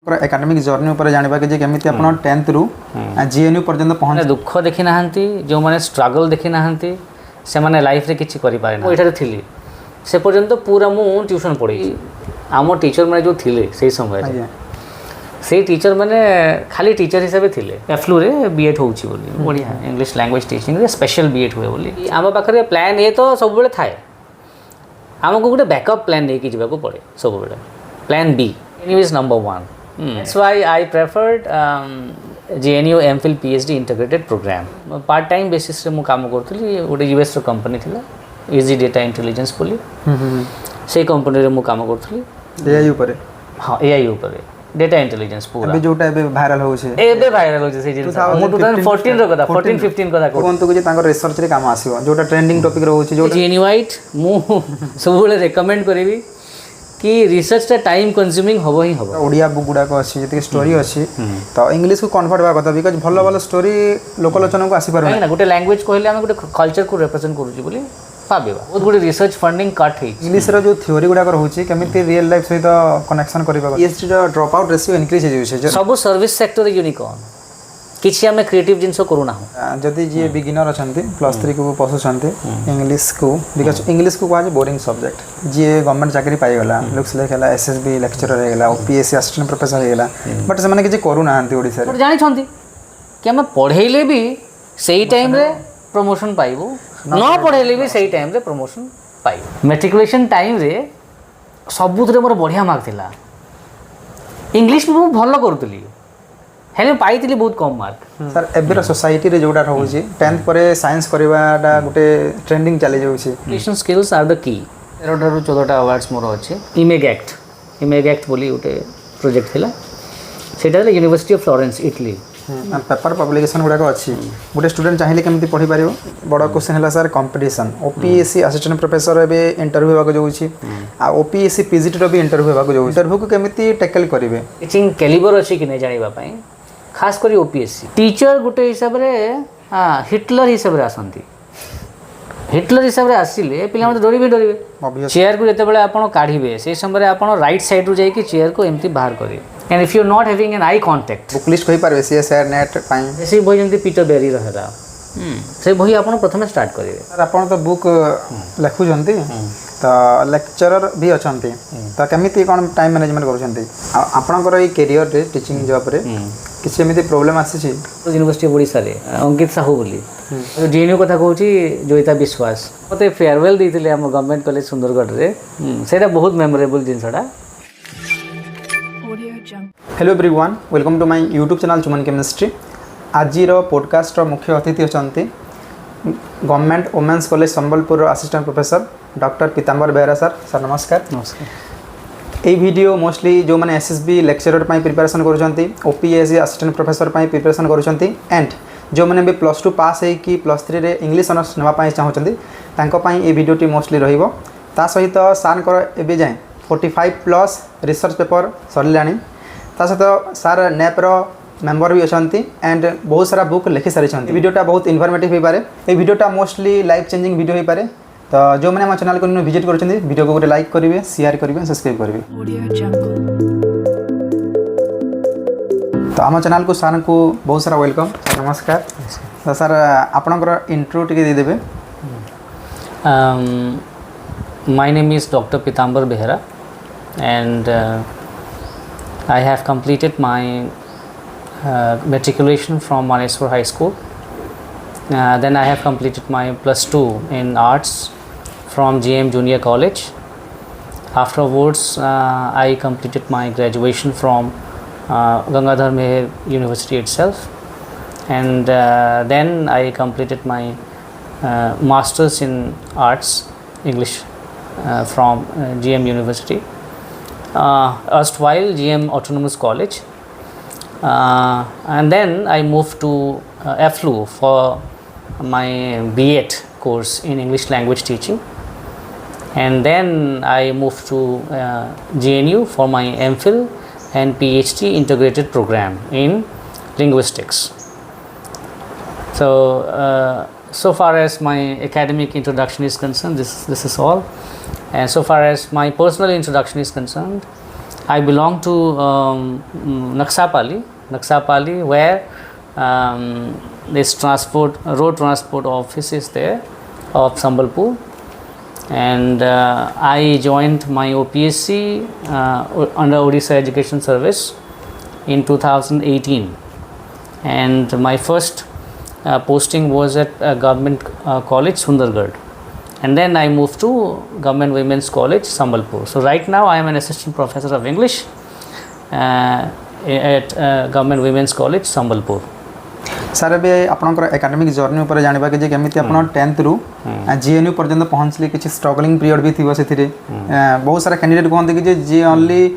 Academic journey ऊपर जानवा कि केमिति आपण 10th रु जीएनयू पर्यंत पहुंच दुख देखी ना जो मैंने स्ट्रगल देखी ना से माने लाइफ रे किछि करि पारे ना एठारे थिली से पर्यंत पूरा मु ट्यूशन पढ़ी आम टीचर मैंने जो थिले से समय से टीचर मैंने खाली टीचर हिसाब से थिले एफ्लू रे बीएड होउची बोली बढ़िया इंग्लिश लैंग्वेज टीचिंग रे स्पेशल बीएड हुए बोली आम पाखरे प्लान ए तो सब बेले थाए आमको गोटे बैकअप प्लान लेके जावाको पड़े सब बेले plan B is number 1 That's why I preferred JNU MPhil PhD integrated program. Part time basis रे मु काम करथली ओटे यूएस रो कंपनी थिला इजी डेटा इंटेलिजेंस बोली से कंपनी रे मु काम करथली एआई ऊपर हां एआई ऊपर डेटा इंटेलिजेंस पूरा अबे जोटा एबे वायरल हो छे एबे वायरल हो छे से जिंस मु 2014 रो कथा 14 15 कथा कोन तो जे तांको रिसर्च रे काम आसीबो जोटा ट्रेंडिंग टॉपिक रो होची जोटा जेन्युइट मु सब बेले रेकमेंड करबी कि रिसर्च टाइम कंज्यूमिंग हबो ही हबो ओडिया बुक गुडा को अछि जति स्टोरी अछि तो इंग्लिश को कन्वर्ट बा कथा बिकॉज़ भलो भलो स्टोरी लोकलोचन को आसी परबे ना गोटे लैंग्वेज कहले हम गोटे कल्चर को रिप्रेजेंट करूची बोली पाबेबा बहुत गुडे रिसर्च फंडिंग कट हे इंग्लिश रो जो थ्योरी गुडा को होची केमिति रियल लाइफ सहित कनेक्शन करबा पीएचडी रो ड्रॉप आउट रेशियो इंक्रीज हे जे सब सर्विस सेक्टर यूनिकॉर्न किछि हमें क्रिएटिव जिंस करूना हो जदि जे बिगिनर अछंती +3 को पसुछंती इंग्लिश को बिकॉज़ इंग्लिश को आज बोरिंग सब्जेक्ट जे गवर्नमेंट चाकरी पाई गला लुक्स लाइक हला एसएसबी लेक्चरर हे गला ओपीएससी असिस्टेंट प्रोफेसर हे गला बट से माने कि करू नांती ओडिसा रे जानि छंती कि हम पढेइले भी सही टाइम रे प्रमोशन पाइबो न पढेइले भी सही टाइम रे प्रमोशन पाइबो मैट्रिकुलेशन टाइम रे सबुतरे मोर बढ़िया मार्क थिला इंग्लिश भी भलो करतली हेले पाइतिली बहुत कम मार्क सर एबेर सोसाइटी रे जोडा रहउची 10th परे साइंस करबाडा गुटे ट्रेंडिंग चली जाउची कम्युनिकेशन स्किल्स आर द की 13 ରୁ 14टा अवार्ड्स मोर अछि इमेग एक्ट बोली गुटे प्रोजेक्ट थिला सेटा university of Florence Italy paper publication गुडा को अछि गुटे स्टूडेंट चाहिए केमति पढ़ी पारिबो बड़ क्वेश्चन हला sir competition OPSC assistant professor एबे इंटरव्यू होबा को जाउची आ ओपीएससी पीजीटी रो भी इंटरव्यू होबा को जाउची इंटरव्यू को केमति टैकल करिवे टीचिंग कैलिबर अछि कि नै जानिबा पई खास करी ओपीएससी टीचर गुटे हिसाब रे हिटलर हिसाब रे आसंती हिटलर हिसाब रे आसिले पिला मते डरिबे चेयर को जते बेले आपण काढिबे से समय आपण राइट साइड रु जाई कि चेयर को एम्ति बाहर करिवे and if you not having an eye contact book list कहि पारबे सीएसआर नेट पाई जैसे बही जेंति पीटर बेरी रहला से बही आपण प्रथम स्टार्ट करिवे सर आपण तो बुक लिखु जंती तो लेक्चरर भी अछंती तो केमिति कोन टाइम मैनेजमेंट करूछंती आपनकर ई करियर रे टीचिंग जॉब रे किसी एमिति प्रॉब्लम आसी छी यूनिवर्सिटी ऑफ ओडिसा रे अंकित साहू बोली जेएनयू कथा कहूची जोईता विश्वास मते फेयरवेल देथिले हम गवर्नमेंट कॉलेज सुंदरगढ़ रे सेटा बहुत मेमोरेबल जिनसडा hello everyone welcome to my YouTube channel चुमन केमिस्ट्री आज पॉडकास्ट मुख्य अतिथि अछंती government women's college Sambalpur assistant professor doctor Pitambar Behera sir sir नमस्कार नमस्कार ये वीडियो मोस्टली जो मैंने एसएसबी लेक्चरर पाई प्रिपरेशन करूछंती ओपीएससी असिस्टेंट प्रोफेसर पाई प्रिपरेशन करूछंती एंड जो मैंने भी +2 पास है कि +3 रे इंग्लिश ऑनर्स नेवा पाई चाहउछंती तांको पाई ये वीडियोटी मोस्टली रहिबो ता सहित सार कर एबे जाय 45+ रिसर्च पेपर सरलानी ता सहित सार नेप रो मेंबर भी अछंती एंड बहुत सारा बुक लिखि सारी छंती वीडियोटा बहुत इन्फॉर्मेटिव हो पारे ए वीडियोटा मोस्टली लाइफ चेंजिंग वीडियो हो पारे तो जो मैंने हम चैनल को विजिट करछंती वीडियो को गोटे लाइक करिवे शेयर करिवे सब्सक्राइब करिवे तो आम चैनल को सर को बहुत सारा वेलकम नमस्कार तो सर आपनकर इंट्रो टिके दे देबे my name is doctor Pitambar Behera and I have completed my matriculation from Maneswar High School. Then I have completed my +2 in arts from GM Junior College. Afterwards, I completed my graduation from Gangadhar Meher University itself, and then I completed my masters in arts English from GM University, erstwhile GM Autonomous College. And then I moved to FLU for my B.Ed course in English language teaching, and then I moved to JNU for my MPhil and PhD integrated program in linguistics. So far as my academic introduction is concerned, this is all, and so far as my personal introduction is concerned, I belong to Naksapali, where this road transport office is there of Sambalpur, and I joined my OPSC under Odisha Education Service in 2018, and my first posting was at Government College Sundargarh, and then I moved to Government Women's College Sambalpur. So right now I am an assistant professor of English at Government Women's College Sambalpur. Sir ए आपंकर academic journey उपर जानवा कि केमी आप 10th रु GNU पर्यंत पहुँचले कि स्ट्रगलिंग पीरियड भी थी से बहुत सारा कैंडिडेट कहते कि जी ओनली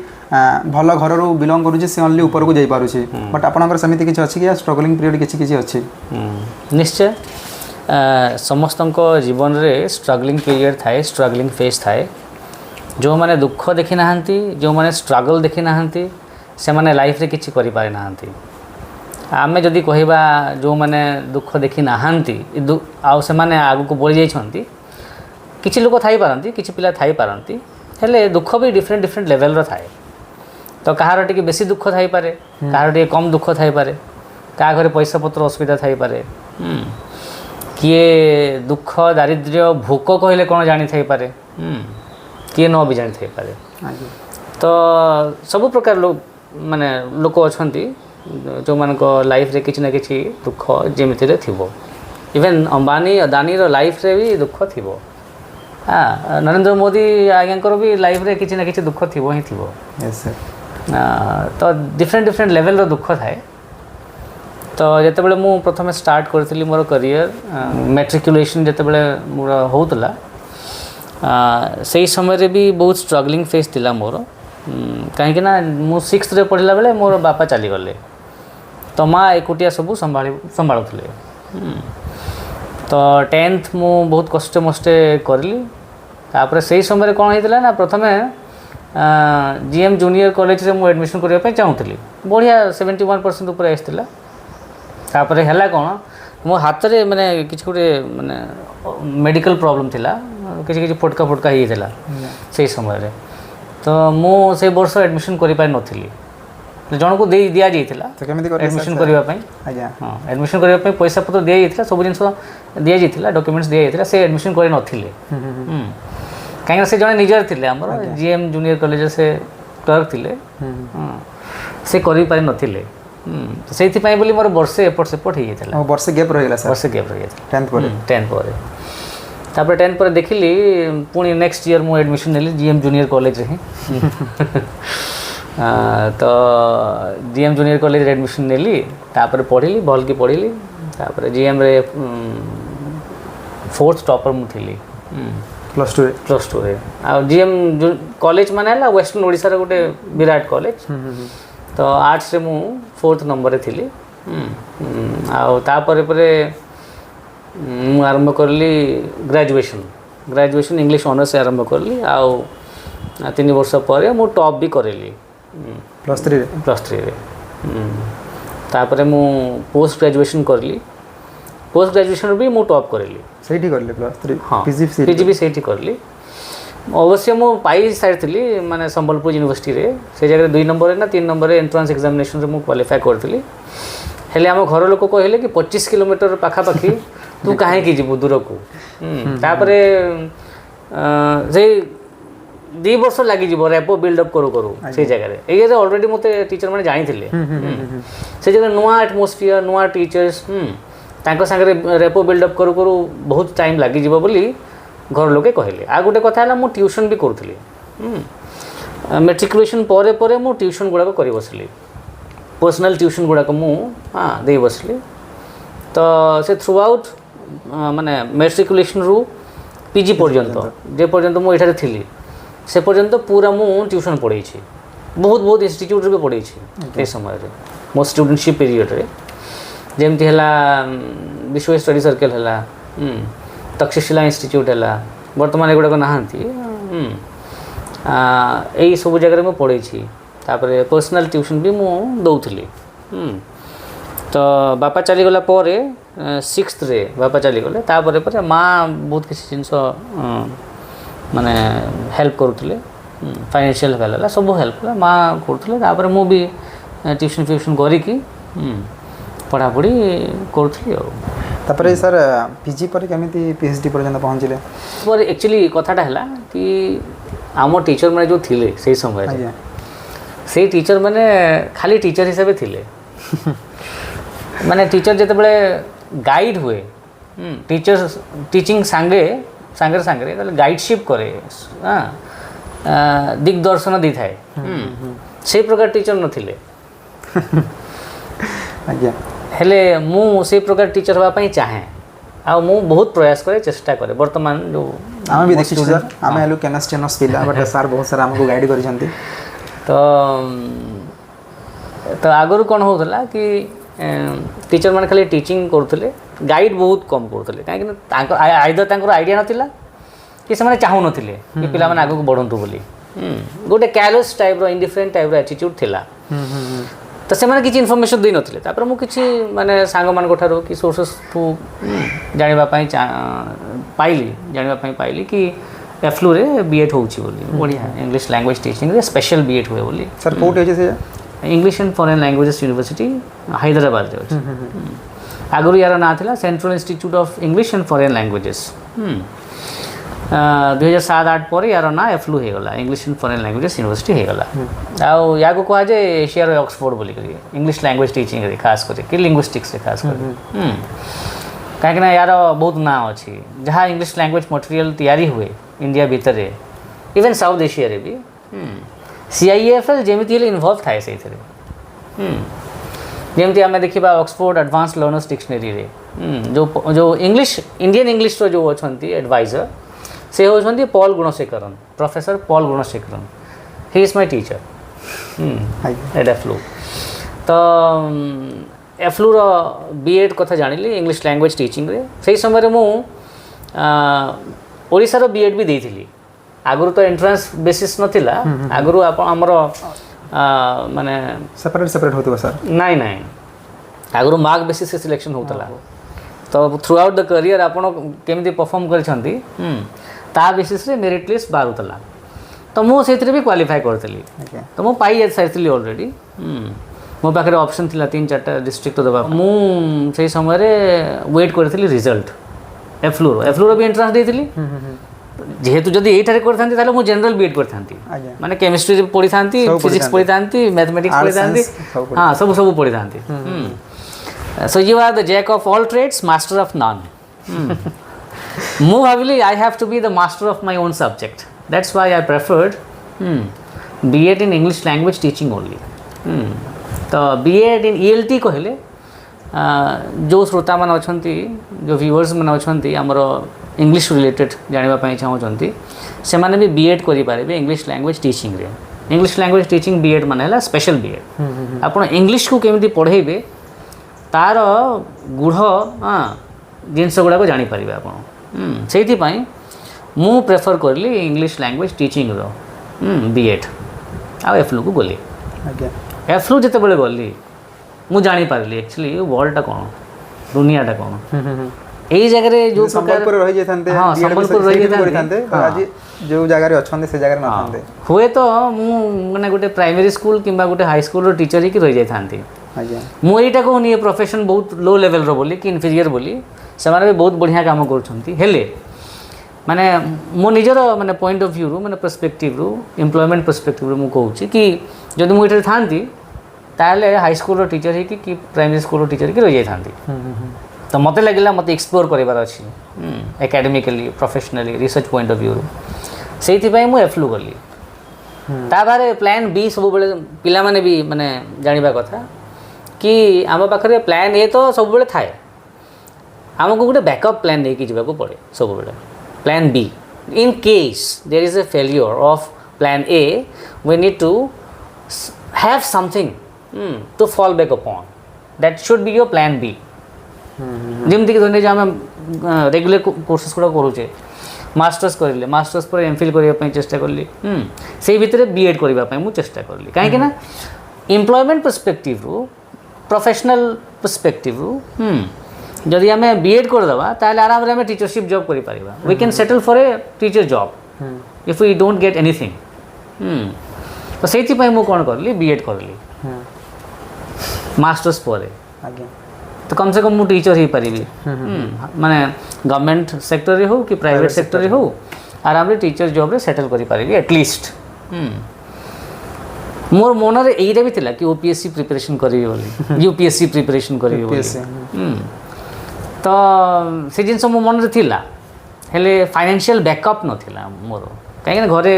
भल घर रू बिलंग करुँचे सी ओनली ऊपर को जाई पारुछि बट आपनकर समिति किछि अछि कि स्ट्रगलिंग पीरियड किछि किछि अछि निश्चय समस्तक जीवन रे स्ट्रगलिंग पीरियड थाए स्ट्रगलिंग फेज थाए जो माने दुख देखि नाहंती जो माने स्ट्रगल देखि नाहंती से माने लाइफ रे किछि करि पारे नाहंती आमे जदि कहबा जो माने दुख देखि नाहंती आउ से माने आगु को बढ़ि जाइछंती किछि लोक थाई पारंती किछि पिला थाई पारंती हेले दुख भी डिफरेंट डिफरेंट लेवल रो थाए तो कहार टिके बेसी दुख थाई पारे कहार टिके कम दुख थाई पारे का घरे पैसा पत्र असुविधा थाई पारे किए दुख दारिद्र्य भोक कहले कौन जानी थाई पारे किए न भी जानी थाई पारे तो सब प्रकार लोग माने लोक अछंती जो मान लाइफ रे किछि ना किछि दुख जेमिति रे थिबो इवन अंबानी अदानी रो लाइफ रे भी दुख थिबो हाँ नरेंद्र मोदी आज्ञाकर भी लाइफ रे किछि ना किछि दुख थिबो ही थिबो यस सर तो डिफरेंट डिफरेंट लेवल रो दुख थाए तो जितेबाला मु प्रथम स्टार्ट करी मोर करियर मैट्रिकुलेशन जितेबाला मोर होतला से समय रे भी बहुत स्ट्रगलिंग फेज थिला मोर कहीं ना मु 6th रे पढ़ला बेले मोर बापा चली गले तो माँ एकुटिया सब संभालुले तो 10th मु बहुत कष्टे मष्टे करली तापर से समय कौन होता ना प्रथमे जीएम जूनियर कॉलेज रे मु एडमिशन करने चाहूली बढ़िया 71% ऊपर आसला तापर है कौन मो हाथ रे माने किछ गोटे माने मेडिकल प्रॉब्लम थिला किछ किछ फटका फटका ही थिला से समय रे तो मु से वर्ष एडमिशन करि पाइ नथिली जन को दे दिया जाइथिला तो केमिति एडमिशन करबा पई आज्ञा हां एडमिशन करबा पई पैसा पत्र दिया जाइथिला सब जिंस दिया जाइथिला डॉक्यूमेंट्स दिया जाइथिला से एडमिशन करे नथिले काहे से जने निजर थिले हमर जीएम जूनियर कॉलेज से क्लर्क थिले से करि पाइ नथिले तो से बोली मोर वर्षे एपट सेपट हो जाता वर्षे गैप रहीला सर वर्षे गैप रही 10th पर 10th पर तापर 10th पर देखिली पुणी नेक्स्ट ईयर मु एडमिशन नेली जीएम जूनियर कॉलेज रे तो जीएम जूनियर कॉलेज रे एडमिशन नेली तापर पढ़िली भल की पढ़िली तापर जीएम रे 4th टॉपर मु थिली +2 रे आ जीएम कॉलेज माने हला वेस्टर्न ओडिसा रे गोटे विराट कॉलेज तो आर्ट्स रे मु 4th नंबर रे थिली आ तापर परे मु आरंभ करली ग्रेजुएशन इंग्लिश ऑनर्स से आरंभ करली आ 3 वर्ष पर मु टॉप भी करेली +3 रे तापर मु पोस्ट ग्रेजुएशन करली पोस्ट ग्रेजुएशन भी मु टॉप करेली सेठी करले +3 हाँ पीजी भी सेठी करली अवश्य मु पाई सारी माने संबलपुर यूनिवर्सिटी रे से जगह 2 नंबर रे ना 3 नंबर रे एंट्रेंस एग्जामिनेशन रे मु क्वालिफाई करथली हेले हम घर लोक कहले कि 25 किलोमीटर पाखा पाखी तू काहे की जीवु दूर को तापरे से 2 वर्ष लागि जीवो रेपो बिल्ड अप करू से जगह रे ए ऑलरेडी मते टीचर माने जानि थिले से जगह नुआ एटमॉस्फियर नुआ टीचर्स तांको संगे रेपो बिल्ड अप करू बहुत टाइम लागि जीवो बोली घर लोके कहले आ गोटे कथा है मु ट्यूशन भी करूली मेट्रिकुलेशन परे परे मु ट्यूशन गुड़ाक कर बसली पर्सनल ट्यूशन गुड़ाक मु हाँ दे बसली तो से थ्रू आउट माने मेट्रिकुलेशन रु पीजी पर्यंत जे पर्यंत मु एठारे थिली से पर्यंत पूरा मु ट्यूशन पढ़ाई बहुत बहुत इंस्टीट्यूट रे पढ़ाई से समय रे मो स्टूडेंटशिप पीरियड रे जेमती हला विश्व स्टडी सर्कल हला तक्षशिला इंस्टीट्यूट है बर्तमान एगुड़ाक नहांती यही सब जगह में पढ़ी तापर पर्सनल ट्यूशन भी मु दौली तो बापा चलीगला 6th रे बापा चलीगले तापर माँ बहुत किसी जिनस माने हेल्प करुले फाइनेंशियल हेल्प है सब हेल्प है माँ करते मु भी ट्यूशन फ्यूशन करिकी पढ़ापढ़ी करूँ तापर सर पीजी पर केमिति पीएचडी पर्यंत पहुँचले पर एक्चुअली कथाटा है कि आम टीचर मैंने जो थिले से समय से टीचर मैंने खाली टीचर हिसाब से थिले माने टीचर जिते बड़े गाइड हुए टीचर टीचिंग सांगे सांगे सांगे गाइडशिप करे हाँ दिग्दर्शन दी थाए से प्रकार टीचर नथिले हेले मु से प्रकार टीचर होगा पई चाहे आ मु बहुत प्रयास करे चेष्टा करे वर्तमान जो आम भी देखिछु सर आम हेलु केमिस्ट्री नस पिला बट सर बहुत सारा हमको गाइड करिसंती तो आगुरी कौन होता कि टीचर मैंने खाली टीचिंग करते गाइड बहुत कम करते कहीं आईदर आइडिया नाला कि से चाहू ना कि पिला माने आगू बढ़ंतु बोली गोटे कैरलेस टाइप रो इंडिफरेंट टाइप रो एटीट्यूड थिला तो से किसी इनफॉरमेशन दे नथिले तापर मु किछि माने सांग मान कोठारो कि सोर्सेस टू जानिबा पई पाइली कि एफ्लू रे बीएड होउची बोली बढ़िया इंग्लिश लैंग्वेज टीचिंग रे स्पेशल बीएड हुए बोली सर कोट होचे से English and foreign languages university Hyderabad रे अछि आगुरी यार ना थिला central institute of English and foreign languages 2007-8 पर यार ना एफ्लू हो गला English and foreign languages university हो गला आउ या को कहा जाए एशिया रे ऑक्सफोर्ड बोली करी इंग्लिश लैंग्वेज टीचिंग रे खास कर कि लिंग्विस्टिक्स रे खास कर कहीं ना यार बहुत ना अच्छी जहाँ इंग्लिश लैंग्वेज मटेरियल तैयारी हुए इंडिया भीतर इवन साउथ एशिया रे भी CIFL जमी इनवल्व थाए से जमी आम देखा ऑक्सफोर्ड एडवांस लर्नर्स डिक्शनरी रे जो इंग्लिश इंडियन इंग्लिश जो अच्छा एडवाइजर से होती Paul Gunasekaran professor Paul Gunasekaran he is my teacher at EFLU तो एफ्लूर बीएड कथा जानिली इंग्लिश लैंग्वेज टीचिंग रे से समय मु ओडिशार बीएड भी देइथिली आगुरु तो एंट्रेंस बेसिस नथिला आगुरु आमर माने सेपरेट होतो सर नहीं आगुरु मार्क बेसिस से सिलेक्शन होतला तो थ्रू आउट द करियर आपण केमिति परफॉर्म करछंती ता बेसिस रे मेरिट लिस्ट बारुतला तो मु सेथरे भी क्वालिफाई करतली तो मु पाई साइतली ऑलरेडी मो पाखे ऑप्शन थिला 3-4 डिस्ट्रिक्ट दबा मु से समय रे वेट करथली रिजल्ट एफ्लूर भी एंट्रेंस देइथिली जेहेतु जदि एठारे करथांती ताले मु जनरल बीएड करथांती माने केमिस्ट्री पढ़ी थांती फिजिक्स पढ़ी थांती मैथमेटिक्स पढ़ी थांती हां सब पढ़ी थांती so you are the jack of all trades master of none मु भाविली I have to be the master of my own subject that's why I preferred BEd in English language teaching only तो BEd in ELT कहले जो श्रोता मान अछंती जो viewers मान अछंती हमर इंग्लिश रिलेटेड जानिबा पई चाहउछंती से माने भी बीएड करि पारे इंग्लिश लैंग्वेज टीचिंग रे इंग्लिश लैंग्वेज टीचिंग बीएड माने हला स्पेशल बीएड आपण इंग्लिश को केमिति पढेबे तार गुढ़ जिनस गुड़ा को जानी पारिबे आपण सेति पई मु प्रेफर करली इंग्लिश लैंग्वेज टीचिंग रो बीएड आ एफ्लू को गली एफ्लू जते बेले गली मु जानी पारली एक्चुअली वर्ल्डटा कोन दुनियाटा कोन एई जगह रे जो संबलपुर रहि जेथांते हां संबलपुर रहि जेथांते आज जो जगह रे अछंते से जगह न थांते हुए तो मु माने गोटे प्राइमरी स्कूल किंबा गोटे हाई स्कूल रो टीचर ही रहि जेथांती आज्ञा मु एटा को नहीं प्रोफेशन बहुत लो लेवल रो बोली कि इन्फीरियर बोली से माने बहुत बढ़िया काम करछंती हेले माने मो निजर माने पॉइंट ऑफ व्यू रो माने पर्सपेक्टिव रो एम्प्लॉयमेंट पर्सपेक्टिव रो मु कहूची कि जदि मु एटा थांती ताले हाई स्कूल रो टीचर ही कि प्राइमरी स्कूल रो टीचर की रहि जेथांती तो मत लगे मत एक्सप्लोर करार अच्छी academically professionally research point of view से मुझे एफ्लू गली ताबारे प्लान बी सब बेले पिला माने भी माने जानिबा कथा कि आम पाखे प्लान ए तो सब बेले थाए आमको गोटे बैकअप प्लान लेके जावाको पड़े सब बेले plan B in case there is a failure of plan A we need to have something to fall back upon that should be your plan B जमती कि धरने आम रेगुलर कोर्सेस गुड़ा करुचे मास्टर्स करें मास्टर्स पर एमफिल करने चेष्टा कली से भितर बीएड करने मुझे चेष्टा कली कहीं ना एम्प्लॉयमेंट पर्सपेक्टिव रू प्रोफेशनल पर्सपेक्टिव रू जदि आम बीएड करदेवा ताले आराम से टीचरशिप जॉब कर we can settle for a teacher job if we don't get anything तो से कौन करली बीएड करली मास्टर्स पर तो कम से कम मुझे टीचर ही पारि माने गवर्नमेंट सेक्टर रे हो कि प्राइवेट सेक्टर रे हो आराम रे टीचर जॉब रे सेटल करि पारि एटलिस्ट मोर मन रे एइरा भी थिला कि ओपीएससी प्रिपरेशन करिवि बोली यूपीएससी प्रिपरेशन करिवि बोली तो से जिनस मो मन रे थिला हेले फाइनेंशियल बैकअप नथिला मोर कहीं घरे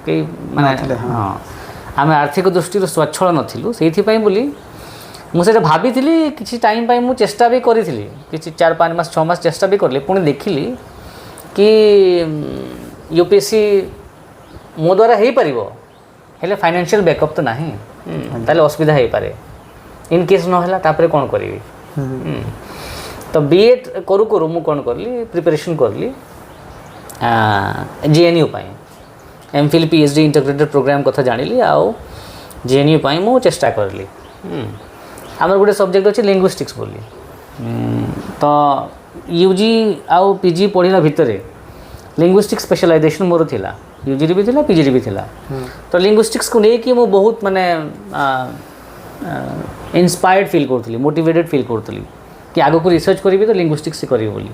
कई माने हाँ आम आर्थिक दृष्टि स्वच्छल नथिलु सेथि पई बोली मुझे भाभी किसी टाइम पाई मुझे चेष्टा भी करी कि 4-5 मास 6 मास चेष्टा भी करली पुणी देखिली कि यूपीएससी मो द्वारा हो पार हेले फाइनेंशियल बैकअप तो नहीं ताले असुविधा हो पारे इन केस नहला तापरे कौन करी तो बीएड करू करू मु कौन करली प्रिपरेशन करली जेएनयू पाई एमफिल पीएचडी इंटीग्रेटेड प्रोग्राम कथा जानिली आउ जेएनयू पाई मु चेष्टा करली आमर गोटे सब्जेक्ट अच्छे लिंग्विस्टिक्स बोली तो यूजी आउ पीजी पढ़ला भितर लिंग्विस्टिक्स स्पेशलाइजेशन मोर थिला यूजी भी थिला पीजी भी थिला तो लिंग्विस्टिक्स को लेकिन मु बहुत माने इंस्पायर्ड फील करथली मोटिवेटेड फील करथली कि आगो को रिसर्च करी तो लिंग्विस्टिक्स से करी बोली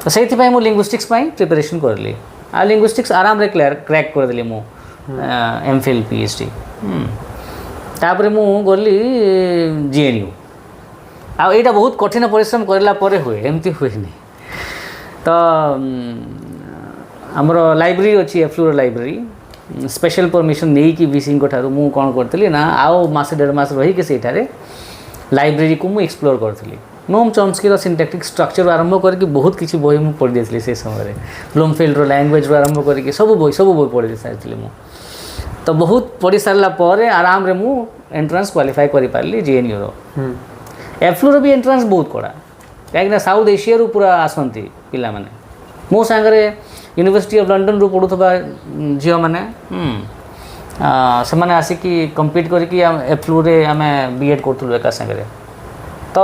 तो से मु लिंग्विस्टिक्स प्रिपरेशन करली आ लिंग्विस्टिक्स आराम रे क्रैक कर देली मु एमफिल पीएचडी तापर मु गली जेएनयू आ एटा बहुत कठिन परिश्रम करला परे हुए एमती हुए नहीं तो आमर लाइब्रेरी अच्छी एफ्लूर लाइब्रेरी स्पेशल परमिशन नहीं कि वीसी ठारू मु कौन करतली ना आओ मासे 1.5 मास रही कि सेठारे लाइब्रेरी को मु एक्सप्लोर करतली नोम चॉम्स्की सिंटैक्टिक स्ट्रक्चर आरंभ करके बहुत किसी बही मु पढ़ी देथली से समय ब्लूमफील्ड रो लैंग्वेज रो आरंभ करके सब बही पढ़ी सारी मु तो बहुत पढ़ी सारा पर आराम रे मु एंट्रांस क्वालिफाई करि पारली जेएनयू रो एफ्लूर भी एंट्रांस बहुत कड़ा कहीं साउथ एशिया रू पूरा आसती पिला माने मो सांगरे यूनिवर्सिटी ऑफ लंडन रू पढ़ुवा झील मैंने से मैंने आसिकी कम्पीट करके एफ्लू रे आम बीएड करूँ एका सागर तो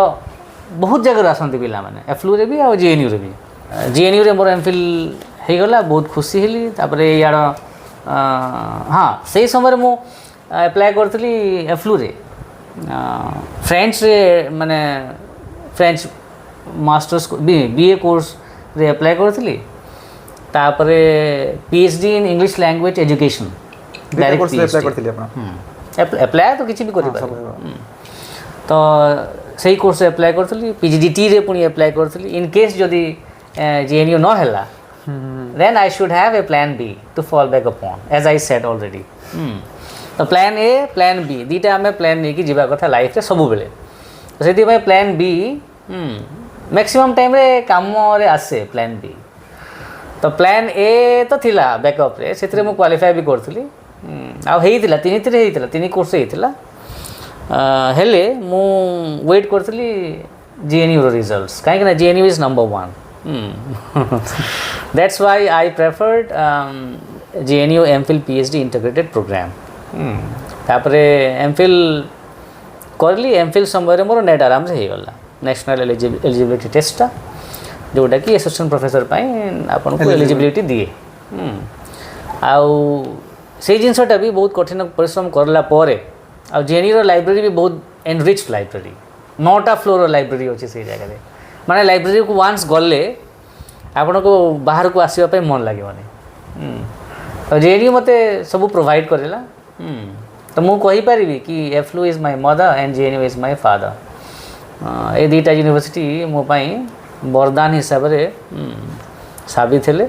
बहुत जगह आसती पिला माने एफ्लू रे भी आ जेएनयू रे भी जेएनयू रे मोर एमफिल हो गला बहुत खुशी हेली तापर यार हाँ से समय मु एप्लाय करी एफ्लू रे फ्रेंच रे माने फ्रेंच मास्टर्स बीए कोर्स रे एप्लाय करी तापर PhD in English language education apply तो किसी भी कर तो सही कोर्स एप्लाय करी पीजीडीटी रे पुणी एप्लाय करी इन केस जदि जेएनयू न हैला then I should have a plan B to fall back upon as I said already तो प्लान ए प्लान बी दीटा आम प्लान नहीं कि जीवा कथा लाइफ रे सब बेले तो से प्लान बी मैक्सिमम टाइम रे काम रे आसे प्लान बी तो प्लान ए तो थिला बैकअप रे से मु क्वालिफाई भी करथली आ हेइतिला तीन कोर्स हेइतिला हेले मु वेट करथली जेएनयू रो रिजल्ट्स काहे कि ना JNU is number 1 that's why I preferred JNU MPhil PhD integrated program तापरे MPhil करली MPhil समय मोर नेट आराम से हो गला नेशनल एलिजिबिलिटी टेस्टा जोटा कि असिस्टेंट प्रोफेसर आपन को एलिजिबिलिटी दिए आउ से जिनसटा भी बहुत कठिन परिश्रम करला परे आ जेएनयू लाइब्रेरी भी बहुत एनरिच्ड लाइब्रेरी 9टा फ्लोर लाइब्रेरी अच्छे से जगह माने लाइब्रेरी को वान्स गले आपन को बाहर को आसवा मन लगे तो जेएनयू मते सब प्रोवाइड करेला तो मु कहि परिबी कि EFLU is my mother and JNU is my father ए दुईटा यूनिवर्सिटी मो पाई वरदान हिसाब से साबित हेले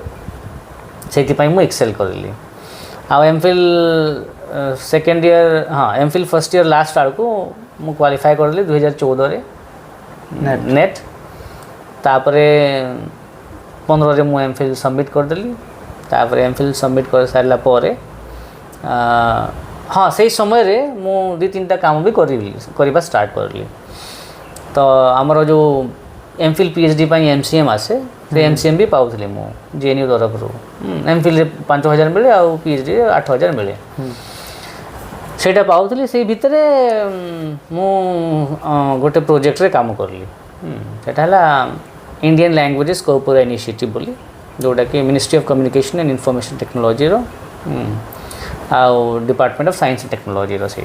से मु एक्सेल करली आ एमफिल सेकेंड ईयर हाँ एमफिल फर्स्ट ईयर लास्ट आड़ को मु क्वालिफाई करली 2014 रे नेट तापरे 15 रे मु एमफिल सबमिट करदेली तापरे एमफिल सबमिट कर सारला परे हाँ से समय रे मु 2-3टा काम भी करवा स्टार्ट करली तो आमर जो एमफिल पीएचडी पाई एमसीएम आसे से एमसीएम भी पाउथली मु जेएनयू तरफ रो एमफिल 5000 मिले आ पीएचडी 8000 मिले सेटा पाउथली से भितरे मु गोटे प्रोजेक्ट रे काम करली सेटा हला इंडियन लैंग्वेजेस कोपोरा इनिशिएटिव बोली जोटा कि ministry of communication and information technology रो आउ department of science and technology रो से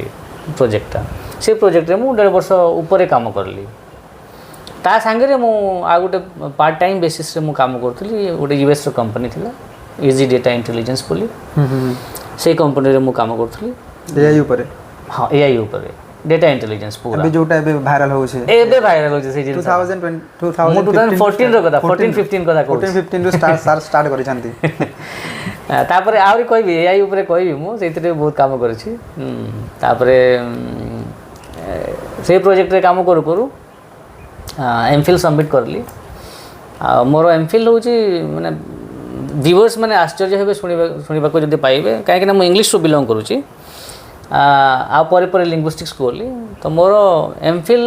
प्रोजेक्टटा से प्रोजेक्ट रे मु 1.5 वर्ष ऊपर काम करली ता सांगे मु आ गोटे पार्ट टाइम बेसिस रे मु काम करथली गोटे यूएस रो कंपनी थिला इजी डेटा इंटेलिजेंस बोली से कंपनी रे मु काम करथली एआई ऊपर हाँ एआई ऊपर डेटा इंटेलिजेंस पूरा अभी जोटा एबे वायरल हो छे एबे वायरल हो छे से 2014 रो कथा 14 15 कथा 14 15 रो स्टार्ट करि छांती तापरे आउरी कहबी एआई ऊपर कहबी मु सेतिरे बहुत काम करछि तापरे से प्रोजेक्ट रे काम करू करू एमफिल सबमिट करली मोर एमफिल होची माने व्यूअर्स माने आश्चर्य हेबे सुनिबा को जदि पाइबे काहे कि ना मु इंग्लिश रो बिलोंग करूची आ पर लिंग्विस्टिक्स करली तो मोर एमफिल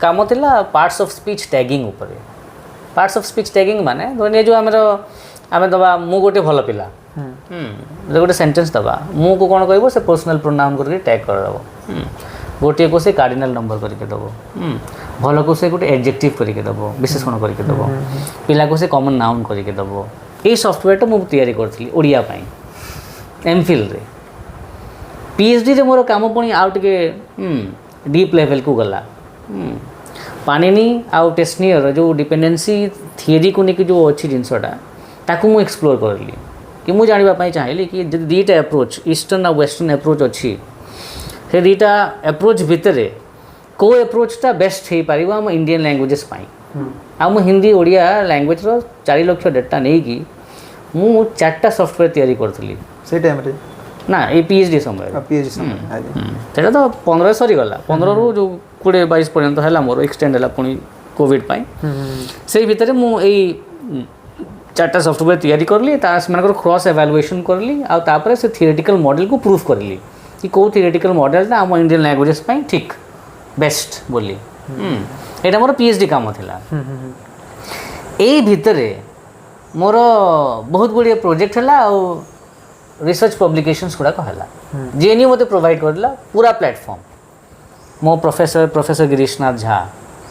काम थिला पार्ट्स ऑफ स्पीच टैगिंग ऊपर पार्ट्स ऑफ स्पीच टैगिंग माने धनिया जो आमे दबा मु गोटे भल पिला गोटे सेंटेंस दबा मु को कोन कहबो से पर्सनल प्रोनाउन करके टैग कर दबो गोटे को से कार्डिनल नंबर करके दबो भल को से गोटे एडजेक्टिव करके दबो विशेषण करके दबो पिला को से कॉमन नाउन करके दबो ए सॉफ्टवेयर तो मु तैयारी करथली ओडिया पई एमफिल रे पीएचडी रे मोर काम पुणी आउ टिके डीप लेवल को गला पानिनी आउ टेस्नियर जो डिपेंडेंसी थियरी को नेकी जो अच्छी जिनसटा ताकू मु एक्सप्लोर करली कि मु जानिबा पई चाहेली कि जदि दीटा अप्रोच ईस्टर्न आ वेस्टर्न अप्रोच अच्छी से दीटा अप्रोच भितरे को अप्रोचटा बेस्ट हे पारिबो हम इंडियन लैंग्वेजेस पई आ मु हिंदी ओडिया लैंग्वेज रो 4 लाख डाटा नै कि मु 4टा सॉफ्टवेयर तैयारी करथली से टाइम रे ना ए पीएचडी समय पीएचडी समय तेरा तो 15 सरी गला 15 रु जो 20 22 पर्यंत हला मोर एक्सटेंड हला पुनी कोविड पाई से भीतर मु एई 4टा सॉफ्टवेयर तैयारी करली ता मनकर क्रॉस इवैल्यूएशन करली आ तापर से थियोरेटिकल मॉडल को प्रूफ करली कि को थियोरेटिकल मॉडल ता हम इंडियन लैंग्वेजेस पाई ठीक बेस्ट बोली एटा मोर पीएचडी काम थिला एई भीतरे मोर बहुत गुड़िया प्रोजेक्ट हला आ रिसर्च पब्लिकेशंस गुड़ा कहला जेएनयू मते प्रोवाइड करला पूरा प्लेटफॉर्म मो प्रोफेसर गिरीशनाथ झा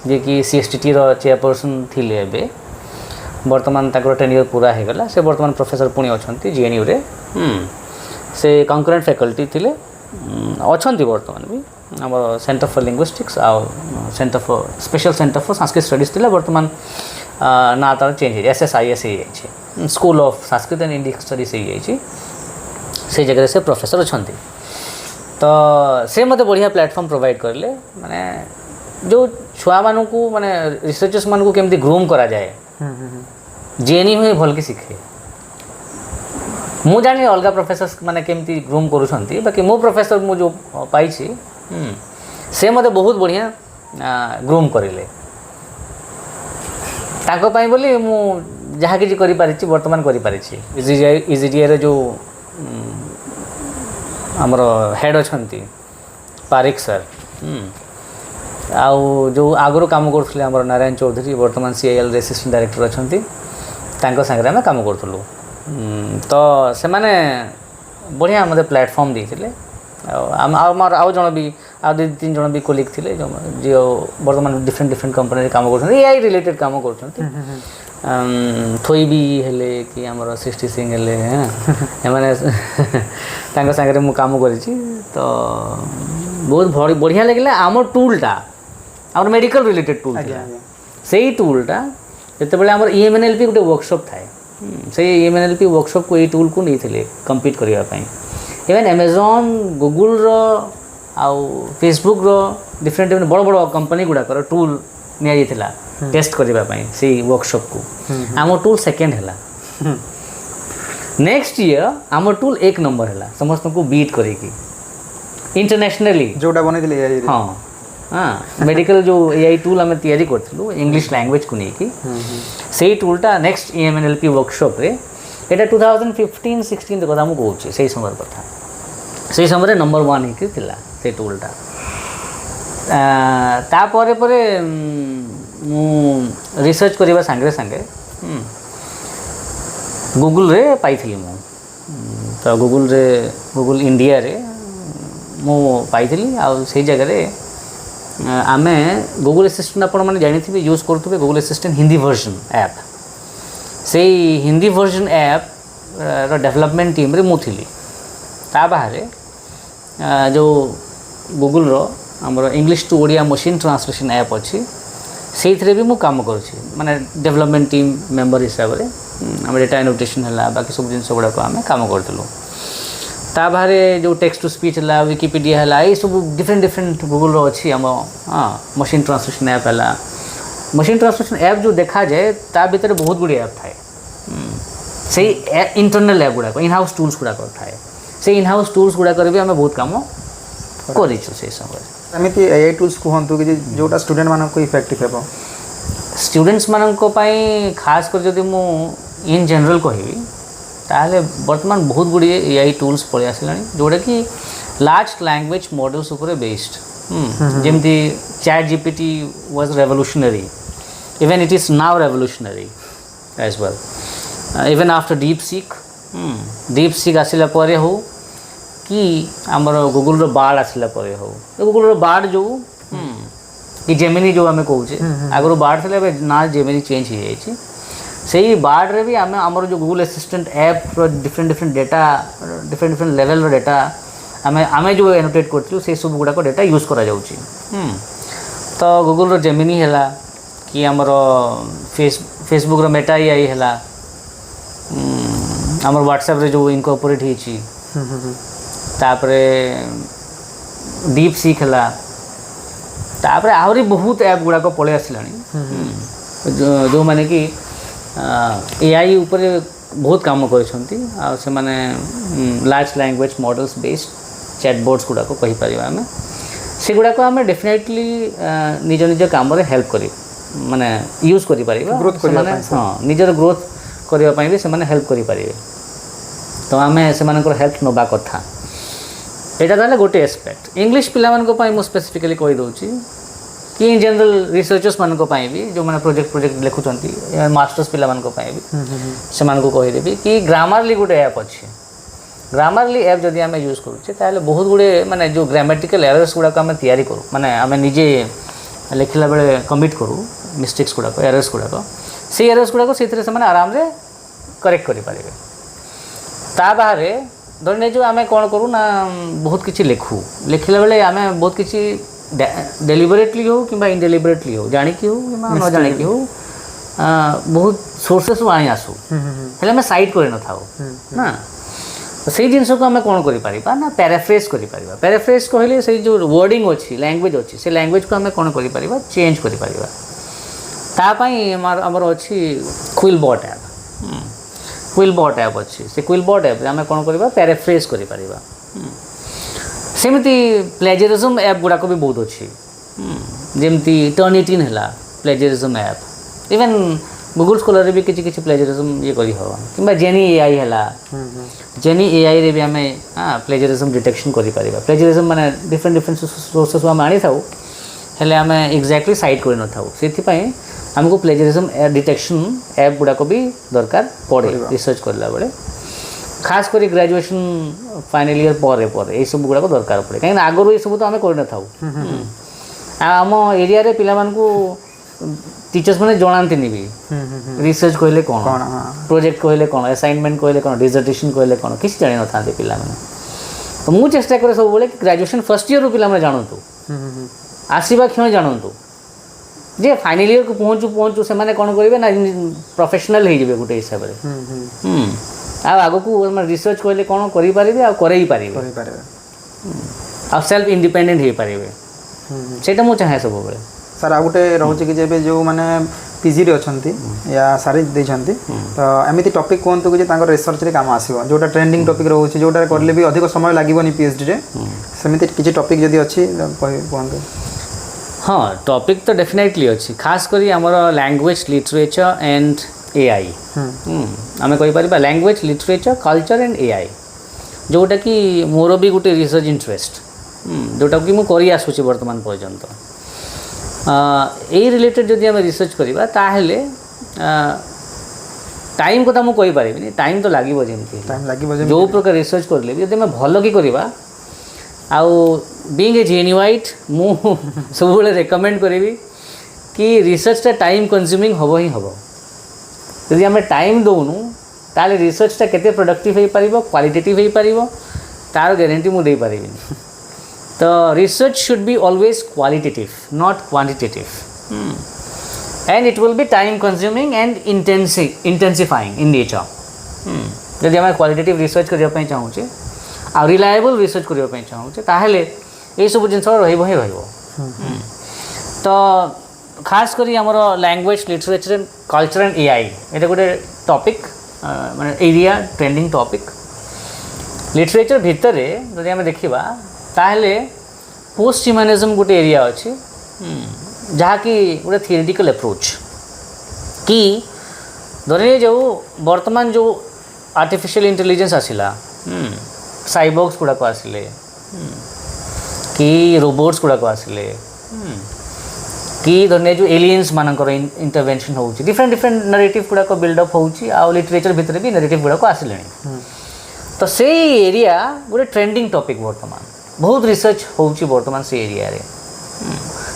जे कि सीएसटीटी रो चेयरपर्सन थिले एबे वर्तमान ताकर टेन्योर पूरा हे गला से वर्तमान प्रोफेसर पुणी अछंती जेएनयू रे से कंकरेंट फैकल्टी थिले अछंती वर्तमान भी हमर सेंटर फॉर लिंग्विस्टिक्स आ centre for special centre for Sanskrit studies थिला वर्तमान ना तार चेंज है एसएसआईएस हे छै school of Sanskrit and Indian studies हे छै से जगह से प्रोफेसर अछंती तो से मते बढ़िया प्लेटफॉर्म प्रोवाइड करले माने जो छुआ मानू को माने रिसर्चर्स मानू को केमती ग्रूम करा जाए जेएनयू में भल के सिखे मु जानी अलगा प्रोफेसर माने केमती ग्रूम करूछंती बाकी मो प्रोफेसर मु जो पाइछि से मते बहुत बढ़िया ग्रूम करिले ताको पाई बोली मु जहा कि करि पारिछि वर्तमान करि पारिछि इजीडीए रे जो आमर हेड अछंती पारिक सर आउ जो आगुरी काम करथले आमर नारायण चौधरी वर्तमान सीआईएल असिस्टेंट डायरेक्टर अछंती तांको संगे हम काम करथलु तो से माने बढ़िया मते प्लेटफॉर्म देथिले आमर आउ जण भी आ 2-3 जण भी कोलिग थिले जो वर्तमान डिफरेंट कंपनी रे काम करथन एआई रिलेटेड काम करथन थोई भी हेले कि आमर 60 सिंह हेले माने तांको संगे मु काम करिछि तो बहुत बढ़िया लागला आमर टूलटा आमर मेडिकल रिलेटेड टूल थिला सेही टूलटा जते बेले आमर ईएमएनएलपी गुटे वर्कशॉप थाए से ईएमएनएलपी वर्कशॉप को ए टूल को नहीं थिले कंपीट करिया पई इवन अमेज़न गूगल रो आउ फेसबुक रो डिफरेंट बड़ बड़ कंपनी गुडा कर टूल निया जेथिला टेस्ट करिबा पई से वर्कशॉप को आमर टूल सेकंड हैला नेक्स्ट ईयर आमर टूल 1 नंबर हैला समस्त को बीट करेगी इंटरनेशनली जोटा बने दिले एआई हां हां मेडिकल जो एआई टूल हमें तैयारी करथलु इंग्लिश लैंग्वेज को नेकी सेही टूलटा नेक्स्ट ईएमएनएलपी वर्कशॉप रे एटा 2015-16 के कथा मु कहूची सेही समय कथा सेही समय रे नंबर 1 हेकी थिला से टूलटा ता परे परे मु रिसर्च करबा संगे संगे गूगल रे पाइथिली मु तो गूगल इंडिया रे मु पाइथिली आ से जगह रे आमे गूगल असिस्टेंट आपण माने जानि थिबे यूज करथबे Google assistant Hindi version app से हिंदी वर्जन ऐप रो डेवलपमेंट टीम रे मु थिली ता बाहर जो गूगल रो हमर English to Odia machine translation app अच्छी से भी मु काम करुँची माने डेवलपमेंट टीम मेंबर हिसाब से आम डेटा एनोटेशन है बाकी सब जिन गुड़ाक आम कम करूँ ता बाहर जो टेक्स्ट टू स्पीच है विकिपीडिया है ये सब डिफरेंट डिफरेंट गूगल अच्छी आम हाँ मशीन ट्रांसलेशन ऐप है मशीन ट्रांसलेशन ऐप जो देखा जाए ता भीतर बहुत गुड़े ऐप थाए से इंटरनल ऐप गुड़ाक इन हाउस टूल्स गुड़ाक थाए से इन हाउस टूल्स गुड़ाक भी आम बहुत कम करूँ से समय एमती एआई टूल्स कहतु कि जोटा स्टूडेंट मानक इफेक्टिव हे स्टूडेंट्स मानक खास कर जदि मु इन जनरल कहबी ताहले वर्तमान बहुत गुड़ी एआई टूल्स पड़े आसला जोटा कि लार्ज लैंग्वेज मॉडल्स उपर बेस्ड जमती ChatGPT was revolutionary even it is now revolutionary as well even after DeepSeek आसला परे हो कि आमर गूगल रो बार्ड आसला परे हो गूगल रो बार्ड जो कि जेमिनी जो आम कहे आगर बार्ड थे ना जेमिनी चेंज हो जाए से बार्ड रे भी आम आमर जो Google assistant app different different data different different level रो डेटा आम जो एनोटेट करूँ से सब गुड़ाक डेटा यूज करा जाउची तो गूगल रो जेमिनी है कि आमर फेसबुक रो मेटा एआई है आमर व्हाट्सएप रे जो इनकॉर्पोरेट होती तापरे डीप सीक है तापरे आहरी बहुत ऐप गुड़ाक पलि आसला जो माने कि एआई ऊपर बहुत काम कर माने large language models based chatbots गुड़ाक कहीपर आम से गुड़ाक आम डेफिनेटली निज निज काम हेल्प कर माने यूज कर हाँ निजर ग्रोथ करने भी से हेल्प करें तो आम से हेल्प नवा कथा यहाँ ताले गोटे एस्पेक्ट इंग्लिश पिला मु स्पेसिफिकली कहीदे कि इन जनरल रिसर्चर्स मानक भी जो मैंने प्रोजेक्ट लिखुंट मास्टर्स पिला भी से कहीदेवी कि ग्रामरली गोटे ऐप अच्छी ग्रामरली ऐप जदि आम यूज करुचे ताले बहुत गुड़े माने जो ग्रामेटिकल एरर्स गुड़ाक आम तैयारी करूँ माने आम निजे लिखला बेले कमिट करूँ मिस्टेक्स गुड़ाक एरर्स गुड़ाक से एरर्स गुड़ाक से आराम से करेक्ट करें ता बाहर धरने जो आम कौन करूँ ना बहुत किसी लिखू लिखला बेले आम बहुत किसी डेलीबरेटली हो कि इनडेलीबरेटली हो जाणिकी हो कि न जाणिकी हो बहुत सोर्सेस आनी आसू हेल्ले आम साइड कर न था ना से जिनस को आम कौन कर ना पैराफ्रेज कर पैराफ्रेज कहले से जो वर्डिंग अच्छी लैंग्वेज अच्छी से लैंग्वेज को आम कौन कर चेंज कर आमर अच्छी क्विलबॉट ऐप क्विलबॉट ऐप अच्छी से क्विलबॉट ऐप आम कौन कर पैराफ्रेज कर सेमती प्लेजरिज्म ऐप गुड़ाक भी बहुत अच्छी जमती टर्निटिन है plagiarism app even Google scholar भी किसी किसी प्लेजरिज्म ये करी हो कि जेनी एआई है जेनी एआई रे भी आम हाँ प्लेजरिज्म डिटेक्शन करें प्लेजरिज्म माने डिफरेंट डिफरेंट सोर्सेस आम आनी था हेल्ले आम एक्जाक्टली साइड कर न था से आमको प्लेजरिज्म डिटेक्शन ऐप गुड़ाक भी दरकार पड़े रिसर्च करला बेले खास कर ग्रेजुएशन फाइनल ईयर पर ये सब गुड़ाक दरकार पड़े कहीं आगु ये सब तो आम कर आम एरिया रे पिला मानकू टीचर्स मैंने जानते भी रिसर्च कहले कौन प्रोजेक्ट कहले कौन असाइनमेंट कहले कौन डिजर्टेशन कहले कौन किसी जानी न था पिला तो मुझे चेष्टा करे सब बोले कि ग्रेजुएशन फर्स्ट ईयर पिला जानतु आसवा क्षण जानतु जे फाइनल ईयर को पहुँचू पहुँचू से मैंने कौन करेंगे ना प्रोफेशनल हो गोटे हिसाब से आग को रिसर्च कहले कौन करें आगे आ सेल्फ इंडिपेंडेंट हो पारे से मुझे चाहे सब बेले सर आ गोटे रोचे कि जब जो मैंने पीजी रे अछंती या सारी देछंती तो एमिति टॉपिक कोंतु कि तांकर रिसर्च रे काम आसीबो जोटा ट्रेंडिंग टॉपिक रहउछि जोटा करले भी अधिक समय लागीबोनी पीएचडी रे सेमिति किछि टॉपिक जदी अछि कोंतु हाँ टॉपिक तो डेफिनेटली अच्छी खास करी हमर लैंग्वेज लिटरेचर एंड एआई आम कहीपर language literature culture and AI जोटा कि मोर भी गोटे रिसर्च इंटरेस्ट जोटा कि मुझे आसूँ बर्तमान पर्यंत यही रिलेटेड जदि आम रिसर्च करवा ताहले टाइम कथा मुझे कहीपरि टाइम तो लगे जो प्रकार रिसर्च करें भी जब भल कि करवा आउ बीइंग ए जेन्युइट मु सब रेकमेंड करी कि रिसर्चटा टाइम कंज्यूमिंग हम ही हम जदि आम टाइम दौनु ताले रिसर्चटा केते प्रोडक्टिव हो पारिबो क्वालिटेटिव हो पारिबो तार ग्यारंटी मुझे दे पारि तो research should be always qualitative not quantitative and it will be time consuming and intensifying in nature जदि आम क्वालिटेटिव रिसर्च करने चाहूँचे आ रिलायबल रिसर्च करने चाहूँचे ताहले ये सब जिन रही तो खास करी आमर language literature and culture and AI ये गोटे टॉपिक माने एरिया ट्रेंडिंग टॉपिक लिटरेचर भितर जदि आम देखा ताहले पोस्ट ह्यूमनिज्म गोटे एरिया अच्छी जहाँकि गोटे थियोरेटिकल अप्रोच कि धरे जो वर्तमान जो आर्टिफिशियल इंटेलिजेंस आसिला साइबॉग्स गुड़ाक आसिले कि रोबोट्स गुड़ाक आसिले कि धरने जो एलियंस मानकर इंटरवेंशन हो डिफरेंट डिफरेंट नरेटिव गुड़ाक बिल्डअप हो लिटरेचर भितर भी नरेटिव गुड़ाक आसिले तो से एरिया गोटे ट्रेंडिंग टॉपिक वर्तमान बहुत रिसर्च होउची वर्तमान से एरिया रे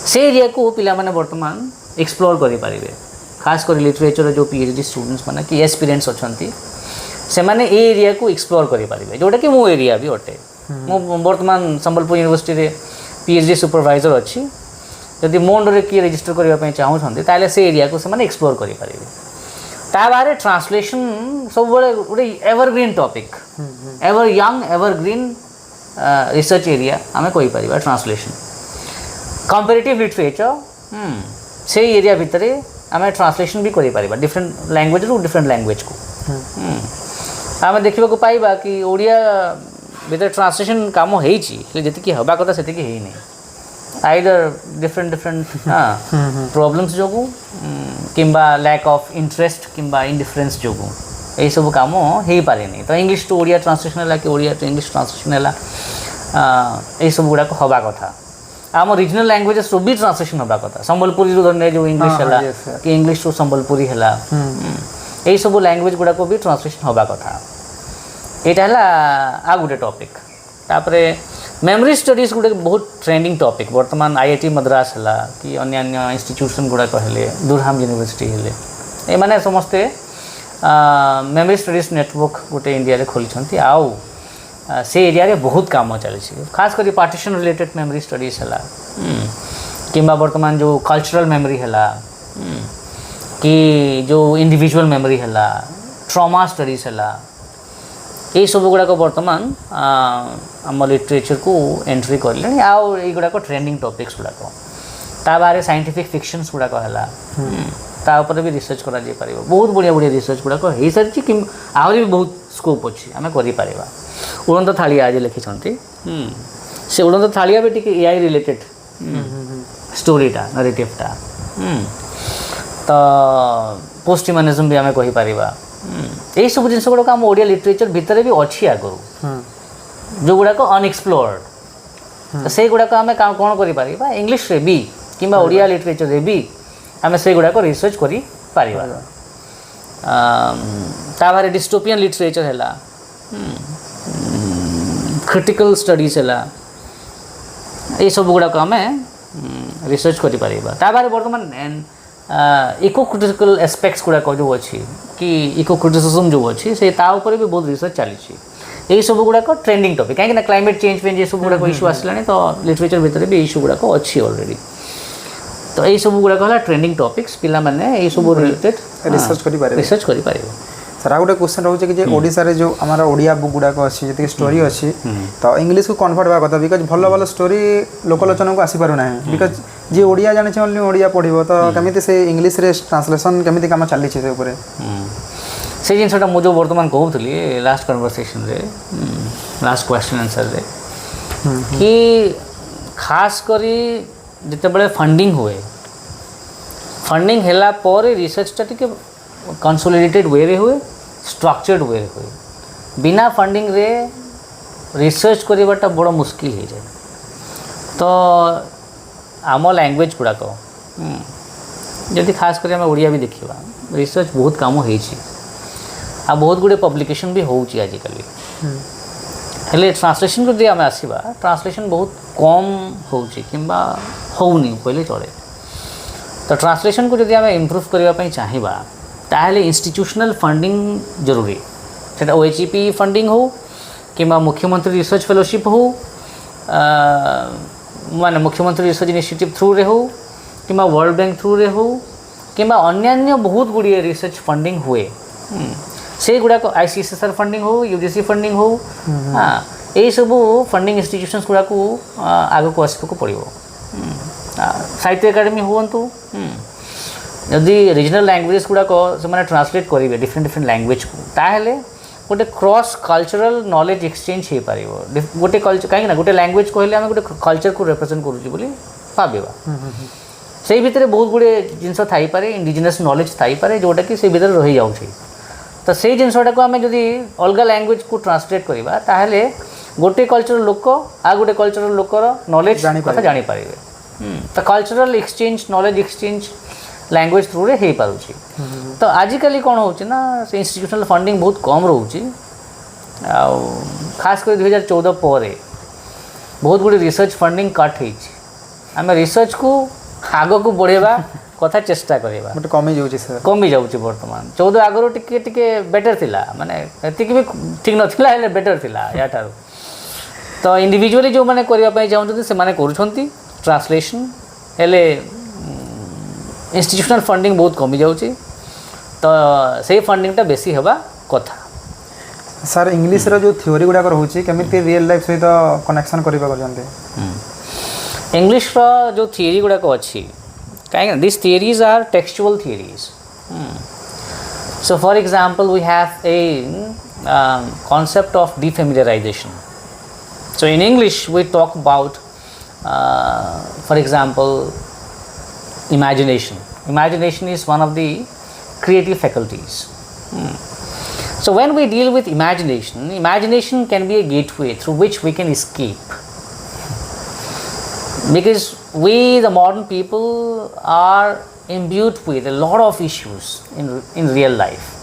से एरिया को पिला माने वर्तमान एक्सप्लोर करि पारिबे खास कर लिटरेचर जो पीएचडी स्टूडेंट्स माने कि एस्पिरेंट्स अछंती से माने ए एरिया को एक्सप्लोर करि पारिबे जोटा कि मो एरिया भी अटे मो वर्तमान संबलपुर यूनिवर्सिटी रे पीएचडी सुपरवाइजर अछि यदि मोंड रे की रजिस्टर करिवा पय चाहू छंती ताले से एरिया को से माने एक्सप्लोर करि पारिबे ता बारे ट्रांसलेशन सब बड़े गोटे evergreen topic ever young evergreen research area आम कही पार ट्रांसलेशन कंपेरेटिव लिटरेचर से एरिया भितर आम ट्रांसलेशन भी करें डिफरेंट लैंग्वेज रू डिफरेंट लैंग्वेज को आम देखा पाइबा कि ओडिया भितर ट्रांसलेशन काम होती हवा कथा से नहीं आइदर डिफरेंट डिफरेंट प्रॉब्लम्स जो किंबा लैक ऑफ इंटरेस्ट किंबा इंडिफरेंस जो यही सब काम हो पारे नहीं तो इंग्लिश टू ओडिया ट्रांसलेशन है कि ओडिया टू इंग्लिश ट्रांसलेशन है यही सब गुड़ाक हवा कथा आम रिजनल लैंग्वेजेस भी ट्रांसलेशन हवा कथा संबलपुरी धरने जो इंग्लिश है कि इंग्लिश टू संबलपुरी है यही सब लैंग्वेज गुड़ाक भी ट्रांसलेशन हवा कथा यहाँ है आ गोटे टॉपिक तापरे मेमोरी स्टडीज गोटे बहुत ट्रेंडिंग टॉपिक वर्तमान आईआईटी मद्रास है कि अन्य इंस्टीट्यूशन गुड़ाक है दुरहाम यूनिवर्सिटी है ये माने समस्ते मेमोरी स्टडीज नेटवर्क गोटे इंडिया रे खोली आउ से एरिया रे बहुत काम चली खास कर पार्टीशन रिलेटेड मेमोरी स्टडीज है किंबा वर्तमान जो कल्चरल मेमोरी है कि जो इंडिविजुअल मेमोरी है ट्रॉमा स्टडीज है ये सब गुड़ाक वर्तमान आम लिटरेचर को एंट्री कर आउ ये गुड़ाक ट्रेंडिंग टॉपिक्स गुड़ाक ता बारे साइंटिफिक फिक्शंस गुड़ाक है तापर भी रिसर्च करा जाय पारिबो बहुत बढ़िया बढ़िया रिसर्च गुड़ाक हो सारी कि आहरी भी बहुत स्कोप अच्छी आम कर उड़ंत थालिया आज लिखिं से उड़ंत थालिया भी टी एआई रिलेटेड स्टोरीटा नरेटिवटा तो पोस्ट ह्यूमनिज्म भी आम कहीपर यही सब जिन गुड़ाक आम ओडिया लिटरेचर भितर भी अच्छी आगु जो गुड़ाक अनएक्सप्लोर्ड से गुड़ाक आम कौन कर इंग्लीश रे भी किंबा ओडिया लिटरेचर रे भी आम से गुड़ाक रिसर्च करी पारिबा ताबारे डिस्टोपियन लिटरेचर है क्रिटिकल स्टडीज है ये सब गुड़ाक आम रिसर्च करी पारिबा ताबारे वर्तमान इको क्रिटिकल एस्पेक्ट्स गुड़ाक जो अच्छी कि इको क्रिटिसिज्म जो अच्छी से ता ऊपर भी बहुत रिसर्च चली यही सब गुड़ाक ट्रेंडिंग टॉपिक कहीं क्लाइमेट चेंज ये सब गुड़ाक इश्यू आसला तो लिटरेचर भितर भी इश्यू गुड़ाक अच्छी ऑलरेडी तो यही सब गुड़ाक है ट्रेंडिंग टॉपिक्स पिला माने यही सब रिलेटेड रिसर्च करी पारे सर गोटे क्वेश्चन रोचे कि ओडिशा रे जो हमारा ओडिया बुक गुड़ाक अच्छी जी स्टोरी अच्छी तो इंग्लिश को कन्वर्ट होगा कथा बिकज भल भल स्टोरी लोकलोचन को आसीपार ना बिकज जी ओडिया जाने ओनली ओडिया पढ़ो तो केमी से इंग्लिश रे ट्रांसलेशन केमी कम चली से जिनटा मुझे बर्तमान कहूली लास्ट कन्वर्सेशन रे लास्ट क्वेश्चन आंसर रे कि खास करी जिते फंडिंग हुए फंडिंग हैला पर रिसर्चटा टिके कंसोलिडेटेड वे रे हुए स्ट्रक्चर्ड वे रे हुए बिना फंडिंग रे रिसर्च करवाटा बड़ मुश्किल हो जाए तो आम लैंग्वेज गुड़ाक जदि खास कर आम ओडिया भी देखा रिसर्च बहुत काम हो बहुत गुड़े पब्लिकेशन भी होची आजिकल हेले ट्रांसलेशन को आम आसवा ट्रांसलेशन बहुत कम होची किंबा होनी कहले चले तो ट्रांसलेशन को जब आम इम्प्रूव करने चाहिए ताहले इंस्टीट्यूशनल फंडिंग जरूरी सेटा ओएचईपी फंडिंग हो किंवा मुख्यमंत्री रिसर्च फेलोशिप हो माने मुख्यमंत्री रिसर्च इनिशिएटिव थ्रू रे हो किंवा वर्ल्ड बैंक थ्रू रे हो किंवा अन्यान्य बहुत गुड़िए रिसर्च फंडिंग हुए से गुड़ाक आईसीएसआर फंडिंग हो यूजीसी फंडिंग हो हाँ यही सब फंडिंग इंस्टीट्यूशंस गुड़ा को आग को आसवाक पड़ो साहित्य एकाडेमी हूँ जदि रीजनल लैंग्वेजेस गुड़ाक से ट्रांसलेट करेंगे डिफरेंट डिफरेंट लैंग्वेज को ताहले गोटे क्रॉस कल्चरल नॉलेज एक्सचेंज हो पार गोटे कल्चर कहीं गोटे लैंग्वेज कहले आम गोटे कल्चर को रिप्रेजेंट करूँ भावा से भितर बहुत गुड़े जिनस थाईपे इंडिजिनस नॉलेज थाईपे जोटा कि से भीतर रही जाऊँगी तो से जिनसटा को आम जदि अलग लैंग्वेज को ट्रांसलेट करवा ताहले गोटे कल्चर लोक आ गोटे कल्चर लोकर नॉलेज कथा जानीपर तो cultural exchange knowledge exchange language through रे हो पारुछि तो आजिकल कौन हो से इंस्टीट्यूशनल फंडिंग बहुत कम रोचे खास कर 2014 पर बहुत गुड़े रिसर्च फंडिंग कट होमें रिसर्च को आग को बढ़ेवा कथा चेष्टा करवा कमी जाऊँगी बर्तमान 14 आगु टिके बेटर थिला माने एति भी ठीक नथिला हेले बेटर थिला या ठारू तो इंडिविजुअली जो माने करबा चाहते से माने करूछंती ट्रांसलेशन हेले इंस्टीट्यूशनल फंडिंग बहुत कमी जाऊँगी तो से फंडिंगटा बेसी हवा कथा सर इंग्लिश रो जो थ्योरी गुडा रोचे केमिति रियल लाइफ सहित कनेक्शन करबा करजंते इंग्लिश रो जो थ्योरी गुडा को अछि कहीं these theories are textual theories. So for example we have a concept of defamiliarization. So in English we talk about for example imagination. Imagination is one of the creative faculties. So when we deal with imagination, imagination can be a gateway through which we can escape. Because we the modern people are imbued with a lot of issues in real life,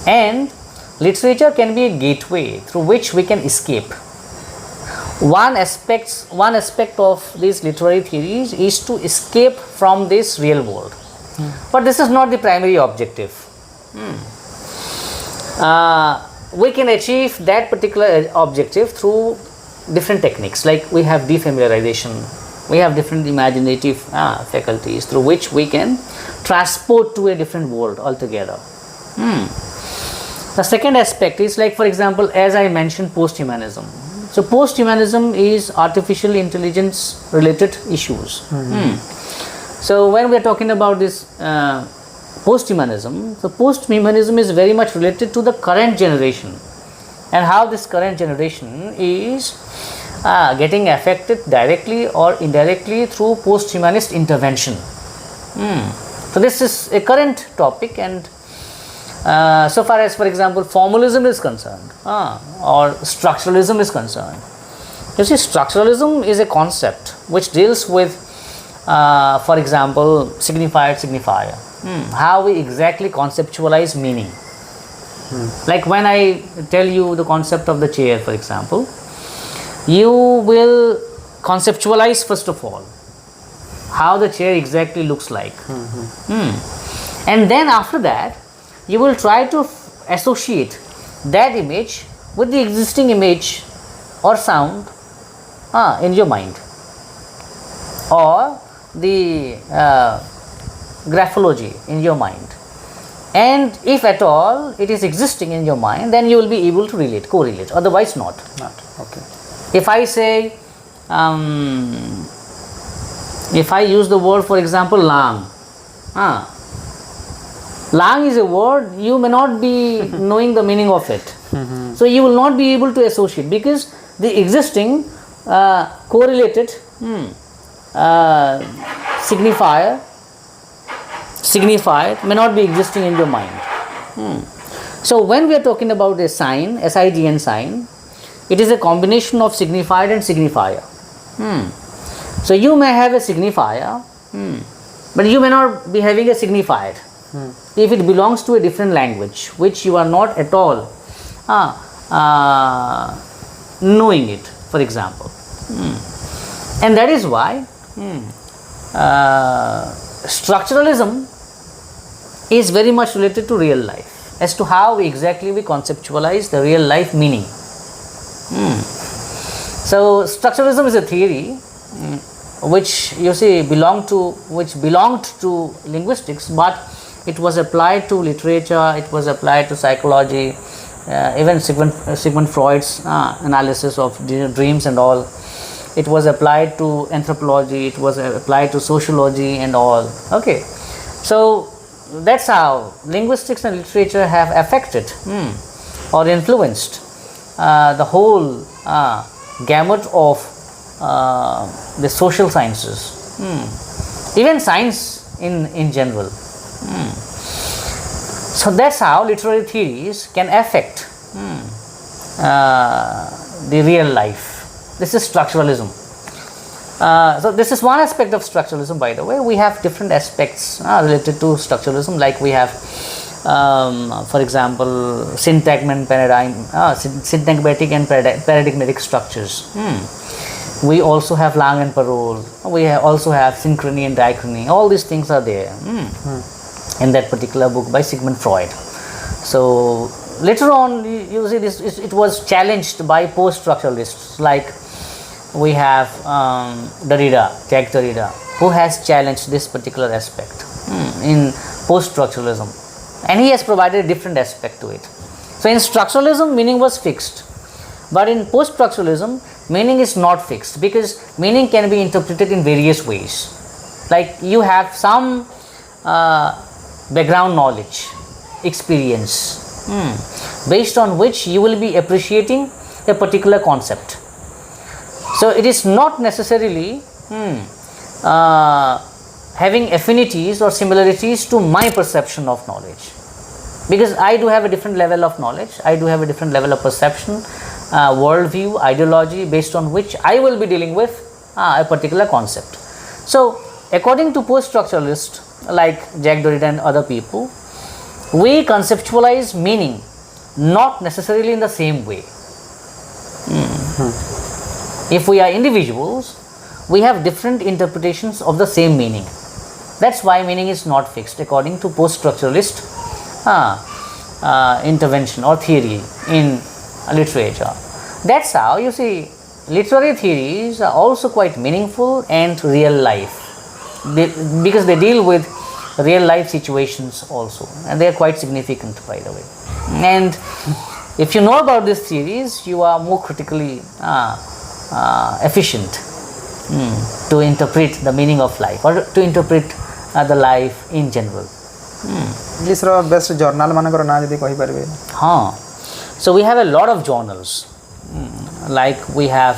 and literature can be a gateway through which we can escape. One aspect of these literary theories is to escape from this real world, but this is not the primary objective. We can achieve that particular objective through different techniques, like we have defamiliarization, we have different imaginative faculties through which we can transport to a different world altogether. The second aspect is, like for example, as I mentioned, post-humanism. So post-humanism is artificial intelligence related issues. So when we are talking about this post-humanism, so post-humanism is very much related to the current generation and how this current generation is getting affected directly or indirectly through post-humanist intervention. So this is a current topic, and so far as, for example, formalism is concerned or structuralism is concerned. You see, structuralism is a concept which deals with, for example, signified signifier. How we exactly conceptualize meaning. Like when I tell you the concept of the chair, for example, you will conceptualize first of all how the chair exactly looks like. And then after that, you will try to associate that image with the existing image or sound in your mind, or the graphology in your mind. And if at all it is existing in your mind, then you will be able to correlate, otherwise not. Okay. If I say, if I use the word, for example, lang, lang is a word, you may not be knowing the meaning of it. So you will not be able to associate, because the existing correlated signifier may not be existing in your mind. So when we are talking about a sign, SIGN sign, it is a combination of signified and signifier. So you may have a signifier, but you may not be having a signified if it belongs to a different language which you are not at all knowing it, for example. And that is why structuralism is very much related to real life, as to how exactly we conceptualize the real life meaning. So structuralism is a theory which you see belonged to linguistics, but it was applied to literature, it was applied to psychology, even Sigmund Freud's analysis of dreams and all. It was applied to anthropology, it was applied to sociology and all. Okay, so that's how linguistics and literature have affected or influenced the whole gamut of the social sciences, even science in general. So that's how literary theories can affect the real life. This is structuralism. So this is one aspect of structuralism, by the way. We have different aspects related to structuralism, like we have, for example, syntagmatic and paradigmatic structures. We also have Lang and Parole. We also have synchrony and diachrony. All these things are there in that particular book by Sigmund Freud. So later on, you see this, it was challenged by post-structuralists, like we have Jacques Derrida, who has challenged this particular aspect in post-structuralism, and he has provided a different aspect to it. So in structuralism, meaning was fixed, but in post-structuralism, meaning is not fixed, because meaning can be interpreted in various ways. Like you have some background knowledge, experience, based on which you will be appreciating a particular concept. So it is not necessarily having affinities or similarities to my perception of knowledge, because I do have a different level of knowledge, I do have a different level of perception, worldview, ideology, based on which I will be dealing with a particular concept. So according to post-structuralists like Jacques Derrida and other people, we conceptualize meaning not necessarily in the same way. If we are individuals, we have different interpretations of the same meaning. That's why meaning is not fixed according to post-structuralist intervention or theory in literature. That's how you see literary theories are also quite meaningful and real life, because they deal with real life situations also, and they are quite significant, by the way. And if you know about these theories, you are more critically efficient to interpret the meaning of life, or to interpret the life in general. English ro best journal manakar na jodi kahi parbe. So we have a lot of journals, like we have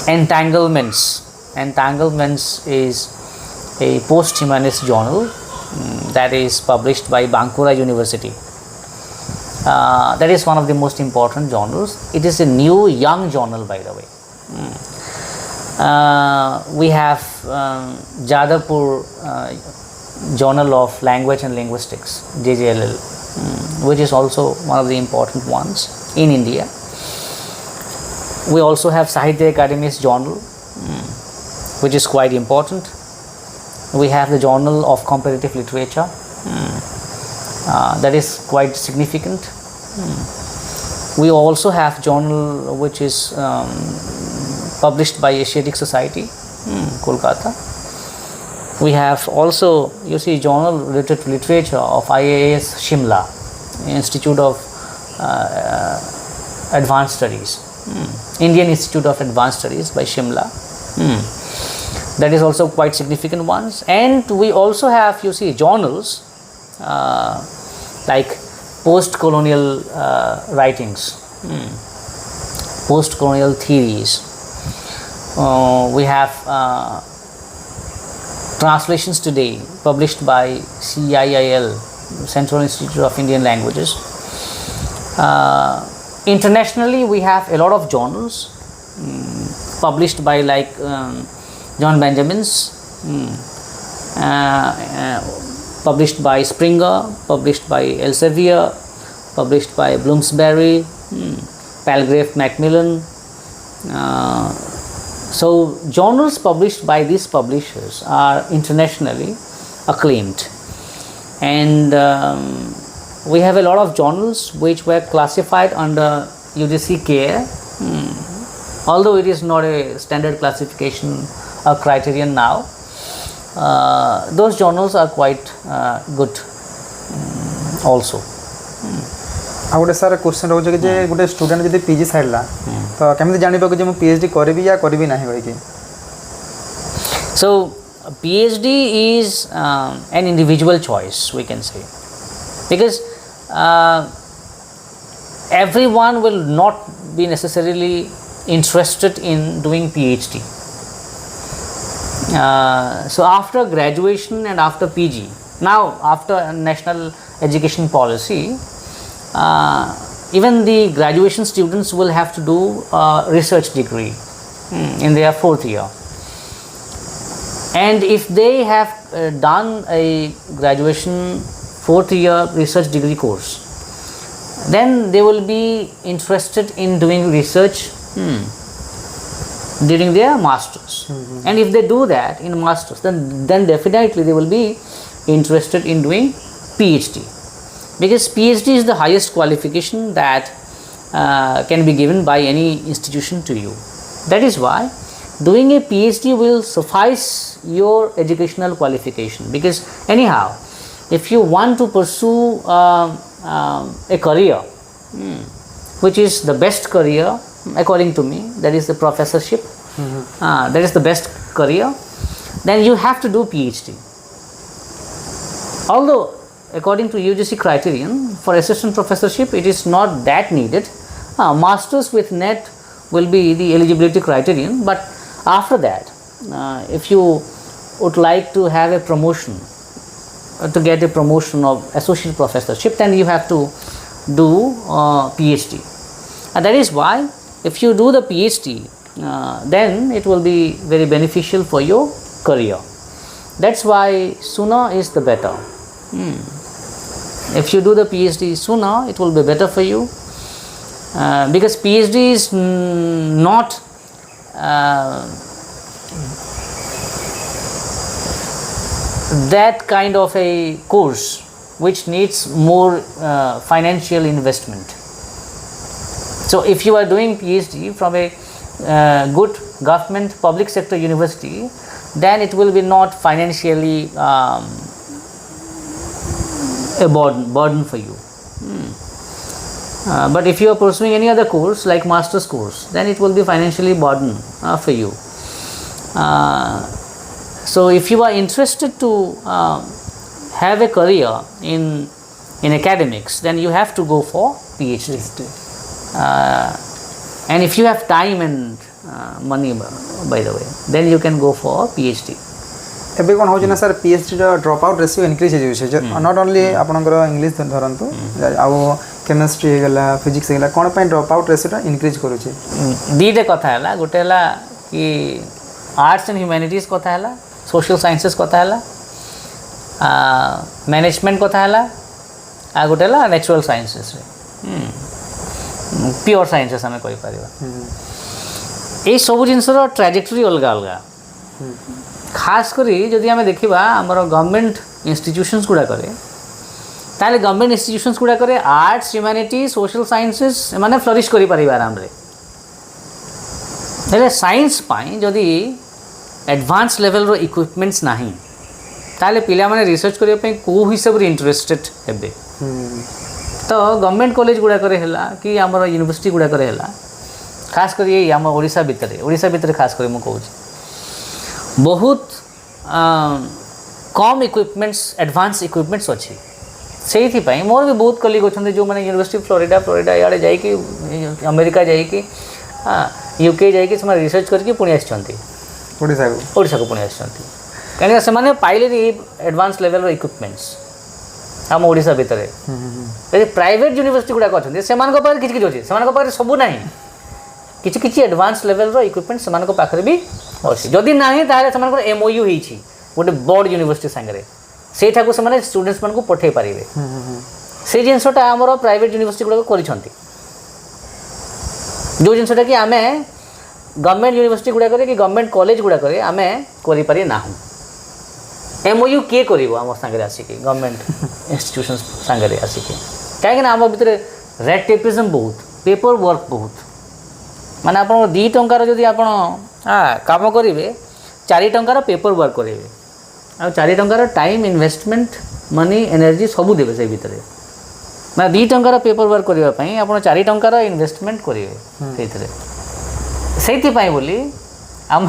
Entanglements. Entanglements is a post-humanist journal that is published by Bankura University. That is one of the most important journals. It is a new young journal, by the way. We have Jadavpur Journal of Language and Linguistics, JJLL, which is also one of the important ones in India. We also have Sahitya Academy's journal, which is quite important. We have the Journal of Comparative Literature, that is quite significant. We also have journal which is published by Asiatic Society, Kolkata. We have also, you see, journal related to literature of IAS Shimla, Institute of Advanced Studies, Indian Institute of Advanced Studies by Shimla. That is also quite significant ones. And we also have, you see, journals like post-colonial writings, post-colonial theories. We have translations today published by CIIL, Central Institute of Indian Languages. Internationally, we have a lot of journals published by like John Benjamin's, published by Springer, published by Elsevier, published by Bloomsbury, Palgrave Macmillan. So journals published by these publishers are internationally acclaimed, and we have a lot of journals which were classified under UGC care. Although it is not a standard classification or criterion now, those journals are quite good also. ଆଉ ଗୋଟେ sir question ରହୁଛି କି ଯେ ଗୋଟେ student ଯଦି PG ସାରିଲା ତ କେମିତି ଜାଣିବ କି ଯେ ମୁଁ PhD କରିବି ୟା କରିବି ନାହିଁ କହିକି? So PhD is an individual choice, we can say, because everyone will not be necessarily interested in doing PhD. So after graduation and after PG, now after national education policy, even the graduation students will have to do a research degree in their 4th year. And if they have done a graduation 4th year research degree course, then they will be interested in doing research during their masters. And if they do that in masters, then definitely they will be interested in doing PhD, because PhD is the highest qualification that can be given by any institution to you. That is why doing a PhD will suffice your educational qualification, because anyhow if you want to pursue a career which is the best career according to me, that is the professorship, that is the best career, then you have to do PhD. Although according to UGC criterion for assistant professorship it is not that needed, masters with NET will be the eligibility criterion, but after that if you would like to have a promotion, to get a promotion of associate professorship, then you have to do PhD. And that is why if you do the PhD, then it will be very beneficial for your career. That's why sooner is the better. If you do the PhD sooner, it will be better for you, because PhD is not that kind of a course which needs more financial investment. So if you are doing PhD from a good government public sector university, then it will be not financially a burden for you. But if you are pursuing any other course like master's course, then it will be financially burden for you. So if you are interested to have a career in academics, then you have to go for PhD. And if you have time and money, by the way, then you can go for PhD. ଏବେ କ'ଣ ହେଉଛି ନା sir PhDର drop out ratio increase ହେଇଯାଉଛି, not only ଆପଣଙ୍କର English ଧରନ୍ତୁ ଆଉ chemistry ହେଇଗଲା, ଫିଜିକ୍ସ ହେଇଗଲା, କ'ଣ ପାଇଁ ଡ୍ରପ୍ ଆଉଟ୍ ରେସିଓଟା ଇନକ୍ରିଜ୍ କରୁଛି? ଦୁଇଟା କଥା ହେଲା, ଗୋଟେ ହେଲା କି ଆର୍ଟ୍ସ ଆଣ୍ଡ ହ୍ୟୁମାନିଟିଜ୍ କଥା ହେଲା, सोशल साइंसेस कथा है, मैनेजमेंट कथा है, आ गोटे है नेचुरल साइंसेस प्योर साइंसेस आम कही पार ये सब जिनसर ट्राजेक्टरी अलग अलग खास करी जदि आम देखा आमर गवर्नमेंट इंस्टीट्यूशंस गुड़ाक ताले गवर्नमेंट इंस्टीट्यूशंस गुड़ाक आर्ट्स ह्यूमानिटी सोशल साइंसेस माने फ्लरिश करि पारिबा आराम रे हेले साइंस पाई जदि एडवांस लेवल रो इक्विपमेंट्स नहीं ताले पिला माने रिसर्च करिया पे को हिसाब रे इंटरेस्टेड हेबे तो गवर्नमेंट कॉलेज गुड़ाक कि आम यूनिवर्सिटी गुड़ाक खास कर ये आम ओडिशा भितर खास कर मुझे बहुत कम इक्विपमेंट्स एडवांस इक्विपमेंट्स अच्छी से मोर भी बहुत कलिग अच्छा जो मैंने यूनिवर्सिटी फ्लोरिडा इे जा अमेरिका जाकि यूके जाकि रिसर्च करके पुणी आशा को पुणी आसान कहीं से पाइले एडवांस लेवल इक्विपमेंट्स आम ओडिशा भितर प्राइवेट यूनिवर्सिटी गुड़ाक अच्छे से किसी अच्छे से सबू ना किसी किसी एडवांस लेवल इक्विपमेंट से पाखे भी अच्छी जदि ना ताले MOU होती गोटे बड़ यूनिवर्सिटी सांगे से स्टूडेंट्स मान को पठे पारे से जिनसटा आम प्राइवेट यूनिवर्सिटी गुड़ाक कर जो जिनसटा कि आम गवर्नमेंट यूनिवर्सिटी गुड़ाक कि गवर्नमेंट कॉलेज गुड़ाक आम करें ना MOU किए करिवो आम सांगे आसिकी गवर्नमेंट इंस्टीट्यूशन सांगे आसिकी कहीं आम भितर रेड टेपिज्म बहुत पेपर वर्क बहुत माने आप 2 टंकार जदि आप काम करेंगे 4 टंकार पेपर वर्क करेंगे आ 4 टंकार टाइम इन्वेस्टमेंट मनी एनर्जी सबू देवे से भितर मैं 2 टंकार पेपर वर्क करने आप 4 टंकार इन्वेस्टमेंट करेंगे से बोली आम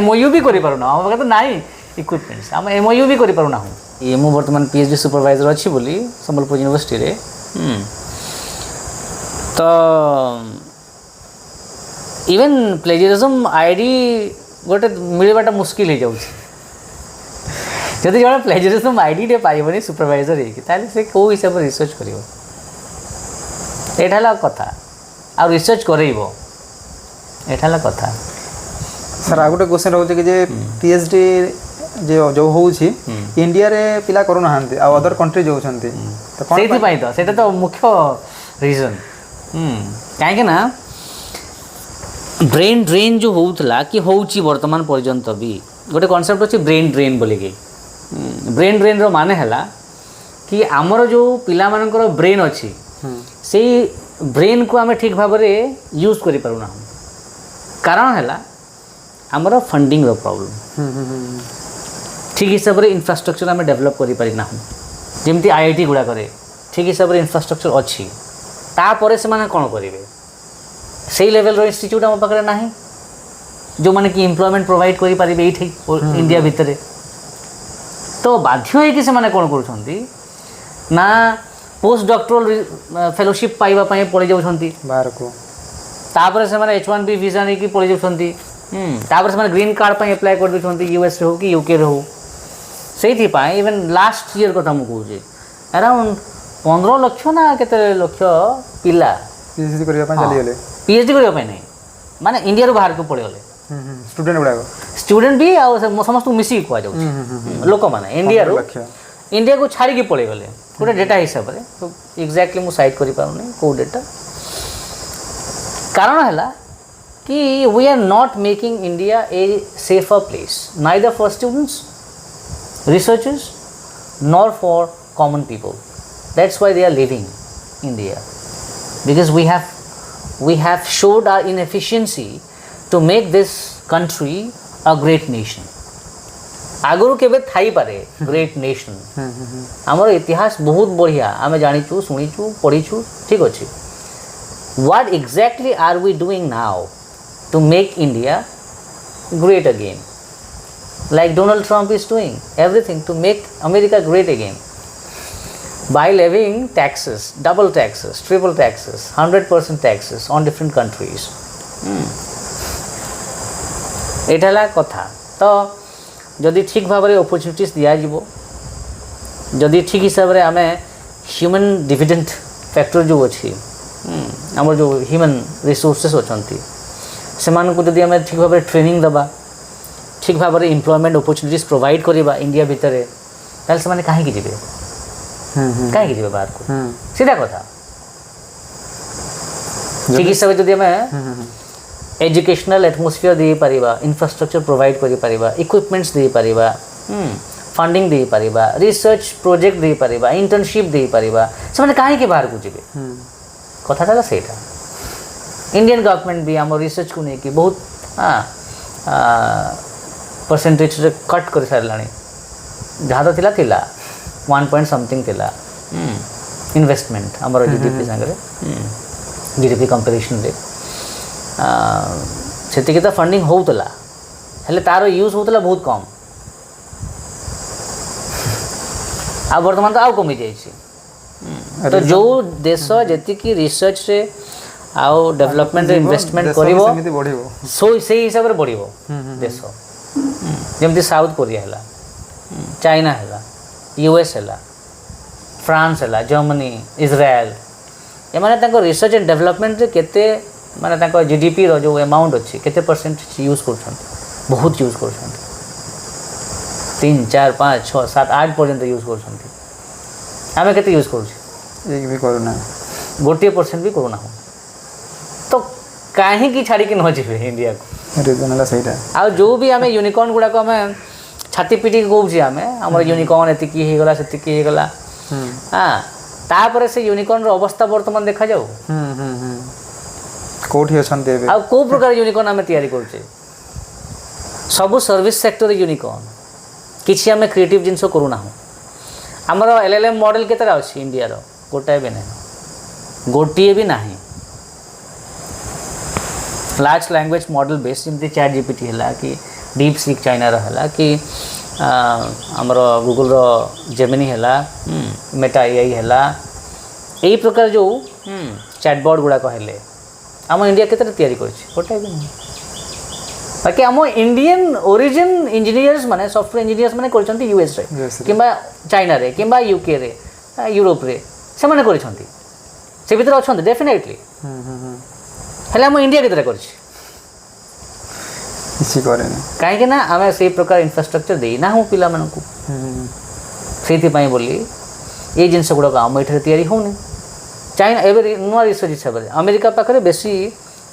MOU भी करें आम पाखे तो नाई इक्विपमेंट्स आम MOU भी करें ये मु बर्तमान PhD सुपरवाइजर अच्छी बोली संबलपुर यूनिवर्सिटी रे तो इवन प्लेजरिज्म आईडी गोटे मिलवाटा मुस्किल हो जाऊँ जदि जब प्लेजरिज्म आईडी टे पाइबनी सुपरवाइजर से कौ हिसाब से रिसर्च कर कथा आ रिसर्च करेइबो एठाला कथा सर आ गोटे क्वेश्चन रोचे कि जे PhD जो होउछि इंडिया रे पिला करू नाहंती आ अदर कंट्री जो होछंती तो कोन सेति पाई तो सेटा तो मुख्य रीजन काहे के ना ब्रेन ड्रेन जो होउतला कि होउछि वर्तमान पर्यंत भी गोटे कांसेप्ट अछि ब्रेन ड्रेन बोली के ब्रेन ड्रेन रो माने हला कि हमर जो पिला मानकर ब्रेन अछि से ब्रेन को आमे ठीक भाव रे यूज करि पारु ना कारण हला हमर फंडिंग रो प्रॉब्लम ठीक हिसाब से इंफ्रास्ट्रक्चर आम डेभलप करना जमती IIT गुड़ा करे ठीक हिसाब से इंफ्रास्ट्रक्चर अच्छी तापर से माने कौन करेंगे से लेवल रो इंस्टीट्यूट आम पाखे ना जो माने कि एम्प्लॉयमेंट प्रोवाइड करें ये इंडिया भितर तो बाध्य हो से कौन कर पोस्ट डॉक्टरल फेलोशिप पाइबा पड़े जाऊँगी बाहर को तापर से H1B वीजा नहीं पड़े जाऊँगी तापर से ग्रीन कार्ड पर एप्लाय कर दूसरी US हो कि UK हो से इवन लास्ट ईयर कथा मुझे कहूँ अराउंड 15 लाख ना केते लक्ष पिला PhD करने PhD करने नहीं माने इंडिया रो बाहर को पड़े गले स्टूडेंट गुड़ा स्टूडेंट भी आ समस्त मिसिक कह जाऊँ लोक मैंने इंडिया को छाड़ी की पड़े गले गोटे डेटा हिसाब से तो एक्जाक्टली मुझे साइट कर पारुनी कौ डेटा कारण है कि we are not making India a safer place neither for students, researchers, nor for common people. That's why they are leaving India because we have showed our inefficiency to make this country a great nation. आगुरु केबे Thai पारे great nation हमर इतिहास बहुत बढ़िया आमे जानिचु सुनिचु पढ़िचु ठीक अछि what exactly are we doing now to make India great again like Donald Trump is doing everything to make America great again by levying taxes double taxes triple taxes 100% taxes on different countries एठाला कथा तो जदि ठीक भाव में opportunities दिया जीवो जदि ठीक हिसाब से आमे ह्यूमन डिविडेंड फैक्टर जो अच्छी आम जो ह्यूमन रिसोर्सेस अच्छी से जदि आम ठीक भाव में ट्रेनिंग दबा ठीक भाव में एम्प्लॉयमेंट अपॉर्चुनिटीज प्रोवाइड करवा इंडिया भितर ताल से कहीं जी कहीं जी बाहर को सीधा कथा ठीक हिसाब से जदि आम एजुकेशनल एटमोस्फियर दे पारिबा इंफ्रास्ट्रक्चर प्रोवाइड करि पारिबा इक्विपमेंट्स दे पारिबा फंडिंग दे पारिबा रिसर्च प्रोजेक्ट दे पारिबा इंटर्नशिप दे पारिबा से माने काहे के बाहर को जिबे कथाटा सेटा इंडियन गवर्नमेंट भी हम रिसर्च को नहीं कि बहुत परसेंटेज रे कट कर सारलाणी जहाँ तो थिला 1 पॉइंट समथिंग थिला इन्वेस्टमेंट हमर जीडीपी संगे जीडीपी कंपैरिजन रे से तो फंडिंग होउतला हेले तार यूज होउतला बहुत कम आ वर्तमान तो आउ कमी जाइए तो जो देश जी रिसर्च से आउ डेवलपमेंट इन्वेस्टमेंट करिवो सो से हिसाब से बढ़िवो देश जमती साउथ कोरिया है चाइना है US है फ्रांस है जर्मनी इजराइल ये रिसर्च एंड डेवलपमेंट केते माने ताको जीडीपी रो जो अमाउंट अच्छी केते परसेंट यूज कर बहुत यूज कर 3 4 5 6 7 8 पर्यंत यूज कर आम केते यूज कर गोटे परसेंट भी करूना तो कहीं छाड़ी न जीवे इंडिया को रीजन है सहीटा आ जो भी आम यूनिकॉर्न गुड़ा को आम छाती पिटी कौच आम आम यूनिकॉर्न एतिकी होगला सेतिकी होगला हाँ तापर से यूनिकॉर्न अवस्था वर्तमान देखा जाऊ कोठी अछंती एबे आ को प्रकार यूनिकॉर्न आम तैयारी करछे सब सर्विस सेक्टर यूनिकॉर्न किसी आम क्रिएटिव जिनस करूना आमर एलएलएम मॉडल केतरा अच्छी इंडिया रो गोटाए भी नहीं गोटे भी नहीं लार्ज लैंग्वेज मॉडल बेस जमी चैट जीपीटी है कि डीप सीक चाइना है कि आमर गूगल रो जेमिनी है मेटा एआई है यही प्रकार जो चैटबॉट गुड़ाक है आम इंडिया केतरा तैयारी गोटाए भी नहीं बाकी आम इंडियन ओरिजिन इंजीनियर्स माने सॉफ्टवेयर इंजीनियर्स माने करछंती यूएस रे किंबा चाइना रे किंबा यूके रे यूरोप रे से माने करछंती से भीतर अछंती डेफिनेटली हेले आम इंडिया केतरा करछि किसी करे ना काहे ना आमे से प्रकार इंफ्रास्ट्रक्चर देई ना हूँ पिला मानकू सेति पई बोली ए जिनस गुडा आम एठरे तैयारी होनी चाइना एबे नुआ रिसर्च हिसाब रे अमेरिका पाखरे बेसी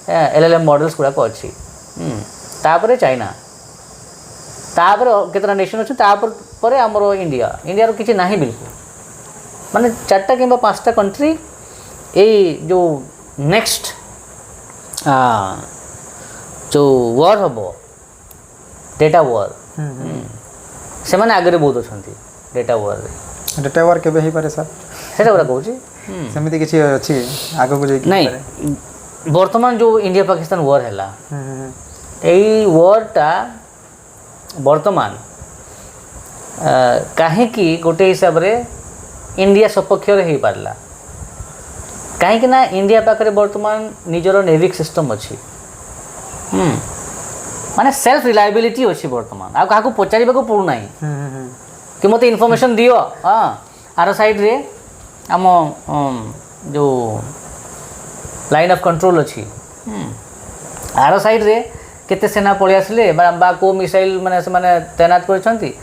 एलएलएम मॉडल्स गुडा अछि तापर चाइना तापर केतना नेशन अच्छे तापर परे आमर इंडिया इंडिया किसी ना बिल्कुल माने 4टा कि 5टा कंट्री यही जो नेक्स्ट जो वॉर हम डेटा वॉर से माने आगे बहुत अच्छा डेटा वॉर केबे ही पारे सर सेटा गुरा कहूँ सेमिति किछि अछि आगो को जाई नहीं वर्तमान जो इंडिया पाकिस्तान वॉर है यही वॉरटा वर्तमान कहीं गोटे हिसाब रे इंडिया सपक्ष हो पारला कहीं ना इंडिया पाखे वर्तमान निजर नेविक सिस्टम अच्छी माने सेल्फ रिलायबिलिटी अच्छी वर्तमान आ क्या पचार पड़ूना कि मत इनफॉरमेशन दियो हाँ आर साइड रे आम जो लाइन ऑफ कंट्रोल अच्छी आर साइड रे केते सेना पलि आसिले बा को मिसाइल माने से माने तैनात करछंती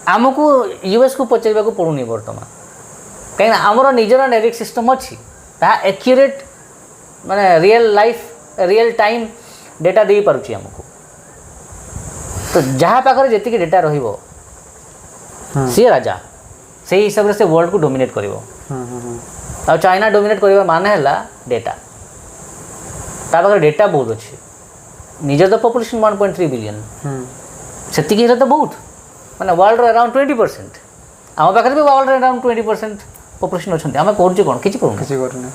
आमको यूएस को पचार पड़ूनी वर्तमान कहीं आमर निजर नेविक सिस्टम अच्छी ता एक्यूरेट माने real life real time data दे पारुछि आमको तो जहाँ पाखरे जेतिकी डेटा रहिबो सी राजा से हिसाब से वर्ल्ड को डोमिनेट करिवो आ चाइना डोमिनेट करिवा माने हला डेटा ता पाखरे डेटा बहुत अच्छी निजर तो पॉपुलेशन 1.3 बिलियन से तो बहुत माने वर्ल्ड अराउंड 20% आम पाखे भी वर्ल्ड अराउंड 20% पॉपुलेशन अच्छा आम कर करूँ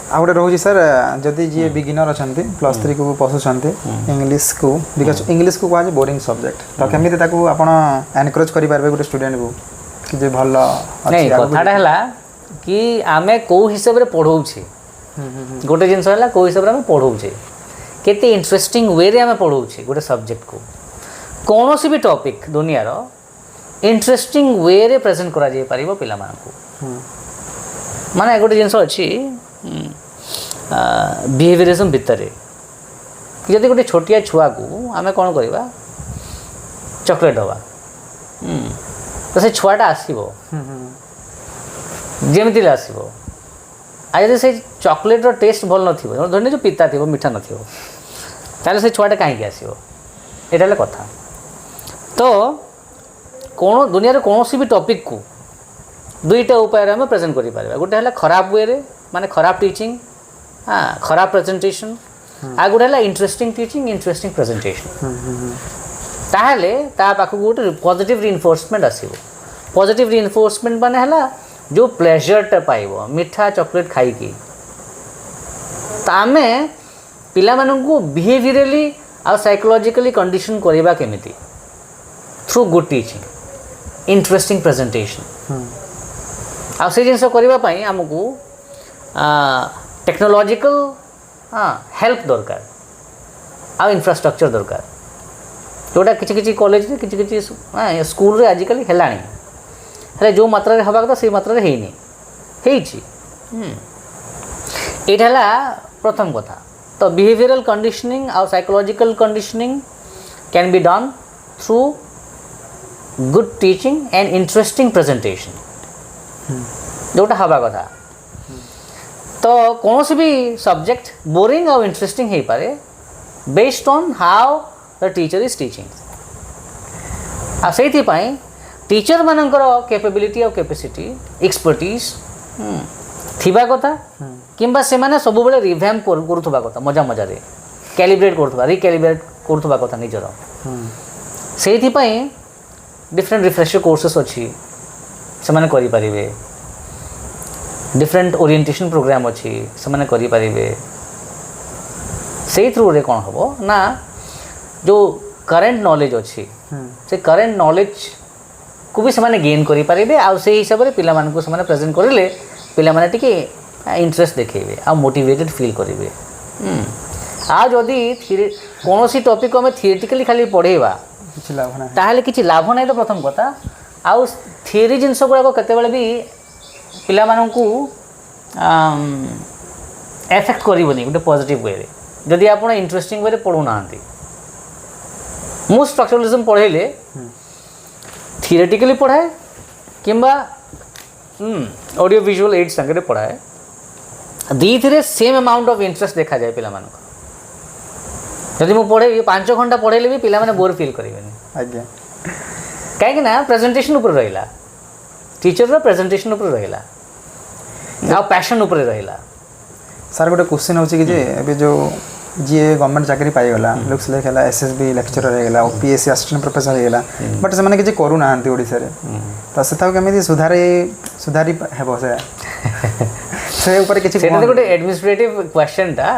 आ गोटे रोचे सर जदि जी बिगिनर अच्छा प्लस 3 को पशुंट इंग्लीश को बिकज इंग्लीश को कहुए बोरिंग सब्जेक्ट तो केमी आप एनकरेज करेंगे गोटे स्टूडेंट को कि जे भल नहीं कथाटा है कि आम कौ हिसाब से पढ़ाऊे गोटे जिनस है कौ हिसाब से पढ़ाऊे केते इंटरेस्टिंग वे रे आम पढ़ाऊे गोटे सब्जेक्ट को कौन सी भी टॉपिक दुनियार इंटरेस्टिंग वे रे प्रेजेंट करा जाय परिबो पिला मानकू माने गोटे जिनस अच्छी बिहेवियरिज्म भितर जदि गोटे छोटिया छुआ को आम कौन करवा चॉकलेट हवा तो से छुआटा आसो जमी आसो आ जब से चॉकलेट टेस्ट भल न धरने जो पिता थी मीठा न से छुआटा कहीं आसो यहाँ कथा तो कौन दुनिया कौन सी भी टॉपिक को दुईटा उपाय आम प्रेजेंट करें गोटे है खराब वे रे माने खराब टीचिंग हाँ खराब प्रेजेंटेशन आ गोटे है इंटरेस्टिंग टीचिंग इंटरेस्टिंग प्रेजेंटेशन ताहले ता पाखु गोटे पॉजिटिव रिइंफोर्समेंट आसीबो पॉजिटिव रिइंफोर्समेंट माने हला जो प्लेजरटा पाइबो मिठा चॉकलेट खाई की तामे पिला मानकु बिहेवियरली आ साइकोलॉजिकली कंडीशन करबा केमिति through good teaching interesting presentation आ से जिनस करबा पई हमकु टेक्नोलॉजिकल हेल्प दरकार आ इंफ्रास्ट्रक्चर दरकार जोटा किसी कॉलेज रे किसी स्कूल रे आजिकल हेलानी हेले जो मात्रा रे हवा कथा से मात्रा रे हेइनी हेइची एठाला प्रथम कथा तो बिहेवियरल कंडीशनिंग आ psychological conditioning can be done through good teaching and interesting presentation जोटा हवा कथा तो कौन सी भी सब्जेक्ट बोरिंग और इंटरेस्टिंग हो पारे based on how the teacher is teaching आ से टीचर मानकर कैपेबिलिटी और कैपेसिटी एक्सपर्टीज थिबा कथा किंबा से माने सब बेले रिभैम्प करूथबा कथा मजा मजा रे कैलिब्रेट करूथबा रिकैलिब्रेट करूथबा कथा निजर से डिफरेंट रिफ्रेशर कोर्सेस अच्छी से माने करि परिबे डिफरेंट ओरिएंटेशन प्रोग्राम अच्छी से माने करि परिबे से थ्रू रे कोन हबो ना जो करेंट नॉलेज अच्छी से करेंट नॉलेज को भी से गेन करेंगे आउ से हिसाब से पिला मानकु से प्रेजेंट करेंगे पिला माने टिके इंटरेस्ट देखेबे आ मोटिवेटेड फील करेंगे आ जदि कौन सी टॉपिक को हमें थियोरेटिकली खाली पढ़ेबा ताहले किछि लाभ नहीं तो प्रथम कथा आउ थियोरी जिनस गुड़ाक केतेबेले भी पिला मानकु एफेक्ट करबनी गोटे पॉजिटिव वे रे जदि आपण इंटरेस्टिंग वे रे पढ़ू नांती मु स्ट्रक्चरलिज्म पढ़ेले थियोरेटिकली पढ़ाए किंबा ऑडियो विजुअल एड संगे पढ़ाए the same amount of interest देखा जाए पिला मानक जदि मु पढ़े 5 घंटा पढ़ेले भी पिला माने बोर फील करेंगे आज्ञा कहीं ना प्रेजेंटेशन ऊपर रहिला टीचर रो प्रेजेंटेशन ऊपर रहिला आ पैशन ऊपर रहिला सर गोटे क्वेश्चन होची कि जे अबे जो जी गवर्नमेंट चाकरी पाई गला लुक्स लाइक हला एसएसबी लेक्चरर हे गला ओपीएससी असिस्टेंट प्रोफेसर हे गला बट से माने कि जे करू नाहंती ओडिसा रे त से ताऊ केमिति सुधारी हेबो से ऊपर किछि सेटा गोटे एडमिनिस्ट्रेटिव क्वेश्चन ता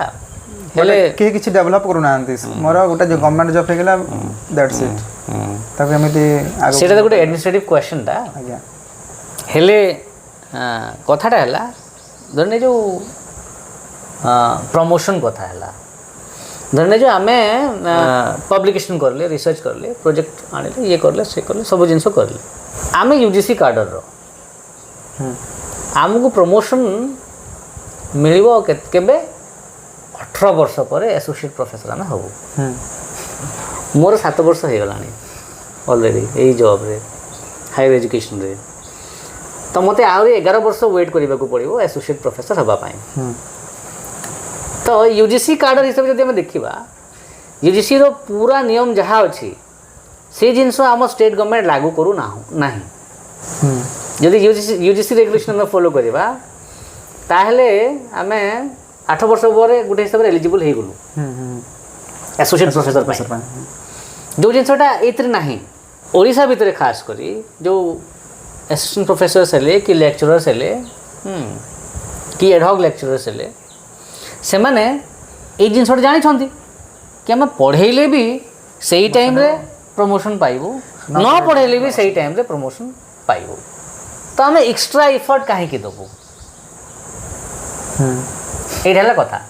हेले के किछि डेवलप करू नाहंती मोर गोटे जो गवर्नमेंट जॉब हे गला दैट्स इट ताऊ केमिति आगो सेटा गोटे एडमिनिस्ट्रेटिव क्वेश्चन ता आज्ञा हेले कथाटा हला धरने जो प्रमोशन कथा हला धरने जो आम पब्लिकेशन करले रिसर्च करले प्रोजेक्ट आने ये करले से करले सब जिनस करले आम यूजीसी कार्डर रो आमको प्रमोशन मिलिबो केबे 18 वर्ष पर एसोसिएट प्रोफेसर आम हबो मोर 7 वर्ष हो गलानी ऑलरेडी यही जॉब रे हायर एजुकेशन रे तो मते आउरी 11 वर्ष वेट करबा को पड़िबो एसोसिएट प्रोफेसर हबा पाए तो यूजीसी कार्डर हिसाब से जब देखा यूजीसी रो पूरा नियम जहाँ अच्छी से जिनस आम स्टेट गवर्नमेंट लागू करू ना जदि यूजीसी रेगुलेशन फॉलो करवा ताहले आम 8 वर्ष पर गोटे हिसाब से एलिजिबल हो गलु एसोसिएट प्रोफेसर जो जिनसटा एथरे नाही ओडिशा भितर खास करी जो असिस्टेंट प्रोफेसर हेले कि लेक्चरर्स हेले कि एडहॉक लेक्चरर्स हेले से माने ए जिनसटा जानी कि आम पढ़ेले भी सही टाइम रे प्रमोशन पाइबू न पढ़ेले भी सही टाइम रे प्रमोशन पाइबू तो आम एक्स्ट्रा एफर्ट कहीं दबू ये कथा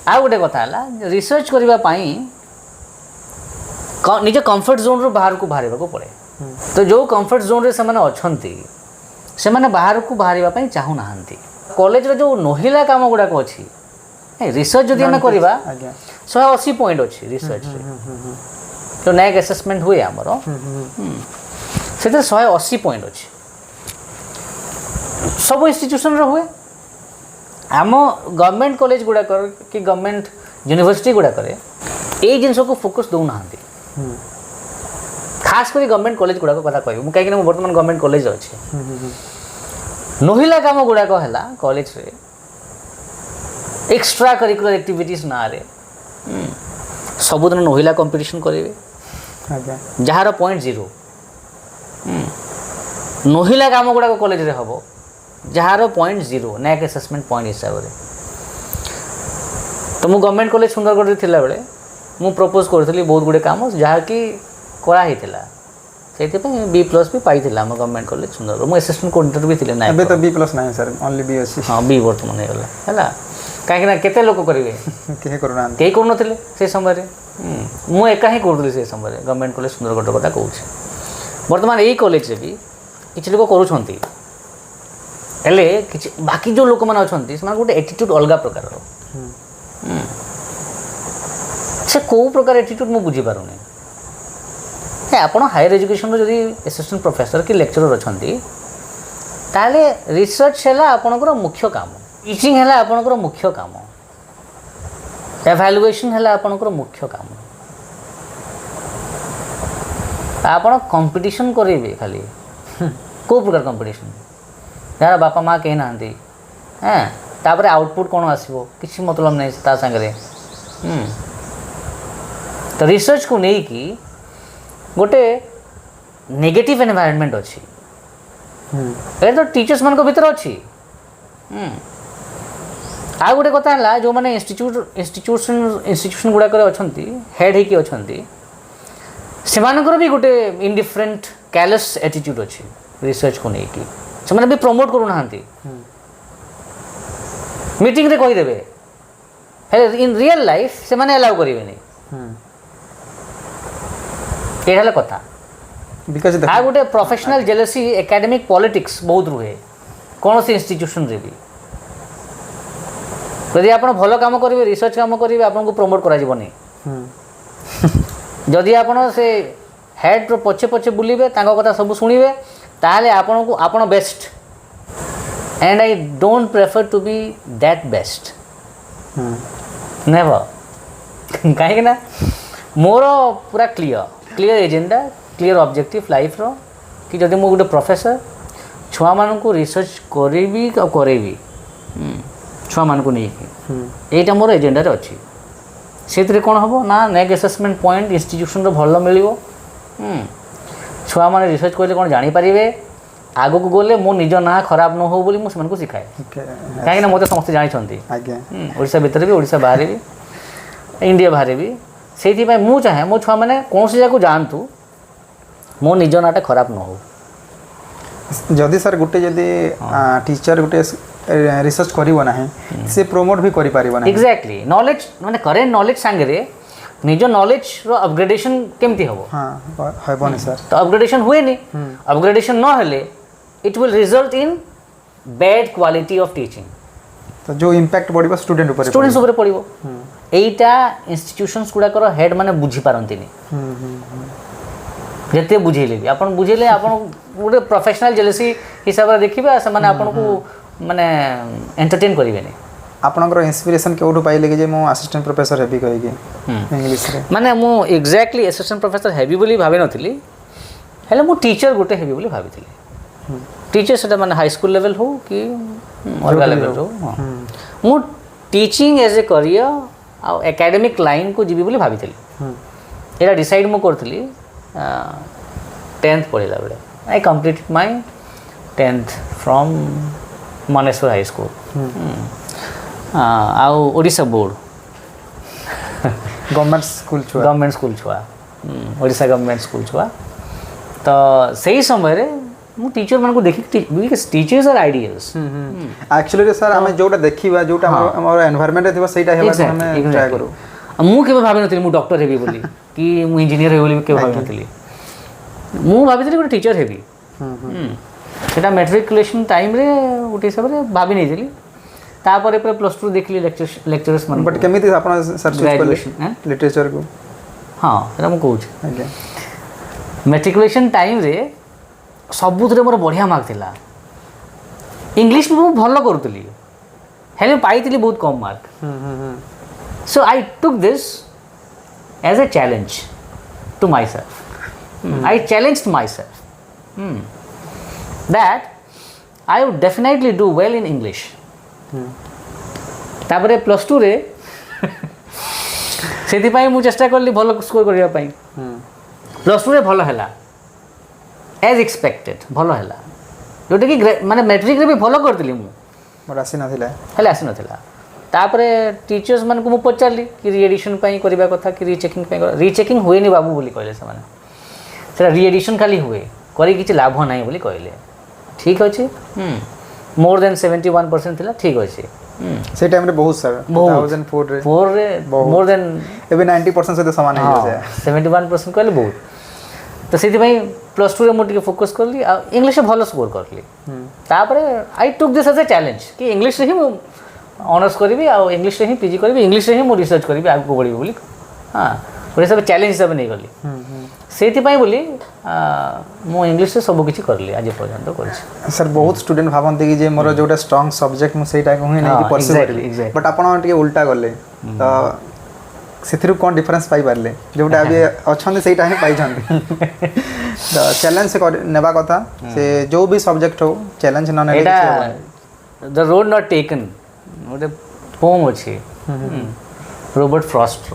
आ गोटे कथा रिसर्च करने निज कंफर्ट जोन रो बाहर को बाहर को पड़े तो जो कंफर्ट जोन रे से माने बाहर को बाहर चाहू ना कॉलेज रो जो नहिला काम गुड़ाक अच्छी रिसर्च जदि आम करवा 180 पॉइंट अच्छी रिसर्च जो नैक असेसमेंट हुए आमर से 180 पॉइंट अच्छी सब इंस्टीट्यूशन रो हुए आम गवर्नमेंट कॉलेज गुड़ाक कि गवर्नमेंट यूनिवर्सिटी गुड़ाक ये जिन को फोकस दौना खास कर गवर्नमेंट कॉलेज गुड़ाक कथा कह कहीं बर्तमान गवर्नमेंट कॉलेज अच्छे नहिला काम गुड़ाक है कॉलेज रे एक्स्ट्रा करिकुलर एक्टिविटीज ना रे सबुदिन नहिला कंपटीशन करेंगे जार पॉइंट 0 नहिला काम गुड़ाक कॉलेज रे हम जार पॉइंट 0 नैक असेसमेंट पॉइंट हिसाब से तो मु गवर्नमेंट कॉलेज सुंदरगढ़ थिला बेले मु प्रपोज करथली बहुत गुडे काम जहाँकि करा हितला B+ भी पाई हम गवर्नमेंट कॉलेज सुंदरगढ़ मु असिस्टेंट कोऑर्डिनेटर भी थिले ना अबे तो B+ नहीं सर ओनली B अछि हां B वर्तमान हेला हैला कहीं ना केते लोक करेंगे कहीं कर नथिले से समय रे मु एका ही करथली से समय रे गवर्नमेंट कॉलेज सुंदरगढ़ कथा कहूँ वर्तमान यही कॉलेज रे भी किछि लोक करूछंती हेले किछि बाकी जो लोक माने अछंती से गोटे एटीट्यूड अलग प्रकार से को प्रकार एटीट्यूड मु बुझी पारुनी आपण हायर एजुकेशन जदि असिस्टेंट प्रोफेसर कि लेक्चरर अछंती ताले रिसर्च है आपणकर मुख्य काम टीचिंग है आपणकर मुख्य काम एवैल्यूएशन है आपणकर मुख्य काम ଆପଣ କମ୍ପିଟିସନ୍ କରେଇବେ ଖାଲି କେଉଁ ପ୍ରକାର କମ୍ପିଟିସନ୍ ଯାହାର ବାପା ମାଆ କେହି ନାହାନ୍ତି ତାପରେ ଆଉଟପୁଟ୍ କ'ଣ ଆସିବ କିଛି ମତଲବ ନାହିଁ ତା ସାଙ୍ଗରେ ତ ରିସର୍ଚ୍ଚକୁ ନେଇକି ଗୋଟେ ନେଗେଟିଭ୍ ଏନ୍ଭାୟରନମେଣ୍ଟ ଅଛି ଏଇଟା ତ ଟିଚର୍ସମାନଙ୍କ ଭିତରେ ଅଛି ଆଉ ଗୋଟେ କଥା ହେଲା ଯେଉଁମାନେ ଇନଷ୍ଟିଚ୍ୟୁସନ୍ ଗୁଡ଼ାକରେ ଅଛନ୍ତି ହେଡ଼୍ ହେଇକି ଅଛନ୍ତି ସେମାନଙ୍କର ବି ଗୋଟେ ଇଣ୍ଡିଫରେଣ୍ଟ କ୍ୟାଲେସ୍ ଆଟିଚ୍ୟୁଡ୍ ଅଛି ରିସର୍ଚ୍ଚକୁ ନେଇକି ସେମାନେ ବି ପ୍ରମୋଟ୍ କରୁନାହାନ୍ତି ମିଟିଂରେ କହିଦେବେ ହେଲେ ଇନ୍ ରିଅଲ୍ ଲାଇଫ୍ ସେମାନେ ଆଲାଉ କରିବେନି ଏଇଟା ହେଲା କଥା ଆଉ ଗୋଟେ ପ୍ରଫେସନାଲ୍ ଜେଲସି ଏକାଡେମିକ୍ ପଲିଟିକ୍ସ ବହୁତ ରୁହେ କୌଣସି ଇନଷ୍ଟିଚ୍ୟୁସନ୍ରେ ବି ଯଦି ଆପଣ ଭଲ କାମ କରିବେ ରିସର୍ଚ୍ଚ କାମ କରିବେ ଆପଣଙ୍କୁ ପ୍ରମୋଟ୍ କରାଯିବନି ଯଦି ଆପଣ ସେ ହେଡ଼୍ର ପଛେ ପଛେ ବୁଲିବେ ତାଙ୍କ କଥା ସବୁ ଶୁଣିବେ ତାହେଲେ ଆପଣଙ୍କୁ ଆପଣ best and I don't prefer to be that best never କାହିଁକି ନା ମୋର ପୁରା କ୍ଲିୟର ଏଜେଣ୍ଡା କ୍ଲିୟର ଅବଜେକ୍ଟିଭ ଲାଇଫ୍ର କି ଯଦି ମୁଁ ଗୋଟେ ପ୍ରଫେସର ଛୁଆମାନଙ୍କୁ ରିସର୍ଚ୍ଚ କରିବି ଆଉ କରେଇବି ଛୁଆମାନଙ୍କୁ ନେଇକି ଏଇଟା ମୋର ଏଜେଣ୍ଡାରେ ଅଛି ସେଥିରେ କ'ଣ ହେବ ନା ନେକ୍ ଆସେସମେଣ୍ଟ ପଏଣ୍ଟ ଇନଷ୍ଟିଚ୍ୟୁସନ୍ର ଭଲ ମିଳିବ ଛୁଆମାନେ ରିସର୍ଚ୍ଚ କରିଲେ କ'ଣ ଜାଣିପାରିବେ ଆଗକୁ ଗଲେ ମୋ ନିଜ ନାଁ ଖରାପ ନ ହେଉ ବୋଲି ମୁଁ ସେମାନଙ୍କୁ ଶିଖାଏ କାହିଁକିନା ମୋତେ ସମସ୍ତେ ଜାଣିଛନ୍ତି ଓଡ଼ିଶା ଭିତରେ ବି ଓଡ଼ିଶା ବାହାରେ ବି ଇଣ୍ଡିଆ ବାହାରେ ବି ସେଇଥିପାଇଁ ମୁଁ ଚାହେଁ ମୋ ଛୁଆମାନେ କୌଣସି ଜାଗାକୁ ଯାଆନ୍ତୁ ମୋ ନିଜ ନାଁଟା ଖରାପ ନ ହେଉ ଯଦି ସାର୍ ଗୋଟେ ଯଦି ଟିଚର ଗୋଟେ ରିସର୍ଚ୍ଚ କରିବ ନାହିଁ ସେ ପ୍ରମୋଟ୍ ବି କରିପାରିବ ନାହିଁ ଏକ୍ଜାକ୍ଟଲି ନଲେଜ୍ ମାନେ କରେଣ୍ଟ ନଲେଜ୍ ସାଙ୍ଗରେ ନିଜ ନଲେଜ୍ର ଅପଗ୍ରେଡେସନ୍ କେମିତି ହେବ ହେବନି ସାର୍ ତ ଅପଗ୍ରେଡେସନ୍ ହୁଏନି ଅପଗ୍ରେଡେସନ୍ ନ ହେଲେ it will result in bad quality of teaching ତ ଯେଉଁ ଇମ୍ପାକ୍ଟ ପଡ଼ିବ ଷ୍ଟୁଡେଣ୍ଟସ୍ ଉପରେ ପଡ଼ିବ ଏଇଟା ଇନଷ୍ଟିଚ୍ୟୁସନ୍ସ ଗୁଡ଼ାକର ହେଡ଼୍ ମାନେ ବୁଝିପାରନ୍ତିନି ଯେତେ ବୁଝେଇଲେ ବି ଆପଣ ବୁଝେଇଲେ ଆପଣ ଗୋଟେ ପ୍ରଫେସନାଲ୍ ଜେଲସି ହିସାବରେ ଦେଖିବେ ସେମାନେ ଆପଣଙ୍କୁ ମାନେ ଏଣ୍ଟରଟେନ୍ କରିବେନି ଆପଣଙ୍କର ଇନ୍ସପିରେସନ୍ କେଉଁଠୁ ପାଇଲେ କି ଯେ ମୁଁ ଆସିଷ୍ଟାଣ୍ଟ ପ୍ରଫେସର ହେବି କହିକି ଇଂଲିଶରେ ମାନେ ମୁଁ ଏକ୍ଜାକ୍ଟଲି ଆସିଷ୍ଟାଣ୍ଟ ପ୍ରଫେସର ହେବି ବୋଲି ଭାବିନଥିଲି ହେଲେ ମୁଁ ଟିଚର ଗୋଟେ ହେବି ବୋଲି ଭାବିଥିଲି टीचर से मैंने हाई स्कूल लेवल हो कि अलग लेवल हो मु टीचिंग एज ए करियर आ एकेडमिक लाइन को जीवी बोली भाभी एटा डिसाइड मु करथली 10th पढ़ला बेले I completed my 10th from Maneshwar high school आ ओडिशा बोर्ड गवर्नमेंट स्कूल छुआ ओडिशा गवर्नमेंट स्कूल छुआ तो सही समय रे मु टीचर मान को देखि teachers are ideals actually sir हमें जोटा देखिबा जोटा हमर एनवायरनमेंट रे थिबा सेटा हेबा हमें ट्राई करू मु केबे भाबि नथिली मु डॉक्टर हेबी बोली कि मु इंजीनियर हेबी बोली केबे भाबि नथिली मु भाबितली गोटे टीचर हेबी सेटा मैट्रिकुलेशन टाइम रे उठी सब रे भाबि नै दिली तापर पे +2 देखली लेक्चरर्स मन बट केमिति आपण सर ग्रेजुएशन लिटरेचर को हां एटा मु कहू छी मैट्रिकुलेशन टाइम रे सबुतरे मोर बढ़िया मार्क थिला इंग्लिश भी बहुत भल करूली हेले पाइली बहुत कम mark so I took this as a challenge to myself I challenged myself that I would definitely do well in English तापर +2 रे से मु चेष्टा कली भल स्कोर करने +2 रे भल है एज एक्सपेक्टेड भल है जोटा कि माने मैट्रिक रे भी भल करती आसी नाथिला तापर टीचर्स मान को मु पचारली कि रीएडिशन करने कथा कि रीचेकिंग हुए नहीं बाबू बोली कहले से रीएडिशन खाली हुए करी किसी लाभ नहीं बोली कहले ठीक अच्छे मोर देन 71% थिला ठीक अच्छे से टाइम रे बहुत सर 2004 रे मोर देन एबे 90% से समान है 71% कहले बहुत तो से +2 रे मुझे फोकस करली इंग्लिश भल स्कोर करली तापर I took this as a challenge कि इंग्लिश ही मु ऑनर्स करी इंग्लिश ही पीजी करी इंग्लिश ही मु रिसर्च करी आगू बढ़ी बोली हाँ गोटे सब चैलेंज हिसाब नहीं गली से बोली मु इंग्लिश से सब किसी करली आज पर्यंत कर सर बहुत स्टूडेंट भावती कि मोर जोटा स्ट्रांग सब्जेक्ट मु सेटा को ही नहीं परस्यू करली बट आपण टिके उल्टा गले तो ସେଥିରୁ କ'ଣ ଡିଫରେନ୍ସ ପାଇପାରିଲେ ଯେଉଁଟା ଏବେ ଅଛନ୍ତି ସେଇଟା ହିଁ ପାଇଛନ୍ତି ତ ଚ୍ୟାଲେଞ୍ଜ ସେ ନେବା କଥା ସେ ଯେଉଁ ବି ସବଜେକ୍ଟ ହଉ ଚ୍ୟାଲେଞ୍ଜ ନ ନେଲେ ଏଇଟା ଦ ରୋଡ୍ ନଟ୍ ଟେକନ୍ ଗୋଟେ ପୋମ୍ ଅଛି ରୋବର୍ଟ ଫ୍ରଷ୍ଟର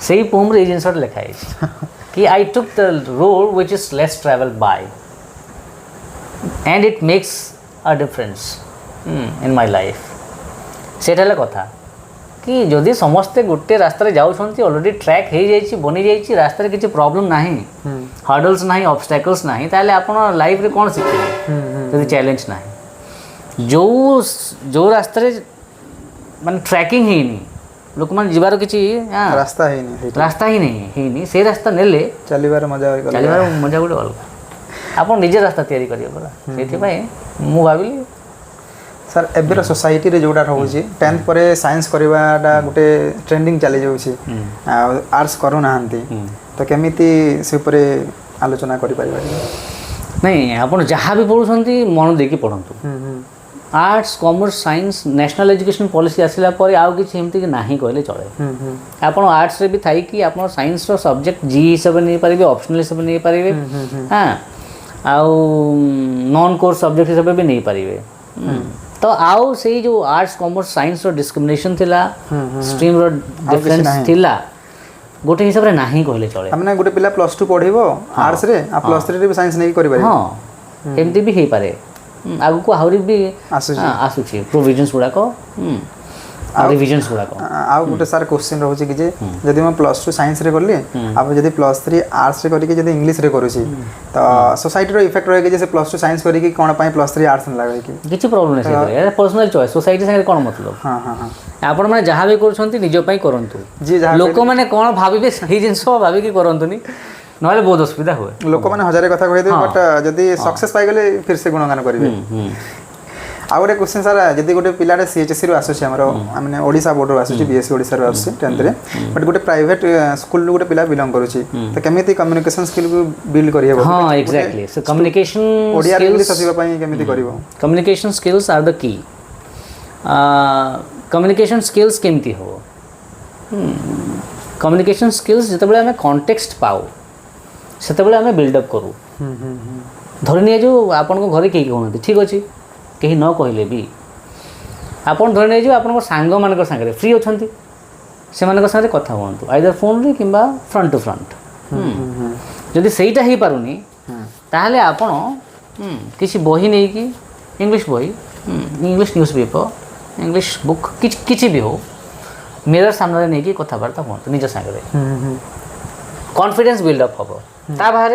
ସେଇ ପୋମ୍ରେ ଏଇ ଜିନିଷଟା ଲେଖା ହେଇଛି कि I took the road which is less traveled by and it makes a difference in my life सेटा ହେଲା କଥା कि जदि समस्ते गोटे रास्ता जाऊँगी ऑलरेडी ट्रैक हो जाइए बनी जाइए रास्ता किसी प्रॉब्लम नहीं हर्डल्स नहीं ऑब्स्टैकल्स नहीं ताले आपण लाइफ रे कौन शिखे जदि चैलेंज नहीं जो रास्ता माने ट्रैकिंग ही लोक मैंने जीवार किसी रास्ता ही नहीं से रास्ता नेले चलिबार मजा गोटे अलग आप निजे रास्ता तैयारी करिए परा से मु भाविली सर एबेर सोसाइटी रे जोटा रहउची 10th परे साइंस करवाटा गोटे ट्रेंडिंग चली जाउची आर्ट्स करू नाहंती तो केमिति से ऊपर आलोचना करि परिबा नहीं आप जहाँ भी पढ़ुछंती मन देकी पढ़ंतु arts commerce science national education policy आसिला पर आउ किछि एमती कि नाही कहले चले आपण आर्ट्स रे भी थाई कि आपण साइंस रो सब्जेक्ट जी हिसाब नै परिबे ऑप्शनल हिसाब नै परिबे हां आउ नॉन कोर सब्जेक्ट हिसाब भी नहीं परिबे तो आउ से जो आर्ट्स कॉमर्स साइंस रो डिस्क्रिमिनेशन थिला स्ट्रीम रो डिफरेंस थिला गोटे हिसाब रे नाही कहले चले हमने गोटे पिला +2 पढिबो आर्ट्स रे आ +3 रे भी साइंस नहीं करि पारे हां एमती भी हे पारे आगु को आहुरी भी आसुची प्रोविजन्स गुडा को रिविजन्स गुडा को आउ गोटे सार क्वेश्चन रहउची कि जे जदि हम +2 साइंस रे करली अब जदि +3 आर्ट्स रे करी कि जदि इंग्लिश रे करूची तो सोसाइटी रो इफेक्ट रहे कि जे +2 साइंस करी कि कोन पई +3 आर्ट्स न लागै कि किछि प्रॉब्लम नै से पर्सनल चॉइस सोसाइटी संगे कोन मतलब हां हां हां आपण माने जहां भी करछंती निजो पई करंतु जी जहां लोक माने कोन भाबिबे सही जिंस भाबी कि करंतुनी नहले बहुत असुविधा हुए लोक माने हजारे कथा कहि दे बट जदि सक्सेस पाइ गेले फिर से गुणगान करिवे आ गोटे क्वेश्चन सर जदि गोटे पिलाटे सीएचएससी रो आसुची हमरो माने ओडिसा बोर्ड रो आसुची बीएससी ओडिसा रो आसुची 10th रे बट गोटे प्राइवेट स्कूल रो गोटे पिला बिलोंग करूची तो केमिति कम्युनिकेशन स्किल को बिल्ड करि हेबो हां exactly so communication Odia English आसीबा पई केमिति करिवो communication skills are the key communication skills केमिति हो कम्युनिकेशन स्किल्स जतबेले हमें कॉन्टेक्स्ट पाओ सेतबेले हमें बिल्डअप करू धरनी जो आपन को घरे के कहउनती ठीक अछि कहीं न कहले भी आपन धरनी जो आपन को सांग मानक संगे फ्री अछंती से मानक संगे कथा होंतु आइदर फोन रे किंबा फ्रंट टू फ्रंट जदि सेटा ही पारुनी ताहले आपन किसी बही नै कि इंग्लिश बही इंग्लिश न्यूज़पेपर इंग्लिश बुक किछि भी हो मिरर सामने नै कि कथा वार्ता होंतु निज संगे कॉन्फिडेंस बिल्डअप हो ता बाहर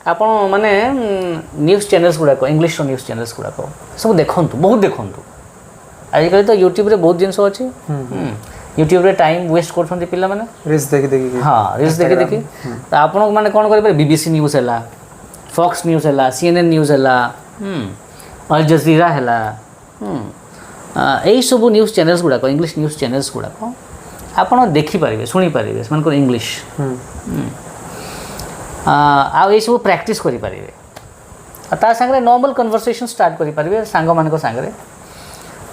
आप माने न्यूज़ चैनल्स गुड़ाक इंग्लिश न्यूज़ चैनल्स गुड़ाक सब देखंतु बहुत देखंतु आजिकल तो यूट्यूब रे बहुत जिनस अच्छे यूट्यूब रे टाइम वेस्ट करछंती पिला माने रील्स देखि हां रील्स देखि तो आपन माने कोन करिबे बीबीसी न्यूज़ हला फॉक्स न्यूज़ हला सीएनएन न्यूज़ हला अल जजीरा हला एई सब न्यूज़ चैनल्स गुड़ाक इंग्लिश न्यूज़ चैनल्स गुड़ाक आपन देखि पारिबे सुनी पारिबे मन को इंग्लिश आ ये सब प्रैक्टिस करि पारिबे ता संगे नॉर्मल कन्वर्सेशन स्टार्ट करि पारिबे सांग मानको संगे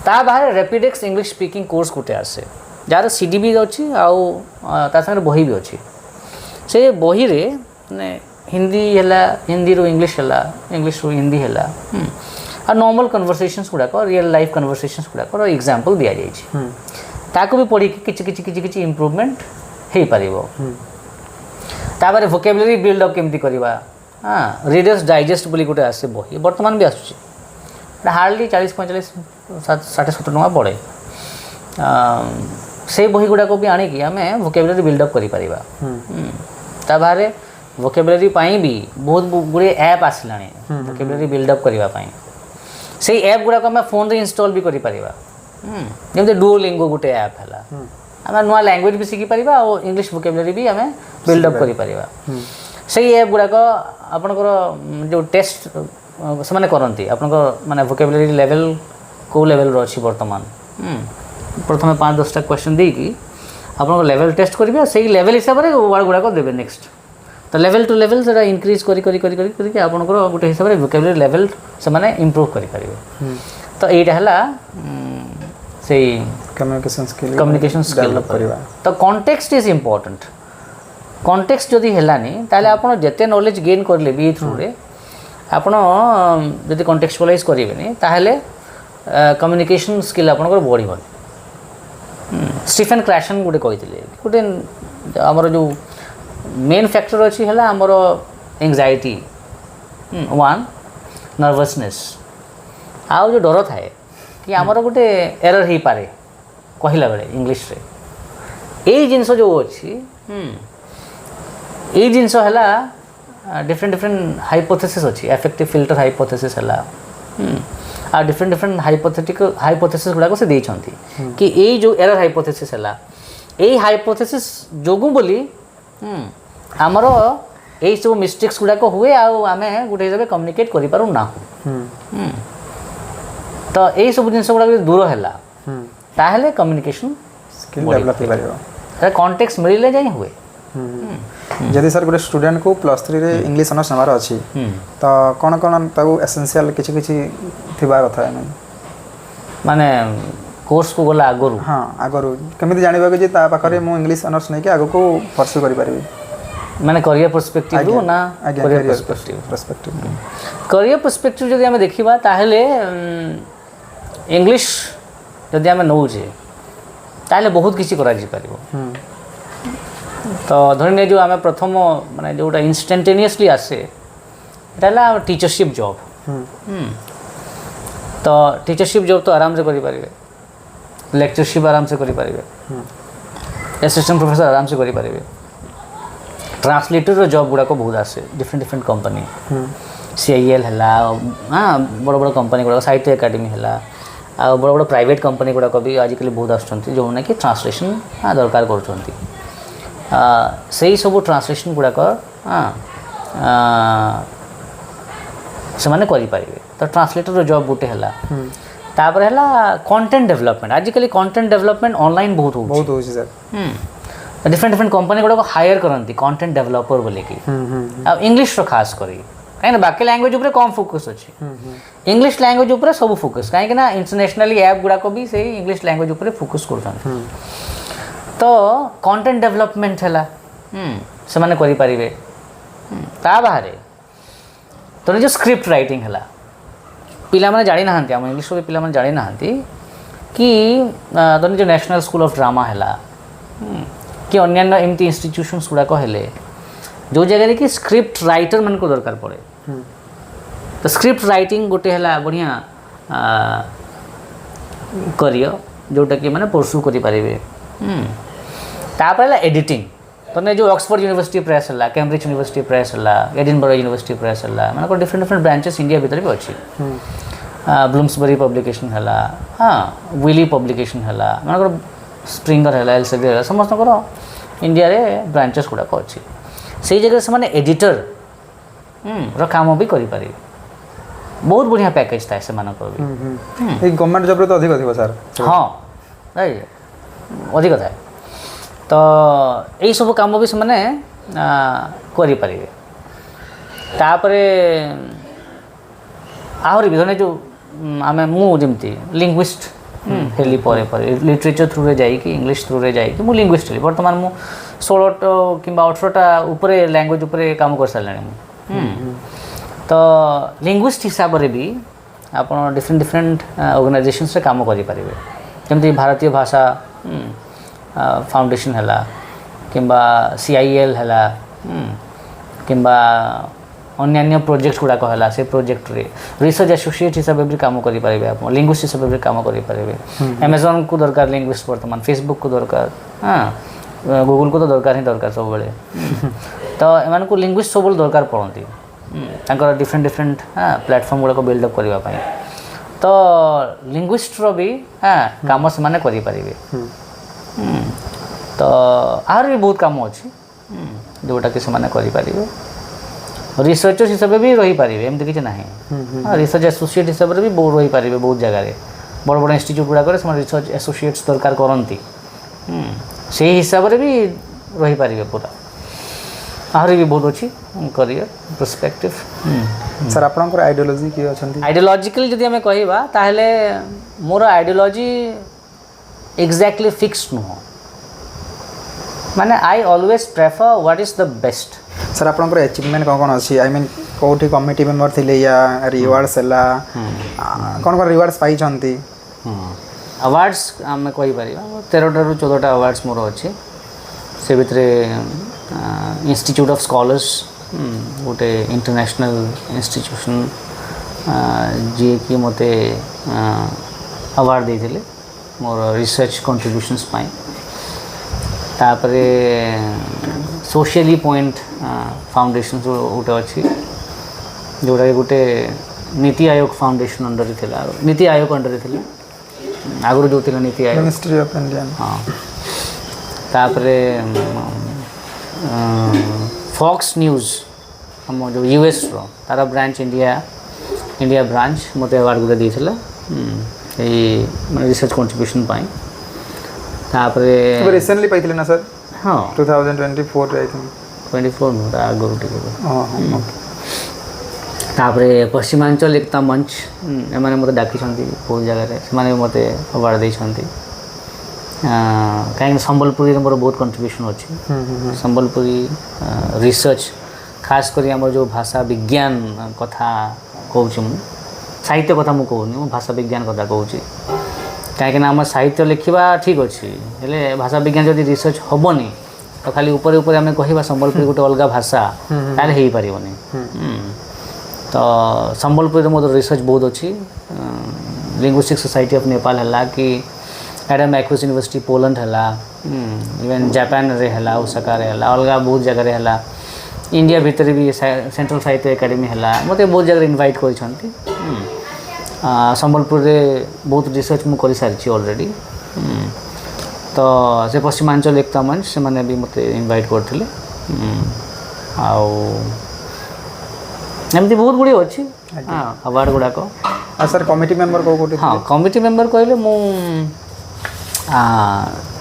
ता बाहर रैपिडेक्स इंग्लिश स्पीकिंग कोर्स गुटे आसे जार सीडी भी अछि आउ ता संगे बही भी अछि से बही रे ने हिंदी हला हिंदी रो इंग्लिश हला इंग्लिश रो हिंदी हला आ नॉर्मल कन्वर्सेशंस गुडा को रियल लाइफ कन्वर्सेशंस गुडा को एग्जांपल दिया जाय छै ताको भी पढ़ी किछि इंप्रूवमेंट हे पारिबो ताबारे वोकेबुलरी बिल्ड अप केमती करवा हाँ रीडर्स डाइजेस्ट बोली गोटे आसे बही वर्तमान भी आसुची हार्डली 40-45 60-70 टका पड़े से बही गुड़ाक भी आणिकी आम वोकेबुलरी बिल्डअप करिपारिबा ता बाहर वोकेबुलरी पाई भी बहुत गुड़े ऐप आसला वोकेबुलरी बिल्डअप करने से ऐप गुड़ाक आम फोन रे इंस्टॉल भी करिपारिबा जमते डुओलिंगो गोटे ऐप है आम नुआ लैंग्वेज भी शिखिपर और इंग्लिश वोकेबुलरी भी आम बिल्डअप करिपारिबा से ऐप गुड़ाक आपनकर जो टेस्ट से माने करंती आपनकर माने वोकेबुलरी लेवल को लेवल रो अछि वर्तमान प्रथम 5-10टा क्वेश्चन दे कि आपनकर लेवल टेस्ट करिबे से लेवल हिसाब रे वर्ड गुड़ाक देबे नेक्स्ट तो लेवल टू लेवल से इंक्रीज करी आपनकर गोटे हिसाब रे वोकेबुलरी लेवल से माने इंप्रूव करि पारिबे तो एटा हला से कम्युनिकेशन स्किल डेवलप करवा तो कॉन्टेक्स्ट इज इम्पोर्टेंट कॉन्टेक्स्ट जदि हेलानी ताले आपण जेते नॉलेज गेन करले भी थ्रू रे आपण जदि कॉन्टेक्चुअलाइज करिवेनी ताहले कम्युनिकेशन स्किल आपनकर बढ़िबनी स्टीफेन क्रैशन गोटे कहिथिले गोटे हमर जो मेन फैक्टर अछि हला हमर एंजाइटी वन नर्वसनेस आउ जो डर थाए कि आमर गोटे एरर ही पारे कहला बेले इंग्लिश रे ए जिंस जो अछि ए जिंस हला डिफरेंट डिफरेंट हाइपोथेसिस अछि अफेक्टिव फिल्टर हाइपोथेसिस हला आ डिफरेंट डिफरेंट हाइपोथेसिस गुडा को से देई छंती कि ए जो एरर हाइपोथेसिस हला ए हाइपोथेसिस जोगु बोली हमर ए सब मिस्टेक्स गुडा को हुए आ आमे गुटे हिसाब कम्युनिकेट करि पारु ना तो ए सब जिंस गुडा दूर हला ताहले कम्युनिकेशन स्किल डेवलप हो पारिबो कॉन्टेक्स्ट मिलले जाई हुए जदि सर गोटे स्टूडेंट को +3 रे इंग्लिश ऑनर्स नवार अछि तो कोन कोन ताऊ एसेंशियल किछि किछि थिबा कथा है माने कोर्स को गला आगरु हां आगरु केमिति जानिबा कि ता पाखरे मु इंग्लिश ऑनर्स नै कि आगो को परस्यू करि पारिबी माने करियर पर्सपेक्टिव रो ना करियर पर्सपेक्टिव जदि हम देखिबा ताहले इंग्लिश जदि हम नौ जे ताहले बहुत किछि करा जी पारिबो तो धरने जो आम प्रथम माने जोटा इंस्टेंटेनियसली आसे एटा टीचरशिप जॉब तो टीचरशिप जॉब तो आराम से करि पारिबे लेक्चरशिप आराम से करि पारिबे असिस्टेंट प्रोफेसर आराम से करि पारिबे ट्रांसलेटर जॉब गुडा को बहुत आसे डिफरेंट डिफरेंट कंपनी CIL हला हां बड़ बड़ कंपनी गुडा साहित्य एकेडमी हला आ बड़ बड़ प्राइवेट कंपनी गुडा को भी आजिकल बहुत आछंती जो कि ट्रांसलेशन दरकार करछंती से सब ट्रांसलेशन गुड़ाक से माने करि पारिबे तो ट्रांसलेटर जॉब गोटे हला तापर हला कंटेंट डेवलपमेंट आजिकल कंटेंट डेवलपमेंट ऑनलाइन बहुत हो सर डिफरेंट डिफरेंट कंपनी गुड़ाक हायर करंती कंटेंट डेवलपर बोले कि अब इंग्लिश रो खास करी कहीं बाकी लैंग्वेज ऊपर कम फोकस अच्छी इंग्लिश लैंग्वेज ऊपर सब फोकस कहीं ना इंटरनेशनली ऐप गुड़ाक भी से इंग्लिश लैंग्वेज ऊपर फोकस कर तो कंटेंट डेवलपमेंट है से माने करि पारिबे ता बाहरे तो जो स्क्रिप्ट राइटिंग है पिला माने जानि नाहंती हम इंग्लिश रो पिला माने जानि नाहंती कि तो जो नेशनल स्कूल ऑफ ड्रामा है कि अन्य एमती इंस्टीट्यूशंस गुड़ा कहले जो जगह कि स्क्रिप्ट राइटर मन को दरकार पड़े तो स्क्रिप्ट राइटिंग गोटे है बढ़िया करियर जोटा कि माने परसू करि पारिबे तापर एडिटिंग तो जो ऑक्सफोर्ड यूनिवर्सिटी प्रेस है कैम्ब्रिज यूनिवर्सिटी प्रेस है एडिनबरा यूनिवर्सिटी प्रेस है माने डिफरेंट डिफरेंट ब्रांचेस इंडिया भीतर भी अच्छी ब्लूम्सबरी पब्लिकेशन है हाँ विली पब्लिकेशन है माने स्प्रिंगर है एल्सेवियर है समस्त इंडिया रे ब्रांचेस गुड़ाक अच्छी से जगह से माने एडिटर रो काम भी करि पारि बहुत बढ़िया पैकेज था से मानक भी ए गवर्नमेंट जॉब रे तो अधिक अधिक सर हां राइट अधिक था तो यही सब काम भी से करि पारिबे तापरे आहरी विधने जो आमे मु जेमती लिंग्विस्ट हेली परे परे लिटरेचर थ्रू रे जाई कि इंग्लिश थ्रू रे जाई कि मु लिंग्विस्ट हेली वर्तमान मु 16 किंबा 18टा ऊपर लैंग्वेज ऊपर काम कर सारलानी तो लिंग्विस्ट हिसाब रे भी आप डिफरेंट डिफरेंट ऑर्गेनाइजेशंस रे काम करि पारिबे जमती भारतीय भाषा फाउंडेशन है किंबा CIL है किंबा अन्य प्रोजेक्ट गुड़ाक है से प्रोजेक्ट रे रिसर्च एसोसिएट हिसाब से काम करि पारिबे आप लिंग्विस्ट हिसाब से काम करि पारिबे Amazon को दरकार लिंग्विस्ट वर्तमान फेसबुक को दरकार हाँ गूगल को तो दरकार ही दरकार सब बेले तो एमान को लिंग्विस्ट सब दरकार पड़ती डिफरेंट डिफरेंट हाँ प्लेटफॉर्म गुड़ाक बिल्डअप करने तो लिंग्विस्ट रो भी हाँ काम से माने करि पारिबे तो आर भी बहुत काम अच्छी जोटा कि से करि पारिबे रिसर्चर हिसाब से भी रही पारिबे एमती किछि नाही रिसर्च एसोसिएट हिसाब से भी बहुत रही पारिबे बहुत जगह रे बड़ बड़ इंस्टीट्यूट गुडा करे से रिसर्च एसोसिएट्स दरकार करंती से हिसाब से भी रही पारिबे पूरा आहरी भी बहुत अच्छी करियर पर्सपेक्टिव सर आपनकर आइडियोलॉजी की अछंती आइडियोलॉजिकल जदि हमें कहबा ताहले मोर आइडियोलॉजी एग्जैक्टली फिक्स नुह माने I always prefer what is the best sir आपनकर अचीवमेंट कौन अच्छी आई मीन कौटी कमिटी मेंबर थिले या रिवार्ड्स हला कौन रिवार्ड्स पाई छंती अवार्ड्स आम कही पारिबा 13 ରୁ 14टा अवार्ड्स मोर अच्छी से भितर इंस्टीट्यूट ऑफ स्कॉलर्स गोटे इंटरनेशनल इंस्टीट्यूशन जी कि मते अवार्ड देथिले मोर रिसर्च कंट्रीब्यूशंस पाई तापरे सोशली पॉइंट फाउंडेशन गोटे अच्छी जोटा गोटे नीति आयोग फाउंडेशन अंडर थिला नीति आयोग अंडर थिला आगुरी जो थिला NITI Aayog ministry of Indian हाँ तापरे फॉक्स न्यूज़ हम जो यूएस रो तारा ब्रांच इंडिया ब्रांच मते अवार्ड गुटे देथिला रिसर्च कंट्रीब्यूशन पाई तापरे रिसेंटली पाइथिले ना सर हाँ 2024 रे आई थिंक 24 नु आगुरी टिके हां तापरे पश्चिमांचल एकता मंच एमाने मते डाकी छंती बहुत जगह रे माने मते अवार्ड दे छंती कहीं संबलपुरी मोर बहुत कंट्रीब्यूशन अच्छी संबलपुरी रिसर्च खास करी हमर जो भाषा विज्ञान कथा कहूँ साहित्य कथा मु कहूनी भाषा विज्ञान कथा कहूँ कहीं आम साहित्य लिखा ठीक अच्छे हेले भाषा विज्ञान जब रिसर्च हेनी तो खाली ऊपर ऊपर आम कह संबलपुरी गोटे अलग भाषा तार हो पारनी तो संबलपुरी मोर रिसर्च बहुत अच्छी लिंग्विस्टिक सोसाइटी ऑफ नेपाल है कि एडम एक्विस यूनिवर्सिटी पोलैंड है इवन जापान रे है ओसाका रे है अलग बहुत जगह है इंडिया भितर भी सेंट्रल साहित्य एकेडमी है मत बहुत जगह इनवाइट कर संबलपुर रे बहुत रिसर्च मु कर सारी ऑलरेडी तो से पश्चिमांचल एकता मंच से माने भी मत इनवाइट करते एमती बहुत गुड़ी अच्छी हाँ अवार्ड गुड़ाक सर कमिटी मेंबर को हाँ कमिटी मेंबर कहले मु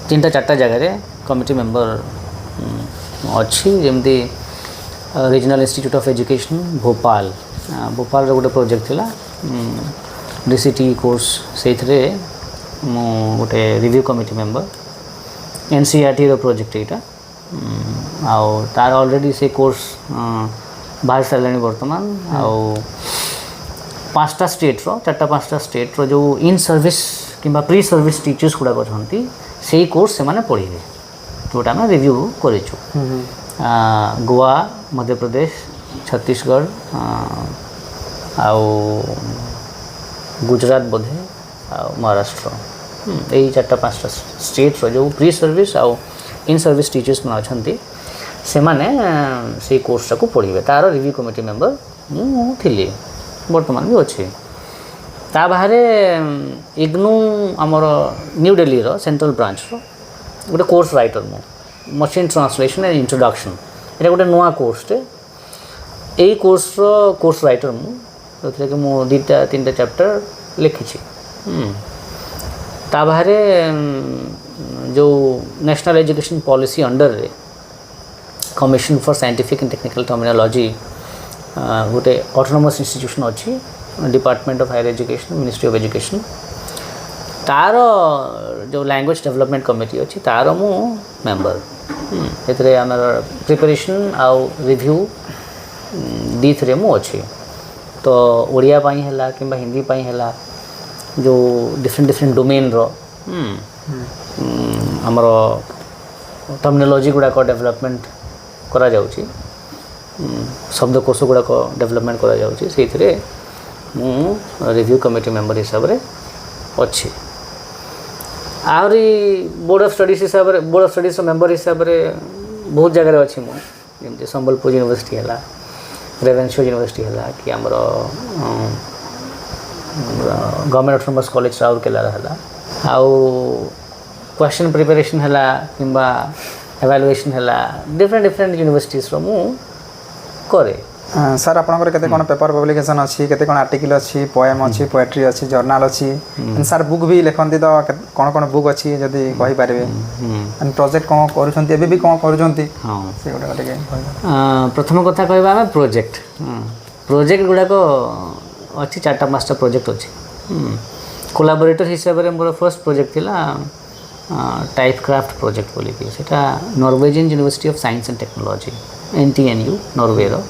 3टा 4टा जगह कमिटी मेंबर अच्छी जमती regional institute of education Bhopal Bhopal रे गोटे प्रोजेक्ट थिला डीसीटी कोर्स से मु गोटे रिव्यू कमिटी मेंबर एनसीईआरटी रो प्रोजेक्ट एटा आउ तार ऑलरेडी से कोर्स बाहर सारे बर्तमान आउ 5टा स्टेट रो 4टा स्टेट रो जो इन सर्विस किंबा प्री सर्विस टीचर्स गुड़ाक अच्छा से कोर्स से माने पढ़े जोटा आम रिव्यू करूँ गोवा मध्य प्रदेश छत्तीसगढ़ आउ गुजरात बोधे महाराष्ट्र यही 4टा-5टा स्टेट रो जो प्री सर्विस आउ इन सर्विस टीचर्स में अच्छा से माने से कोर्स को पढ़े तार रिव्यू कमिटी मेंबर मुझे बर्तमान भी अच्छे ता बाहर इग्नू आमर न्यू दिल्ली रो सेंट्रल ब्रांच रो गोटे कोर्स राइटर मु मशीन ट्रांसलेशन एंड इंट्रोडक्शन ये गोटे नुआ कोर्स यही कोर्स रो कोर्स राइटर मु जो कि मु 2-3टा चैप्टर लिखी ता बाहर जो नेशनल एजुकेशन पॉलिसी अंडर रे commission for scientific and technical terminology गोटे ऑटोनोमस इंस्टीट्यूशन अच्छी department of higher education ministry of education तार जो लैंग्वेज डेवलपमेंट कमिटी अच्छी तार मु मेंबर एथरे आमर प्रिपरेशन आउ रिव्यू दी मु अच्छी तो ओडिया पाई है कि हिंदी पाई है जो डिफरेंट डोमेन रो आमर टर्मिनोलॉजी गुड़ाक डेवलपमेंट करा जाउची शब्दकोश गुड़ाक डेवलपमेंट करा जाउची से मु रिव्यू कमिटी मेंबर हिसाब रे अच्छी आहरी बोर्ड ऑफ स्टडीज हिसाब रे बोर्ड ऑफ स्टडीज मेंबर हिसाब रे बहुत जगह अच्छी मु जमती संबलपुर यूनिवर्सिटी है रेवेन्शा यूनिवर्सिटी है कि आमर गवर्नमेंट ऑटोनोमस कॉलेज राउरकेला है आउ क्वेश्चन प्रिपरेशन है कि एवालुएशन है डिफरेंट यूनिवर्सिटीज रो मु करे सर आपनकर केते कोन पेपर पब्लिकेशन अछि केते कोन आर्टिकल अछि पोएम अछि पोएट्री अछि जर्नल अछि सर बुक भी लिखंती तो कोन कोन बुक अछि जदी कहि पारबे एंड प्रोजेक्ट कोन करूछंती एबे भी कोन करूछंती हां से गोटा गोटे प्रथम कथा कहबा हम प्रोजेक्ट गुडा को अच्छी 4टा 5टा प्रोजेक्ट अच्छी कोलाबोरेटर हिसाब रे मोर फर्स्ट प्रोजेक्ट थिला टाइप क्राफ्ट प्रोजेक्ट बोली सेटा Norwegian University of science and Technology NTNU Norway रो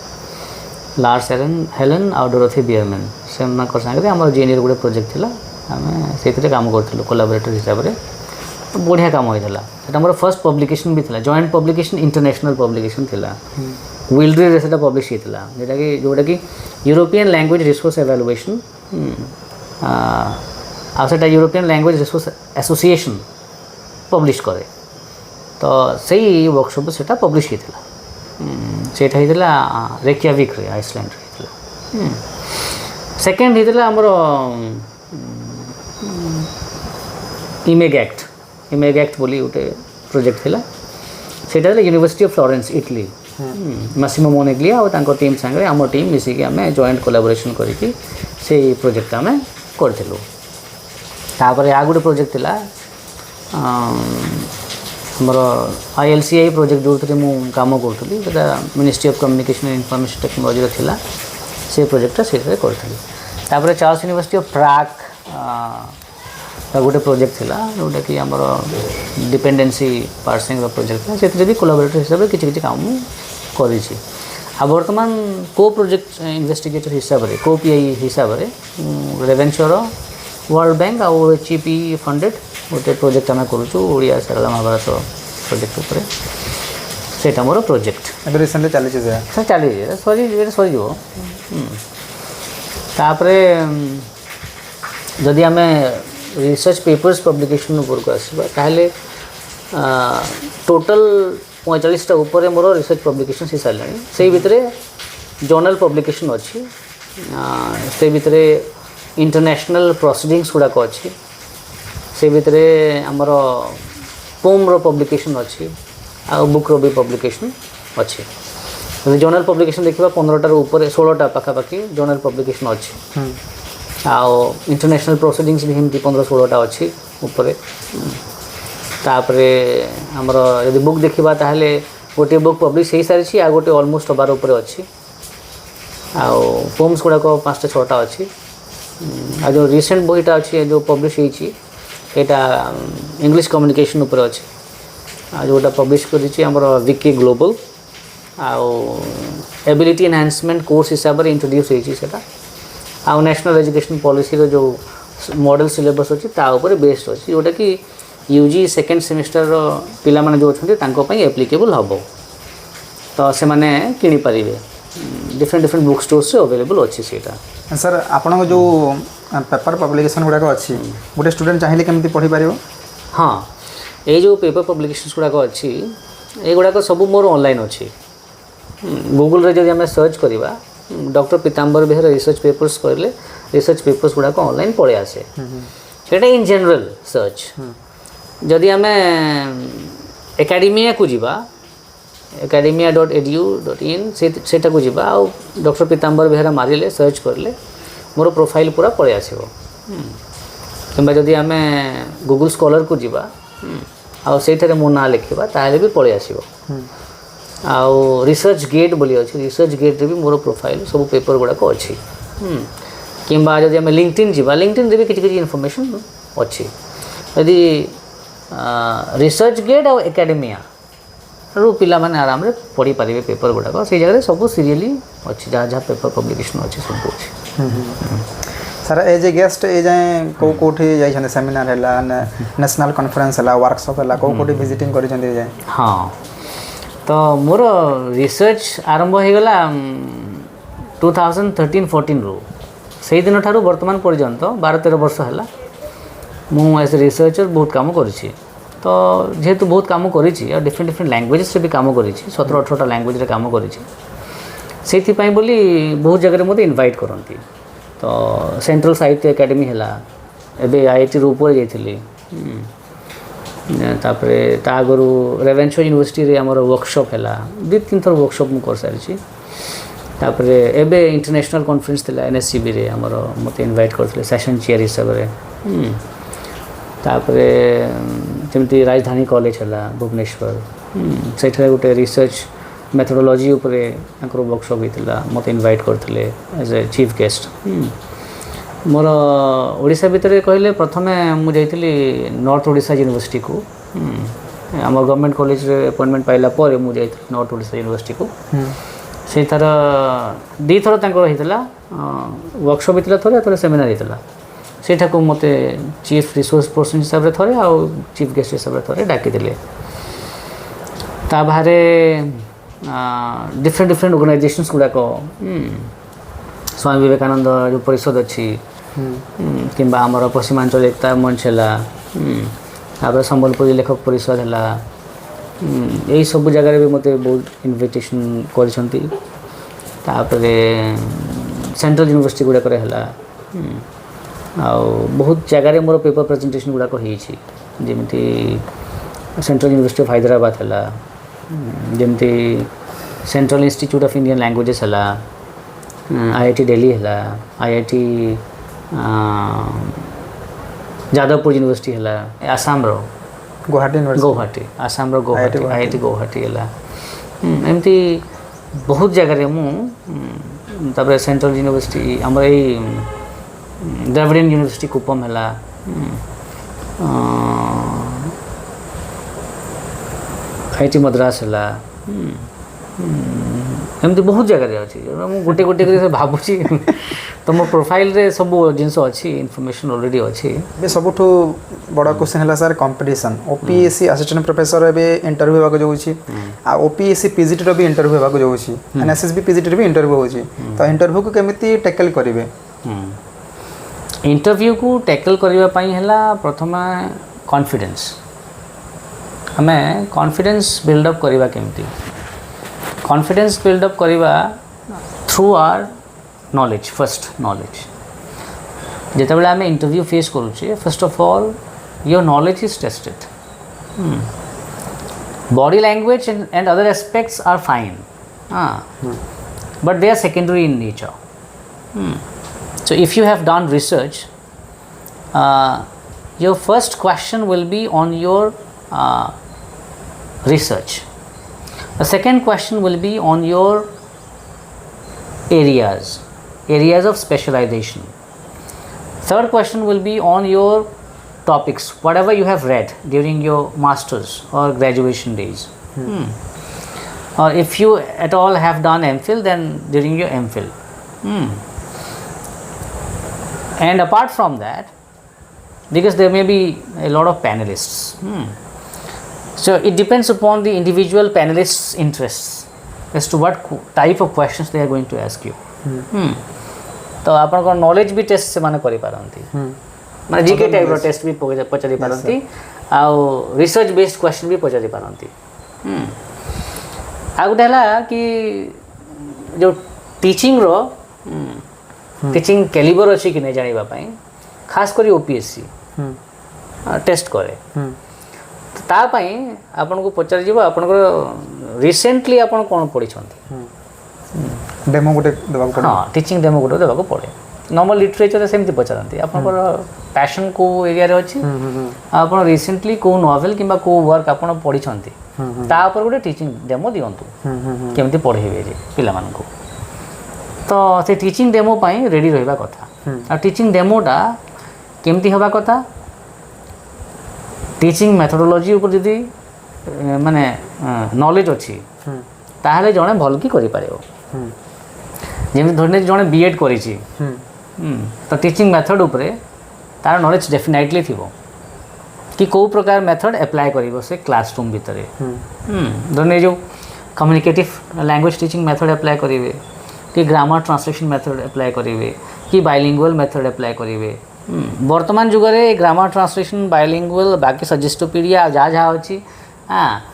लार्स हेलेन और डोरोथी बियरमैन से सागर आम JNU गोटे प्रोजेक्ट थिला आम से काम करूँ कोलाबोरेटर हिसाब से बढ़िया काम होता है मोर फर्स्ट पब्लिकेशन भी था जॉइंट पब्लिकेशन इंटरनेशनल पब्लिकेशन थिला विल्ड्री से पब्लिश होता है जोटा कि यूरोपियन लैंग्वेज रिसोर्स एवैल्यूएशन आटा European language resource association publish करे तो सही वर्कशॉप से पब्लिश होता सेटा होता रेकियाविक आइसलैंड होता सेकेंड होता आमर इमेग एक्ट बोली गोटे प्रोजेक्ट थिला सेटा university of Florence Italy Massimo Moneglia और तांको टीम संगे आम टीम मिसिकी आम जॉइंट कोलाबोरेशन करके से प्रोजेक्ट आम करूँ तापर आ गोटे प्रोजेक्ट थिला हमर ILCI प्रोजेक्ट जो थे मुझे काम करूँ ministry of communication and information technology थिला से प्रोजेक्ट से करूँ तापर चार्ल्स यूनिवर्सिटी ऑफ प्राग गोटे प्रोजेक्ट थिला जोटा कि आमर डिपेंडेंसी पार्सिंग प्रोजेक्ट था से भी कोलाबोरेटर हिसाब से किसी काम करी आ बर्तमान को प्रोजेक्ट इन्वेस्टिगेटर हिसाब से को PI हिसाब से रेवेन्सर वर्ल्ड बैंक आउ HEP फंडेड गोटे प्रोजेक्ट आम करुँ सारला महाभारत प्रोजेक्ट उपर सेटा मोर प्रोजेक्ट रिसेंटली चली सरी सरी तापर जदि आम रिसर्च पेपर्स पब्लिकेशन ऊपर को आसवा ताहले टोटल 45टा ऊपर मोर रिसर्च पब्लिकेशन हो सारे से भितर जर्नल पब्लिकेशन अच्छी से भितर इंटरनेशनल प्रोसीडिंग्स गुड़ाक अच्छी से भितर आमर पोम रो पब्लिकेशन अच्छी आ बुक रो भी पब्लिकेशन अच्छी जर्नल पब्लिकेशन देखा 15टार ऊपर 16टा पाखापाखि जर्नल पब्लिकेशन अच्छी आउ इंटरनेशनल प्रोसीडिंग्स भी एमती 15-16टा अच्छी ऊपर तापर आमर यदि बुक देखा ताहले गोटे बुक पब्लिश हो सारी आ गोटे ऑलमोस्ट हबार ऊपर अच्छी आउ पोम्स गुड़ाक 5-6टा अच्छी आ जो रिसेंट बहीटा अच्छी जो पब्लिश होती इंग्लिश कम्युनिकेशन ऊपर अच्छी आ जोटा पब्लिश करी आमर विकी ग्लोबल आउ एबिलिटी एनहांसमेंट कोर्स हिसाब से इंट्रोड्यूस होता आउ नेशनल एजुकेशन पॉलिसी रो जो मॉडल सिलेबस अच्छी ताऊपर बेस्ड अच्छी जोटा कि UG सेकेंड सेमिस्टर पिला माने जो अच्छे एप्लिकेबल हम तो से माने किनी पारिबे डिफरेंट बुक स्टोर से अवेलेबल अच्छी सेटा सर आपन जो पेपर पब्लिकेशन गुड़ाक अच्छी गोटे स्टूडेंट चाहिए केमती पढ़ी पारिबो हाँ ये जो पेपर पब्लिकेशन गुड़ाक अच्छी ये गुड़ाक सब मोर ऑनलाइन अच्छी गूगल रे जब आम सर्च करवा डॉक्टर पीताम्बर बेहरा रिसर्च पेपर्स करले रिसर्च पेपर्स गुड़ाक ऑनलाइन पड़े आसे सेटा इन जनरल सर्च जदि आम एकेडमिया को जीवा academia.edu.in सेटा को जीवा आ डॉक्टर पीताम्बर बेहरा मारिले सर्च करले मोर प्रोफाइल पूरा पड़े आसो कि जदि आम गूगल स्कॉलर को जीवा आठे मो ना लिखा ताहले भी पड़े आसो आउ रिसर्च गेट बोली अच्छी रिसर्च गेट भी मोर प्रोफाइल सब पेपर गुड़ाक अच्छी कि जदि आम लिंक्डइन जीवा लिंक्डइन भी किसी इनफॉरमेशन अच्छी यदि रिसर्च गेट और एकेडमिया रू पिला माने आराम रे पढ़ी पारे पेपर गुड़ाक से जगह सब सीरियली अच्छी जहाँ जहाँ पेपर पब्लिकेशन अच्छी सब अच्छी सर एज ए गेस्ट ए जाए कौ कोठी जाइछन सेमिनार हैला नेशनल कॉन्फ्रेंस हैला वर्कशॉप हैला कौ कोठी विजिटिंग करिछन जाए हाँ तो मोर रिसर्च आरंभ हो गला 2013-14 रू से दिन ठारू वर्तमान पर्यंत 12-13 वर्ष हैला मु एज रिसर्चर बहुत काम करिछि तो जेहेतु बहुत काम करिछि और डिफरेंट लैंग्वेजेस से भी काम करिछि 17-18टा लैंग्वेज रे काम करिछि सेति पई बोली बहुत जगह मते इनवाइट करंती तो सेंट्रल साहित्य एकेडमी हैला एबे IIT रूपर जाइथिली तापरे ता आगरु रेवेन्सर यूनिवर्सिटी रे हमर वर्कशॉप हैला 2-3 थर वर्कशॉप मु कर सारिछि तापरे एबे इंटरनेशनल कॉन्फ्रेंस थिला NSCB रे हमर मते इनवाइट करथिले सेशन चेयर हिसाब रे तापरे जेमती राजधानी कॉलेज हैला भुवनेश्वर सेठरे गोटे रिसर्च मेथोडोलॉजी उपरे वर्कशॉप होता मत इनवाइट करते एज ए चीफ गेस्ट मोर ओडिशा भितर कहले प्रथमे मु जाइली नॉर्थ ओडिशा यूनिवर्सिटी को आम गवर्नमेंट कॉलेज रे अपॉइंटमेंट पाइला पर मु जाइली नॉर्थ ओडिशा यूनिवर्सिटी को से थर दी थर होता वर्कशॉप होता थोड़े थोड़े सेमिनार होता सेठा को मते चीफ रिसोर्स पर्सन हिसाब से थोड़े आ चीफ गेस्ट हिसाब से थोड़े डाकी दिले ता बाहर different different organisations गुड़ाक Swami Vivekananda जो परिषद अच्छी कि आमर पश्चिमांचल एकता मंच है संबलपुरी लेखक परिषद है यही सब जगह भी मत बहुत इनविटेशन कर सेंट्रल यूनिवर्सिटी गुड़ाक बहुत जगह मोर पेपर प्रेजेंटेशन गुड़ाक जमी सेंट्रल यूनिवर्सिटी ऑफ हैदराबाद है जमती central institute of Indian languages है IIT दिल्ली है IIT जादवपुर यूनिवर्सिटी है आसाम रो गुवाहाटी आसाम रो IIT गुवाहाटी है एमती बहुत जगह मुझे सेंट्रल यूनिवर्सिटी आम द्रविडियन यूनिवर्सिटी कुपम है IIT मद्रास है एमती बहुत जगह अच्छी गोटे गोटे कर भावुँ तो मो प्रोफाइल रे सब जिनस अच्छी इनफॉरमेशन ऑलरेडी अच्छी सबुठ बड़ क्वेश्चन है sir competition OPSC assistant professor एवं इंटरव्यू होगा जाऊँगी OPSC PGT भी इंटरव्यू होगा जाऊँगी NSSB PGT भी इंटरव्यू होगी तो इंटरव्यू को केमिति टैकल करेंगे इंटरव्यू को टैकल करने है प्रथम कॉन्फिडेंस हमें कॉन्फिडेंस बिल्डअप करवा केमती कॉन्फिडेंस बिल्डअप करवा through our knowledge first knowledge जिते बड़े आम इंटरव्यू फेस करुचे first of all your knowledge is tested body language and other aspects are fine but they are secondary in nature so if you have done research your first question will be on your research. The second question will be on your areas of specialization. Third question will be on your topics, whatever you have read during your masters or graduation days. Or if you at all have done MPhil, then during your MPhil. And apart from that, because there may be a lot of panelists, so it depends upon the individual panelists' interests as to what type of questions they are going to ask you. तो आपन knowledge भी test से माने करि पारंती माने GK type रो test भी पचारि पारंती आ research based question भी पचारि पारंती आ गोटे हला कि जो टीचिंग रो टीचिंग कैलिबर अच्छी कि नहीं जानिबा पई खास करी OPSC टेस्ट करे तो ता पई आपन को पचार जीव आपन को रिसेंटली आपन कोन पढी छंती डेमो गोटे देबाक पड़े हां टीचिंग डेमो गोटे देबाक पड़े नॉर्मल लिटरेचर सेमती पचारंती आपन को पैशन को एरिया रे अछि आपन रिसेंटली को नोवेल किबा को वर्क आपन पढी छंती ता ऊपर गोटे टीचिंग डेमो दियंतु केमती पढेबे जे पिला मान को तो से टीचिंग डेमो पाई रेडी रहिबा कथा आ टीचिंग डेमोटा केमती हवा कथा टीचिंग मेथोडोलॉजी ऊपर जदी माने नॉलेज अछि ताहले जणे भल की करि पारेओ जेमि धरने जणे बीएड करि छि तो टीचिंग मेथड ऊपर तार नॉलेज डेफिनेटली थिबो कि को प्रकार मेथड अप्लाई करिवो से क्लासरूम भितरे धरने जो communicative language teaching method apply करिवे कि ग्रामर ट्रांसलेशन मेथड अप्लाई करेंगे कि बाइलिंगुअल मेथड अप्लाई करेंगे वर्तमान जुग में ग्रामर ट्रांसलेशन बाइलिंगुअल बाकी सजेस्टोपीडिया जहाँ जहाँ अच्छी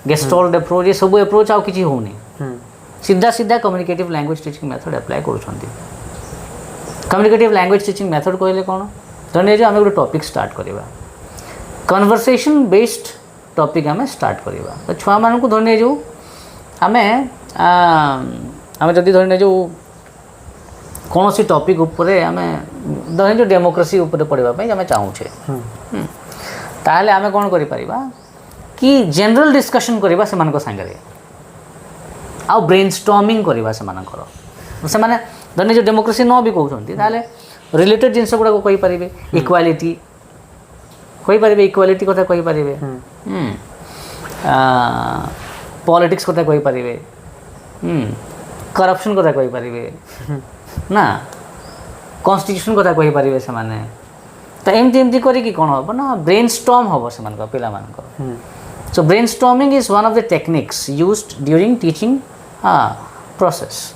गेस्टोल्ड अप्रोच ये सब अप्रोच आउ किसी होनी सीधा सीधा communicative language teaching method apply करुँच कम्युनिकेटिव लैंग्वेज टीचिंग मेथड कहले कौन धरने जो आम गोटे टॉपिक स्टार्ट करवा कन्वर्सेशन बेस्ड टॉपिक आम स्टार्ट करवा तो छुआ मान को धरने जो आम आम जदि धरने जो कौन सी टॉपिक उपरे आम धरने जो डेमोक्रेसी उपरे पढ़ाई आम चाहूचे ताहले आम कौन करि परिबा कि जनरल डिस्कशन करवा से मानक संगे आउ ब्रेनस्टॉर्मिंग करवा से मानकर से माने धरने जो डेमोक्रेसी न भी कहते ताहले रिलेटेड जिनस गुड़ाक कहींपारे इक्वालिटी कहींपारे इक्वालिटी कथा कहींपारे पॉलिटिक्स कथा कहींपारे करप्शन कथा कहींपारे ना कॉन्स्टिट्यूशन कथा कहींपारे से माने तो एमती एमती करी कौन हम ना ब्रेन स्टॉर्म हम से पिला so brain storming is one of the techniques used during teaching process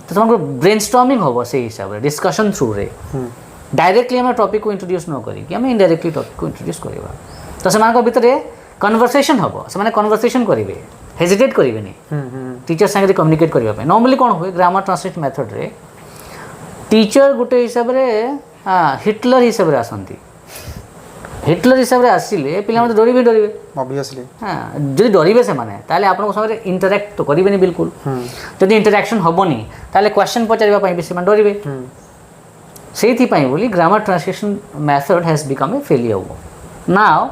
तो तुमको ब्रेन स्टॉर्मिंग हम से हिसाब से डिस्कशन थ्रू रे डायरेक्टली आम टॉपिक को इंट्रोड्यूस न करी आम इनडायरेक्टली टॉपिक को इंट्रोड्यूस करवा तो से भितर कन्वर्सेशन हम से कन्वर्सेशन करेंगे हेजिटेट करेंगे टीचर सागे कम्युनिकेट करने नॉर्मली कौन हुए ग्रामर ट्रांसलेट मेथड रे टीचर गोटे हिसाब से हिटलर हिसाब से आसती हिटलर हिसाब से आसिले पिला डरबे ऑब्वियसली हाँ जदि डरबे से ताले आपन संगे इंटरैक्ट तो करेंगे बिल्कुल जदि इंटरैक्शन हेनी ताले क्वेश्चन पचारिबा भी से डरबे से बोली grammar translation method has become a failure now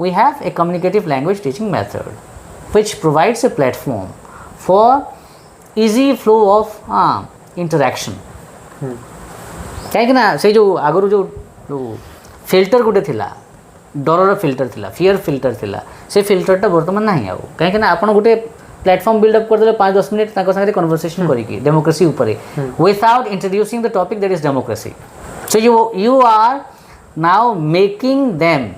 we have a communicative language teaching method which provides a platform for easy flow of interaction कहीं से जो आगु जो फिल्टर गोटे थिला डर फिल्टर थिला फियर फिल्टर थिला से फिल्टरटा बर्तमान नहीं आउ कहीं आप गोटे प्लेटफॉर्म बिल्डअप करदे 5-10 मिनट साथ कन्वर्सेशन करी डेमोक्रेसी उपरे without introducing the topic that is democracy so you are now making them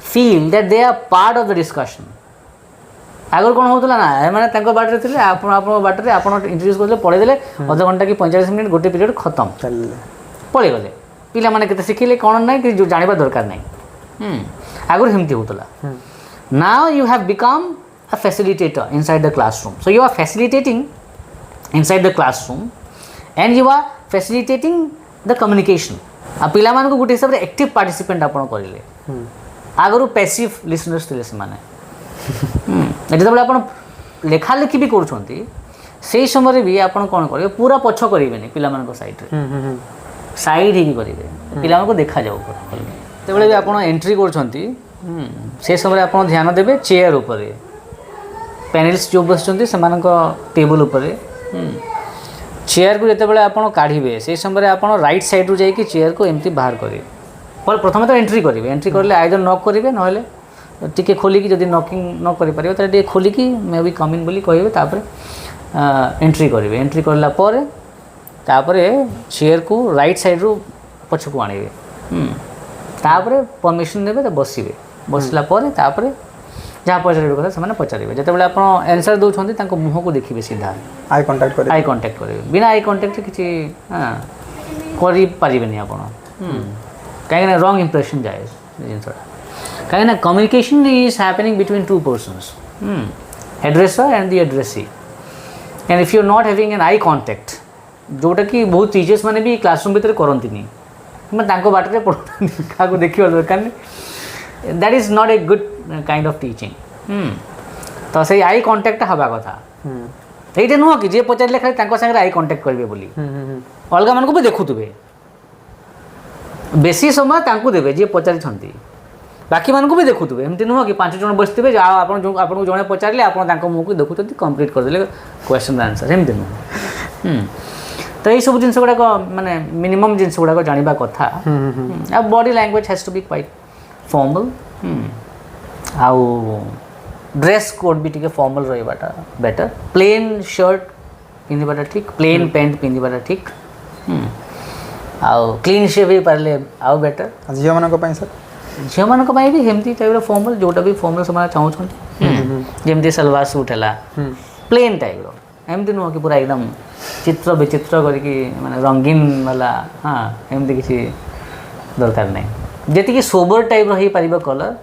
feel that they are part of the discussion आगर कौन होता ना मैंने बाटे थे आप बाटे आप इंट्रोड्यूस करते पढ़े देले अध घंटा कि 45 मिनट गोटे पीरियड खत्म पलि गले पिला माने केते शिखिले कौन ना कि जो जानिबा दरकार नहीं आगर हिमती होतला now you have become a facilitator inside the classroom so you are facilitating inside the classroom and you are facilitating the communication आ पिला मान को गोटे हिसाब से एक्टिव पार्टिसिपेंट आपण करिले आगर पैसिव लिसनर्स थिले से माने जिते आप लेखा लेखि भी करुँच से समय भी आप कौन करेंगे पूरा पछ करेंगे पिला सैड्रे साइड ही करेंगे पिला देखा जाऊ जो भी आप एंट्री कर समय आप ध्यान देवे चेयर उपर पैनलिस्ट जो बस टेबल उपर चेयर को जिते आप काढ़े से समय आप राइट साइड रू जाकि चेयर को एमती बाहर करेंगे प्रथम तो एंट्री करेंगे एंट्री करेंगे आइदर नॉक करेंगे ना टिके खोलिकी जदि नॉकिंग न कर पारे तो खोलिकी मे बी कमिंग बोली कहे तापर एंट्री करेंगे एंट्री करला पर चेयर को राइट साइड रू पछ को आने तापर परमिशन देवे तो बसवे बसला तापर जहाँ पचार कथा से पचारे जिते आप आंसर दौरान मुँह को देखिए सीधा आई कंटाक्ट करेंगे बिना आई कंटाक्ट किसी करें आप कहीं रंग इंप्रेशन जाए जिनसा कहीं communication is happening between two persons addresser and the addressee and if you are not having an eye contact जोटा कि बहुत टीचर्स मैंने भी क्लासरूम भितर करती मैं बाटे पढ़ा क्या देखा दरकार नहीं that is not a good kind of teaching तो से आई कांटेक्ट हवा कथा ये नुह कि जे पचारे खाली सागर आई कांटेक्ट करेंगे बोली अलग मान भी देखुवे बेसी समय देवे जे पचारि बाकी मानक भी देखुवे एमती नुह कि 5 जन बसते आपको जड़े पचारे आप मुँह को देखुं कंप्लीट करदे क्वेश्चन आंसर एमती नुह तो ये सब जिन गुड़ाक माने मिनिमम जिन गुड़ाक जाना कथा body language has to be quite formal आउ ड्रेस कोड भी टी फॉर्मल रहा बेटर प्लेन शर्ट पिंधा ठीक प्लेन पैंट पिंधा ठीक आउ क्लीन शेव ही पारे आउ बेटर झील मान सर झील मान भी सेमती टाइप फॉर्मल जोटा भी फॉर्मल से चाहते जमी सलवार सूट है प्लेन टाइप एमती नुह कि पूरा एकदम चित्र विचित्र करके माने रंगीन वाला हाँ एमती किसी दरकार नहीं जी सोबर टाइप रही पार कलर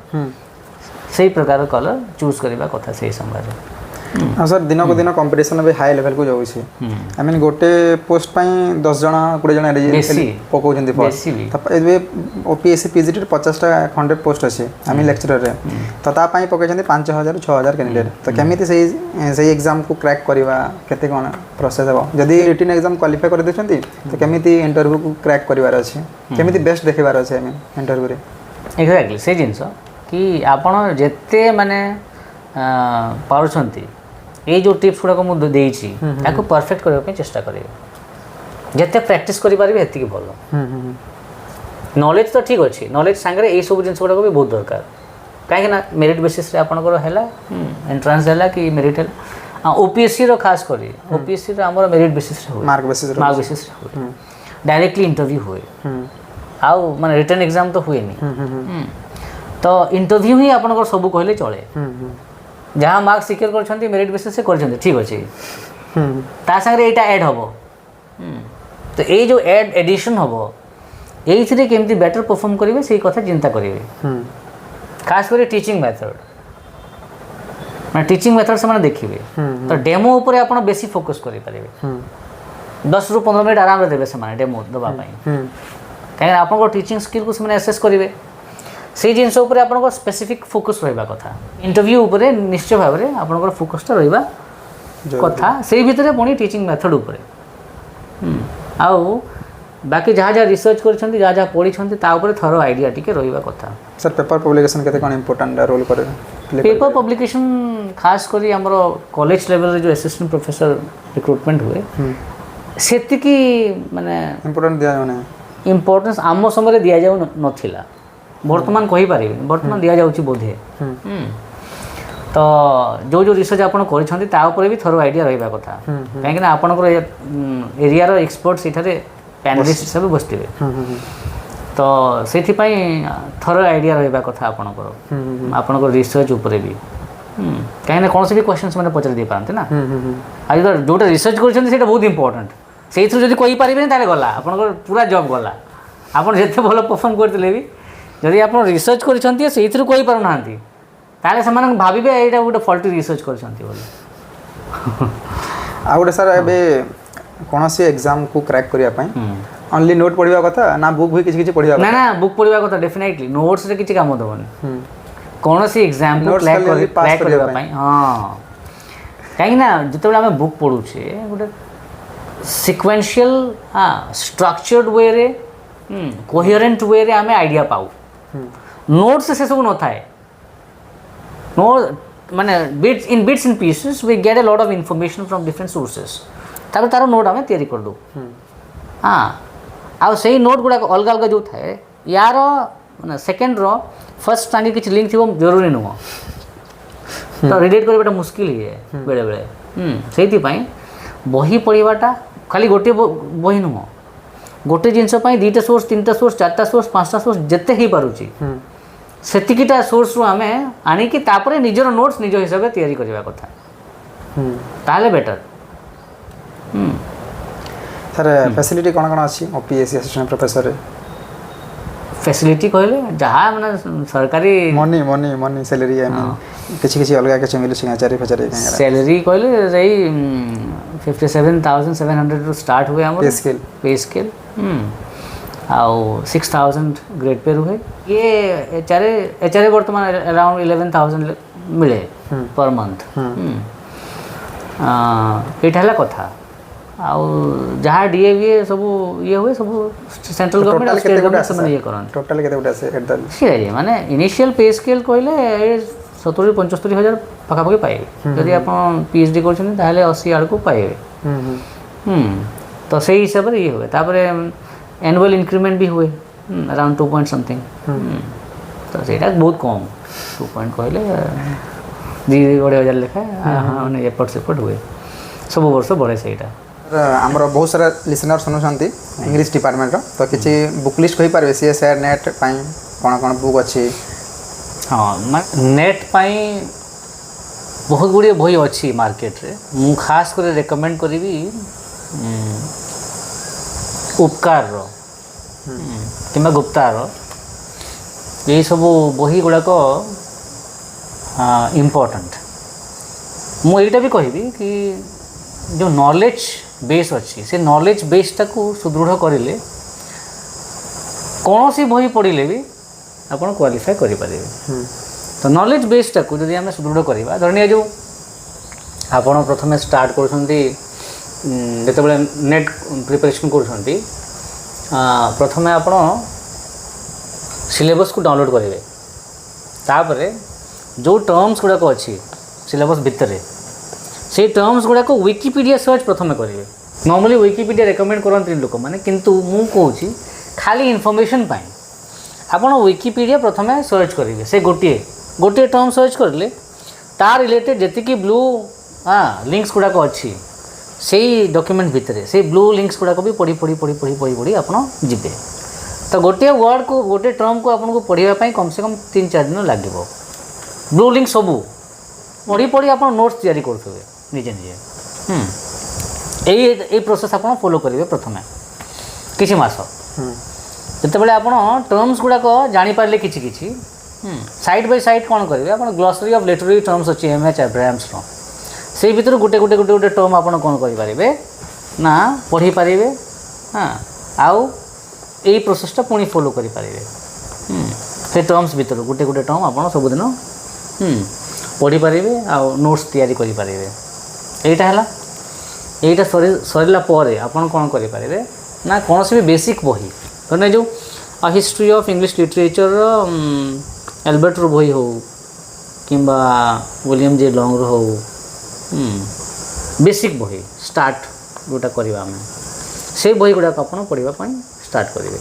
से प्रकार कलर चूज करने कथा से समय हाँ सर दिन को दिन कंपटीशन भी हाई लेवल को जाऊँगी आई मीन गोटे पोस्ट 10 जन 20 जन पकाउे ओपीएससी पीजीटी 50टा खंडे पोस्ट अच्छे आम लेक्चर तो तापाई पकई 5000 6000 कैंडिडेट तो केमी से एग्जाम को क्रैक करवा केते कौन प्रोसेस हे जदि रिटन एग्जाम क्वालिफाई कर देछंती तो केमी इंटरव्यू को क्रैक करार अच्छे केमी बेस्ट देखार अच्छे आई इंटरव्यू एक्जाक्टली से जिनस कि आपण जेते माने पारुछंती ये जो टिप्स गुड़ाक मुझे परफेक्ट करने चेष्टा करेंगे ଯେତେ ପ୍ରାକ୍ଟିସ୍ କରିପାରିବେ ସେତିକି ଭଲ। ନଲେଜ୍ ତ ଠିକ୍ ଅଛି, ନଲେଜ୍ ସାଙ୍ଗରେ ଏଇସବୁ ଜିନିଷ ଗୁଡ଼ାକ ବି ବହୁତ ଦରକାର। କାହିଁକିନା ମେରିଟ୍ ବେସିସ୍ରେ ଆପଣଙ୍କର ହେଲା ଏଣ୍ଟ୍ରାନ୍ସ ହେଲା କି ମେରିଟ୍ ହେଲା। ଓପିଏସ୍ସିର ଖାସ୍ କରି ଓପିଏସ୍ସିର ଆମର ମେରିଟ୍ ବେସିସ୍ରେ ହୁଏ, ମାର୍କ ବେସିସ୍ରେ ହୁଏ, ଡାଇରେକ୍ଟଲି ଇଣ୍ଟରଭ୍ୟୁ ହୁଏ, ଆଉ ମାନେ ରିଟର୍ନ ଏକ୍ଜାମ୍ ତ ହୁଏନି। ତ ଇଣ୍ଟରଭ୍ୟୁ ହିଁ ଆପଣଙ୍କର ସବୁ କହିଲେ ଚଳେ। ଯାହା ମାର୍କ ସିକ୍ୟୁର କରିଛନ୍ତି ମେରିଟ୍ ବେସିସ୍ରେ କରିଛନ୍ତି ଠିକ୍ ଅଛି, ତା ସାଙ୍ଗରେ ଏଇଟା ଆଡ଼୍ ହେବ। ତ ଏଇ ଯେଉଁ ଏଡିସନ୍ ହେବ, এইଥିରେ କେମିତି ବେଟର୍ ପରଫର୍ମ କରିବେ ସେଇ କଥା ଚିନ୍ତା କରିବେ। ଖାସ୍ କରି ଟିଚିଂ ମେଥଡ଼, ମାନେ ଟିଚିଂ ମେଥଡ଼ ସେମାନେ ଦେଖିବେ। ତ ଡେମୋ ଉପରେ ଆପଣ ବେଶୀ ଫୋକସ୍ କରିପାରିବେ। 10ରୁ 15 ମିନିଟ୍ ଆରାମରେ ଦେବେ ସେମାନେ ଡେମୋ ଦେବା ପାଇଁ, କାହିଁକିନା ଆପଣଙ୍କ ଟିଚିଂ ସ୍କିଲ୍କୁ ସେମାନେ ଆସେସ୍ କରିବେ। ସେଇ ଜିନିଷ ଉପରେ ଆପଣଙ୍କର ସ୍ପେସିଫିକ୍ ଫୋକସ୍ ରହିବା କଥା। ଇଣ୍ଟରଭ୍ୟୁ ଉପରେ ନିଶ୍ଚୟ ଭାବରେ ଆପଣଙ୍କର ଫୋକସ୍ଟା ରହିବା କଥା, ସେଇ ଭିତରେ ପୁଣି ଟିଚିଂ ମେଥଡ଼ ଉପରେ। ଆଉ ବାକି ଯାହା ଯାହା ରିସର୍ଚ୍ଚ କରିଛନ୍ତି, ଯାହା ଯାହା ପଢ଼ିଛନ୍ତି, ତା ଉପରେ ଥର ଆଇଡ଼ିଆ ଟିକେ ରହିବା କଥା। ସାର୍ ପେପର୍ ପବ୍ଲିକେସନ୍ କେତେ କ'ଣ ଇମ୍ପୋର୍ଟାଣ୍ଟ ରୋଲ୍ କରେ? पेपर पब्लिकेशन खास करी आमर कॉलेज लेवल जो असिस्टेंट प्रोफेसर रिक्रुटमेंट हुए सेतिकी माने इम्पोर्टेंस आम समय दि जाऊ नथिला, वर्तमान कहि पारे वर्तमान दि जाउची बोधे। तो जो जो रिसर्च आपण करिसंती ता ऊपर भी थरो आइडिया रहबा कथा, काहे ना आपनकर एरिया रो एक्सपर्ट सेठारे पैनलिस्ट सब बसतिबे। तो से थर आइडिया रहा कथा आपणकर रिसर्च उपरे भी, कहीं कौन भी क्वेश्चन मैंने पचार दे पारते ना। आज जोटा रिसर्च कर बहुत इंपोर्टेंट, से जब कहींपारे गला आपंकर पूरा जॉब गला। आप जिते भल परफॉर्म करते भी जदि आप रिसर्च करीपार ना ताले से भावे यहाँ गोटे फल्टी रिसर्च कर गोटे सर ए कौन सी एग्जाम को क्रैक करने ओनली नोट पढ़ा कथा ना बुक भी किसी पढ़ा ना ना बुक पढ़ा कथा डेफिनेटली नोट्स रे किसी काम दबनी कौन सी एग्जाम को क्रैक करने। हाँ कहीं जो आम बुक पढ़ुचे गोटे सिक्वेंशियल स्ट्रक्चर्ड वे रे कोहेरेंट वे रे आम आइडिया पाऊ। नोट्स से सब न थाए, नोट माने bits in pieces we get a lot of information from different sources, तार तार नोट आम तैयारी कर दो। हाँ आउ से नोट गुड़ाक अलग अलग जो थाए यार माने सेकेंड रो फर्स्ट टाइम किसी लिंक थी जरूरी नुह, तो रिलेट करवाटा मुश्किल ही है बेले बेले। से बही पढ़ाटा खाली गोटे बही नुह, गोटे जिनस दुईटा सोर्स तीनटा सोर्स चार्टा सोर्स पांचटा सोर्स जिते ही पारुची सेतिकिटा सोर्स रु आमे आनिकी तापरे निजर नोट्स निज हिसाब से तैयारी करवा कथा, ताले बेटर। सर फैसिलिटी कौन कौन अच्छी ओपीएससी असिस्टेंट प्रोफेसर फैसिलिटी कहले जहाँ माने सरकारी मनी मनी मनी सैलरी किसी किसी अलग किसी मिले चारी फचारी सैलरी कहले रही 57,700 टू स्टार्ट हुए हमर पे स्केल आउ 6,000 ग्रेड पे रुहे। ये एचआरए वर्तमान अराउंड 11,000 मिले पर मंथ। एटा हला कथा आउ जहाँ डीएवी सब ये हुए सब सेंट्रल गवर्नमेंट और स्टेट गवर्नमेंट से ये करन टोटल केते उठा से एट द ठीक माने इनिशियल पे स्केल कहले 70-75,000 पाखापाखि पाइबे, यदि आप पीएचडी करछन ताहले 80 आड़ को पाइबे। तो सही हिसाब से ये हुए तापर एनुअल इंक्रीमेंट भी हुए अराउंड 2 पॉइंट समथिंग। तो सेटा बहुत कम 2 पॉइंट कहले 2,000 लेखा माने एपट सेपट हुए सब वर्ष बढ़े सेटा। आमर बहुत सारा लिसनर शुणुंट इंग्लिश डिपार्टमेंट तो किसी बुक लिस्ट कही पारे सीएसआर नेट कौन कौन बुक अच्छी? हाँ नेट पाई बहुत गुड़िए बही अच्छी मार्केट रे, मु खास कर रेकमेंड करी उपकार कि गुप्तार ये सब बही गुड़ाक इम्पोर्टेंट। मुझे भी कहबी कि जो नॉलेज बेस अच्छी से नॉलेज बेसटा को सुदृढ़ करें कौन सी बही पढ़ले भी आप क्वालिफाई करें। तो नॉलेज बेसटा को जब आम सुदृढ़ करवा धरनिया जो आप प्रथम स्टार्ट कर नेट प्रिपरेशन कर प्रथम आप सिलेबस को डाउनलोड करेंगे, तापर जो टर्म्स गुड़ाक अच्छी सिलेबस भितर से टर्म्स गुड़ाक विकिपीडिया सर्च प्रथम करेंगे। नॉर्मली विकिपीडिया रेकमेंड करते लोक मैंने किंतु मु कहूँ खाली इनफॉरमेशन पाई आपण विकिपीडिया प्रथम सर्च करेंगे से गोटे गोटे टर्म सर्च करेंगे तार रिलेटेड जी ब्लू लिंक्स गुड़ाक अच्छी से डॉक्यूमेंट भितर से ब्लू लिंक्स गुड़ाक भी पढ़ी पढ़ी पढ़ी पढ़ी पढ़ी पढ़ी आप जीवे तो गोटे वर्ड को गोटे टर्म को आपको पढ़ाई कम से कम 3-4 दिन लगे ब्लू लिंक सबू पढ़ी पढ़ी आप नोट्स तैयारी करुवे निजे निजे यही प्रोसेस आप फॉलो करेंगे प्रथम किसी मास जितेबाला आप टर्म्स गुड़ाक जापारे कि साइड बाय साइड कौन करेंगे आप ग्लोसरी ऑफ लिटरेरी टर्म्स अच्छी एमएच एब्राहम्स से भीतर गोटे गोटे गोटे गोटे टर्म आप कौन करेंगे ना पढ़ी पारे हाँ आउ यही प्रोसेसटा पुणी फॉलो करेंगे से टर्म्स भीतर गोटे गोटे टर्म आप सबुदिन पढ़ी पारे आउ नोट्स तैयारी करेंगे यहीटा है यहीटा सरला आपन कौन करेंगे ना कौन भी बेसिक बही मैंने जो history of English literature Albert रो बही हो कि विलियम जे लॉन्ग रो हो बेसिक बही स्टार्ट जोटा करवा आम से बही गुड़ाक आप पढ़ाई स्टार्ट करेंगे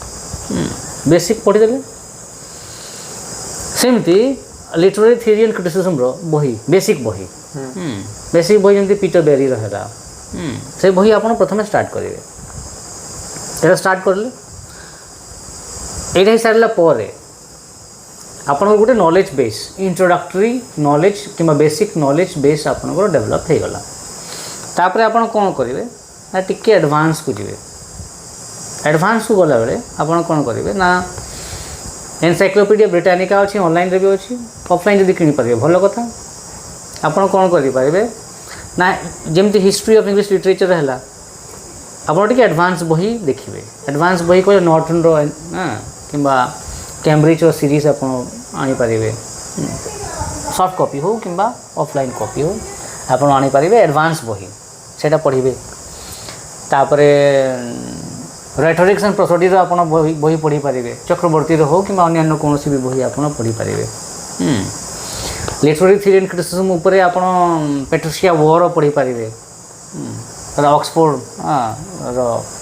बेसिक पढ़ीदे सेमती लिटरेरी थ्योरी एंड क्रिटिसिज्म रो बही बेसिक बही जमी पीटर बेरी रहा से बही आप प्रथम स्टार्ट करेंगे ये स्टार्ट करें ये सारा आप गोटे नॉलेज बेस इंट्रोडक्टरी नॉलेज कि बेसिक नॉलेज बेस आप डेवलप हो गला तापर आप कौन करेंगे ना टिके एडवांस को जी एडवांस को गला बेले आप कौन करेंगे ना एनसाइक्लोपीडिया ब्रिटानिका अच्छी ऑनलाइन रे भी अच्छी ऑफलाइन जब कि पारे भल कथा आप कौन करेंगे ना जमती हिस्ट्री ऑफ इंग्लिश लिटरेचर है आप एडवांस बही देखिए एडवांस बही कह नॉर्टन रो कि कैम्ब्रिज सीरीज आप आनीपारे सॉफ्ट कॉपी हो कि ऑफलाइन कॉपी हो आप आनीपारे एडवांस बही से पढ़े तापर रेटोरिक्स एंड प्रोसोडी आप बही पढ़ी पारे चक्रवर्ती हो कि अन्य कौन भी बही आप पढ़ी पारे लिटरेरी थ्योरी एंड क्रिटिसिज्म उपर आप पेट्रिशिया वॉर पढ़ी पारे ऑक्सफोर्ड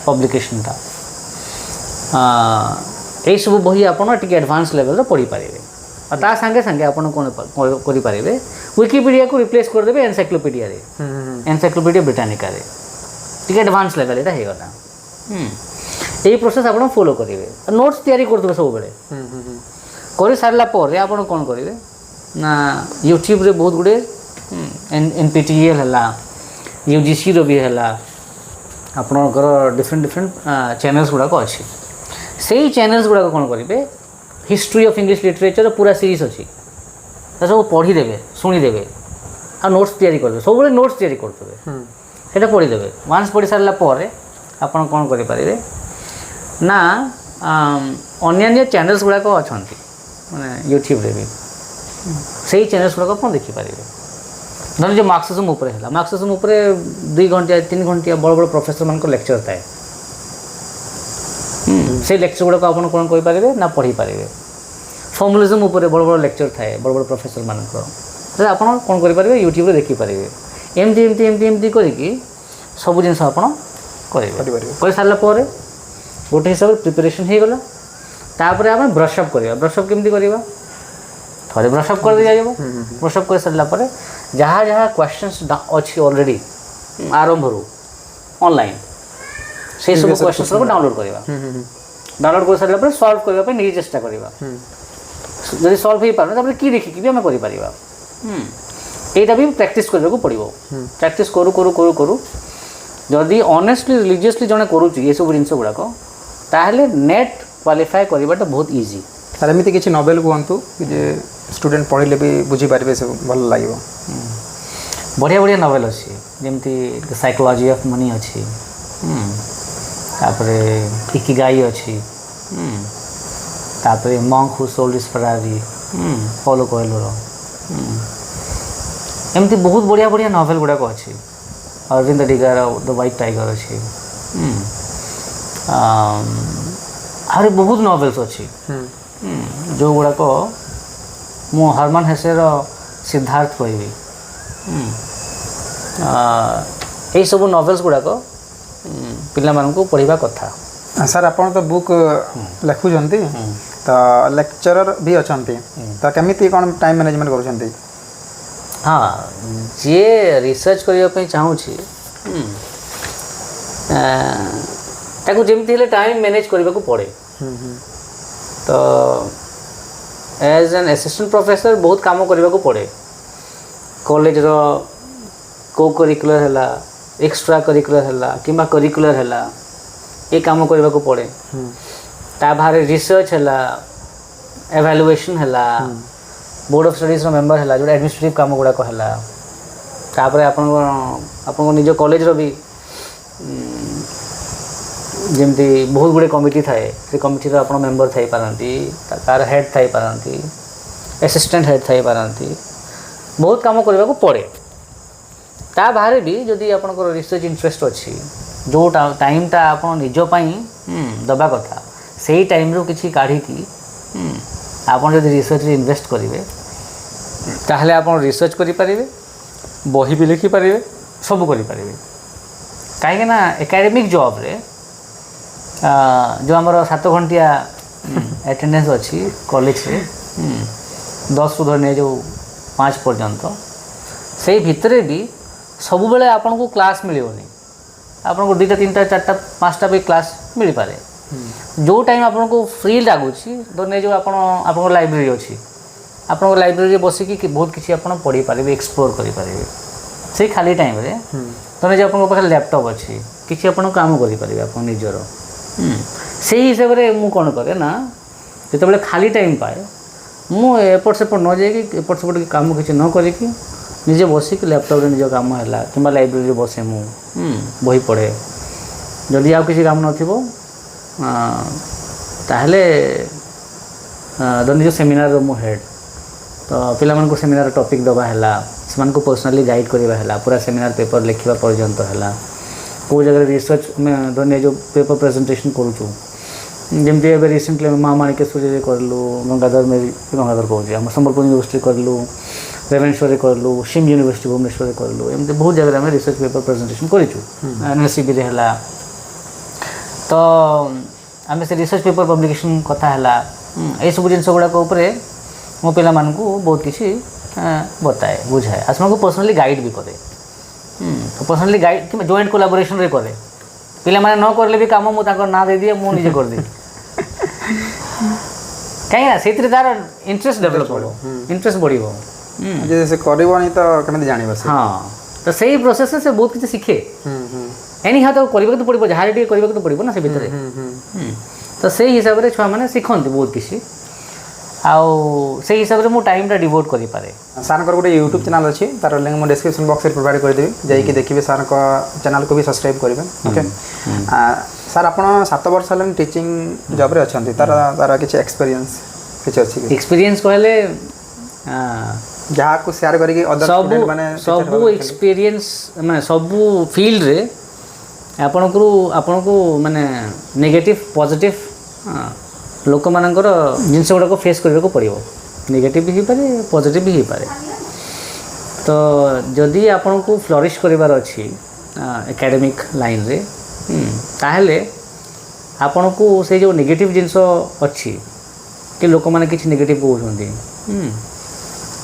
पब्लिकेशनटा यही सब बही आप एडवांस लेवल पढ़ी पारे ता संगे संगे आप कौन करेंगे विकिपीडिया को रिप्लेस करदे encyclopedia encyclopedia Britannica T advance level यहाँ होगा यही प्रोसेस आप फॉलो करेंगे नोट्स तैयारी करते सब बेले कर सारा आप कौन करेंगे ना यूट्यूब रे बहुत गुड़े NPTEL है UGC रो भी है आपणकर डिफरेंट डिफरेंट चैनल्स गुड़ाक अच्छी से चैनल्स गुड़ाक कौन करेंगे हिस्ट्री ऑफ इंग्लिश लिटरेचर पूरा सीरीज अच्छी सब पढ़ीदे शुणीदे आ नोट्स तैयारी करदे सब नोट्स तैयारी करते पढ़ीदे वन्स पढ़ी सारा आप कौन करेंगे ना अन्य चैनल्स गुड़ाक अच्छा माने यूट्यूब रे भी से चैनल्स गुड़ाक आप देखिपारे धर जो मार्क्सिज्म उपर है मार्क्सिज्म उपर 2 घंटा 3 घंटा बड़ बड़ प्रोफेसर मान लेक्चर थाए से लेक्चर गुड़ाक आप कौन करेंगे ना पढ़ी पारे फॉर्मुलिज्म उपर बड़ बड़ लेक्चर थाए बड़ बड़ प्रोफेसर मान आप कौन करेंगे यूट्यूब रे देखिपारे एमती एमती एमती एमती करके सब जिन आप कर सारा गोटे हिसाब से प्रिपेरेसन हो गला तापर आम ब्रशअप करवा ब्रशअप केमती करवा थे ब्रशअप कर दी जाए ब्रशअप कर सारा जहाँ जहाँ क्वेश्चंस अच्छी ऑलरेडी आरंभ रू ऑनलाइन से सब क्वेश्चंस को डाउनलोड करवा डाउनलोड कर सारा सॉल्व करने निजे चेष्टा करवा जब सॉल्व हो पारे कि देखिकी भी आम कर यहाँ भी प्रैक्टिस करने पड़ो प्रैक्टिस करू करू करू करू जदि ऑनेस्टली रिलीजियसली जड़े करुच्ची ये सब जिन गुड़ाक ताहले नेट क्वालिफाई करवाटा बहुत इजी सर एमती किसी नोवेल कहतु जे स्टूडेंट पढ़ले भी बुझीपारे सब भल लगे बढ़िया बढ़िया नोवेल अच्छी जमती द साइकोलॉजी ऑफ मनी अच्छी तापरे इकिगाई अच्छी तापरे monk who sold his Ferrari Paulo Coelho एमती बहुत बढ़िया बढ़िया नोवेल गुड़ाक अच्छी अरविंद डिगार द व्हाइट टाइगर अच्छी आरे बहुत नोवेल्स अच्छी जो गुड़ाक मु हरमन हेसेर सिद्धार्थ कहि यही सब नोवेल्स गुड़ाक ପିଲାମାନଙ୍କୁ ପଢ଼ିବା କଥା। ସାର୍ ଆପଣ ତ ବୁକ୍ ଲେଖୁଛନ୍ତି ତ ଲେକ୍ଚରର ବି ଅଛନ୍ତି ତ କେମିତି କ'ଣ ଟାଇମ୍ ମ୍ୟାନେଜମେଣ୍ଟ କରୁଛନ୍ତି? ହଁ, ଯିଏ ରିସର୍ଚ୍ଚ କରିବା ପାଇଁ ଚାହୁଁଛି ତାକୁ ଯେମିତି ହେଲେ ଟାଇମ୍ ମ୍ୟାନେଜ୍ କରିବାକୁ ପଡ଼େ। ତ एज एन असिस्टेंट प्रोफेसर बहुत काम करने को पड़े। कॉलेज रो को करिकुलर है, एक्स्ट्रा करिकुलर है कि करिकुलर है, ये काम करने को पड़े। ता बाहर रिसर्च है, एवैल्यूएशन है, बोर्ड ऑफ स्टडीज मेंबर है, जो एडमिनिस्ट्रेटिव काम गुड़ाक है। तापर आपन निज कॉलेज रो भी जमती बहुत गुड़े कमिटी थाए, से कमिटी रो आपन मेंबर थाई पारंती, तार हेड थाई पारंती, असिस्टेंट हेड थाई पारंती, बहुत काम करने को पड़े। ता बाहर भी जदि आपन रिसर्च इंटरेस्ट अच्छी, जो टाइम टा आपन निज पई दबा कथा, सेही टाइम रो किछि काढी की आपन जदि रिसर्च रे इन्वेस्ट करिवे, ताहले आपन रिसर्च करि परिवे, बही भी लिखि परिवे, सब करि परिवे। काहे ना एकेडमिक जॉब रे जो आमर 7 घंटिया एटेंडेंस अच्छी कॉलेज रे 10 रु धरने जो 5 पर्यंत, से भितरे भी सब बेले आपन को क्लास मिलियोनी, आपन को 2टा 3टा 4टा 5टा भी क्लास मिल पारे। जो टाइम आपन को फ्री लागुची धरने जो आपन लाइब्रेरी अच्छी, आपन लाइब्रेरी बसी कि बहुत किसी आपन पढ़ी पारे, एक्सप्लोर करि पारे। से खाली टाइम रे धरने जो आपन पाखे लैपटॉप अच्छी, किसी आपन काम करि पारे आपन निजरो। से हिसाब से मुझे कौन करे ना, जो बड़े खाली टाइम पाए मु एपट सेपट न जाइए, एपट सेपट काम किसी न करिकी निजे बसिक लैपटॉप निज काम है कि लाइब्रेरी बसे मु बही पढ़े। जदि आउ किसी काम नथिबो ताहले निज सेमिनार मु हेड, तो पिला मन को सेमिनार टॉपिक दबा है, से पर्सनली गाइड करवा है, पूरा सेमिनार पेपर लिखा पर्यंत है, को जगह रिसर्च में धरने जो पेपर प्रेजेंटेशन करूँ, जमती ए रिसेंटली महामाणिकेश्वरी करलु, गंगाधर कहूँ आम संबलपुर यूनिवर्सिटी करलु, रेवेन्श्वर करलु, सिम यूनिवर्सिटी भुवनेश्वर करलु, एमती बहुत जगह आम रिसर्च पेपर प्रेजेंटेशन करूँ एनएससीबी है। तो आम से रिसर्च पेपर पब्लिकेशन कथा है, ये सब जिन गुड़ाक मो पिला मानकु बहुत किसी बताए बुझाए, आसमान को पर्सनली गाइड भी करे। तो पर्सनली गाइड कि जॉइंट कोलाबोरेशन रे करे, पिला माने न करले भी काम मु ताकर ना दे दिए, मु निजे कर दी। कहीं ना सेतिर तार इंटरेस्ट डेवलप हो, इंटरेस्ट बढ़िबो, जे से करबो नहीं तो केमे जानि बस। हां, तो सही प्रोसेस से बहुत किछ सीखे। एनी हा तो करबे तो पड़िबो, जहारे डी करबे तो पड़िबो ना से भीतर। तो सही हिसाब रे छुआ माने सिखंती बहुत किछि, आउ से हिसाब से मु टाइम टा डिवोट करि पारे। सार गोटे यूट्यूब चैनल अच्छी, तार लिंक मुझे डिस्क्रिप्शन बॉक्स में प्रोवाइड करदेवी, जाइए देखिए सार चैनल को भी सब्सक्राइब करेंगे। ओके सार, आप 7 वर्ष है टीचिंग जॉब रे अच्छा, तार किसी एक्सपीरियंस किसी अच्छी एक्सपीरियंस कहले जहाँ को शेयर करेंगे अदर स्टूडेंट माने सब एक्सपीरियंस माने सब फील्ड रे आपन को माने नेगेटिव पॉजिटिव लोक मानकर जिनस गुड़ाक फेस करने को पड़ो, नेगेटिव भी हो पारे, पॉजिटिव भी हो पारे। तो जदि आपन को फ्लरिश करिवार अछि एकेडमिक लाइन रे, ताहले आपन को से जो नेगेटिव जिनस अच्छी कि लोक माने किछि नेगेटिव कहउछन्ती,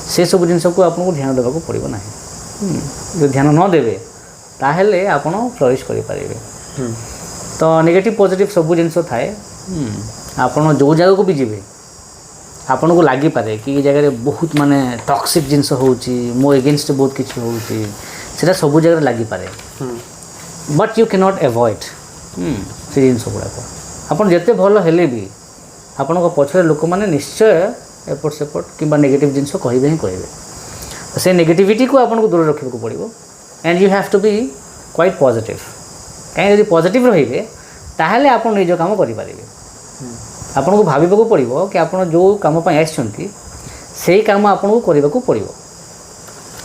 से सब जिनस को आपन को ध्यान देबा को पड़िबो नाही। जो ध्यान न देबे ताहले आपन फ्लरिश करि पारिबे। तो नेगेटिव पॉजिटिव सब जिनस थाए, आपन जो जगह को भी जीवे आपन को लगी पारे कि ये जगह बहुत माने टॉक्सिक जिनस होउची, मो अगेंस्ट बहुत किछि होउची, सेटा सब जगह लगी पारे। But you can not avoid से जिनस गुड़ाक। आपन जते भल हेले भी आपन को पछरे लोक माने निश्चय एपट सेपट कि नेगेटिव जिनस कहिबे ही कहिबे। से नेगेटिविटी को आपन को दूर रखिबे को पड़िबो, and you have to be quite positive. कहीं यदि पॉजिटिव रहिबे ताहले आपन निज काम करि पारिबे। आपन को भाविबा को पड़िबो कि आपन जो काम पय आछंती सेही काम आपन को करबा को पड़िबो,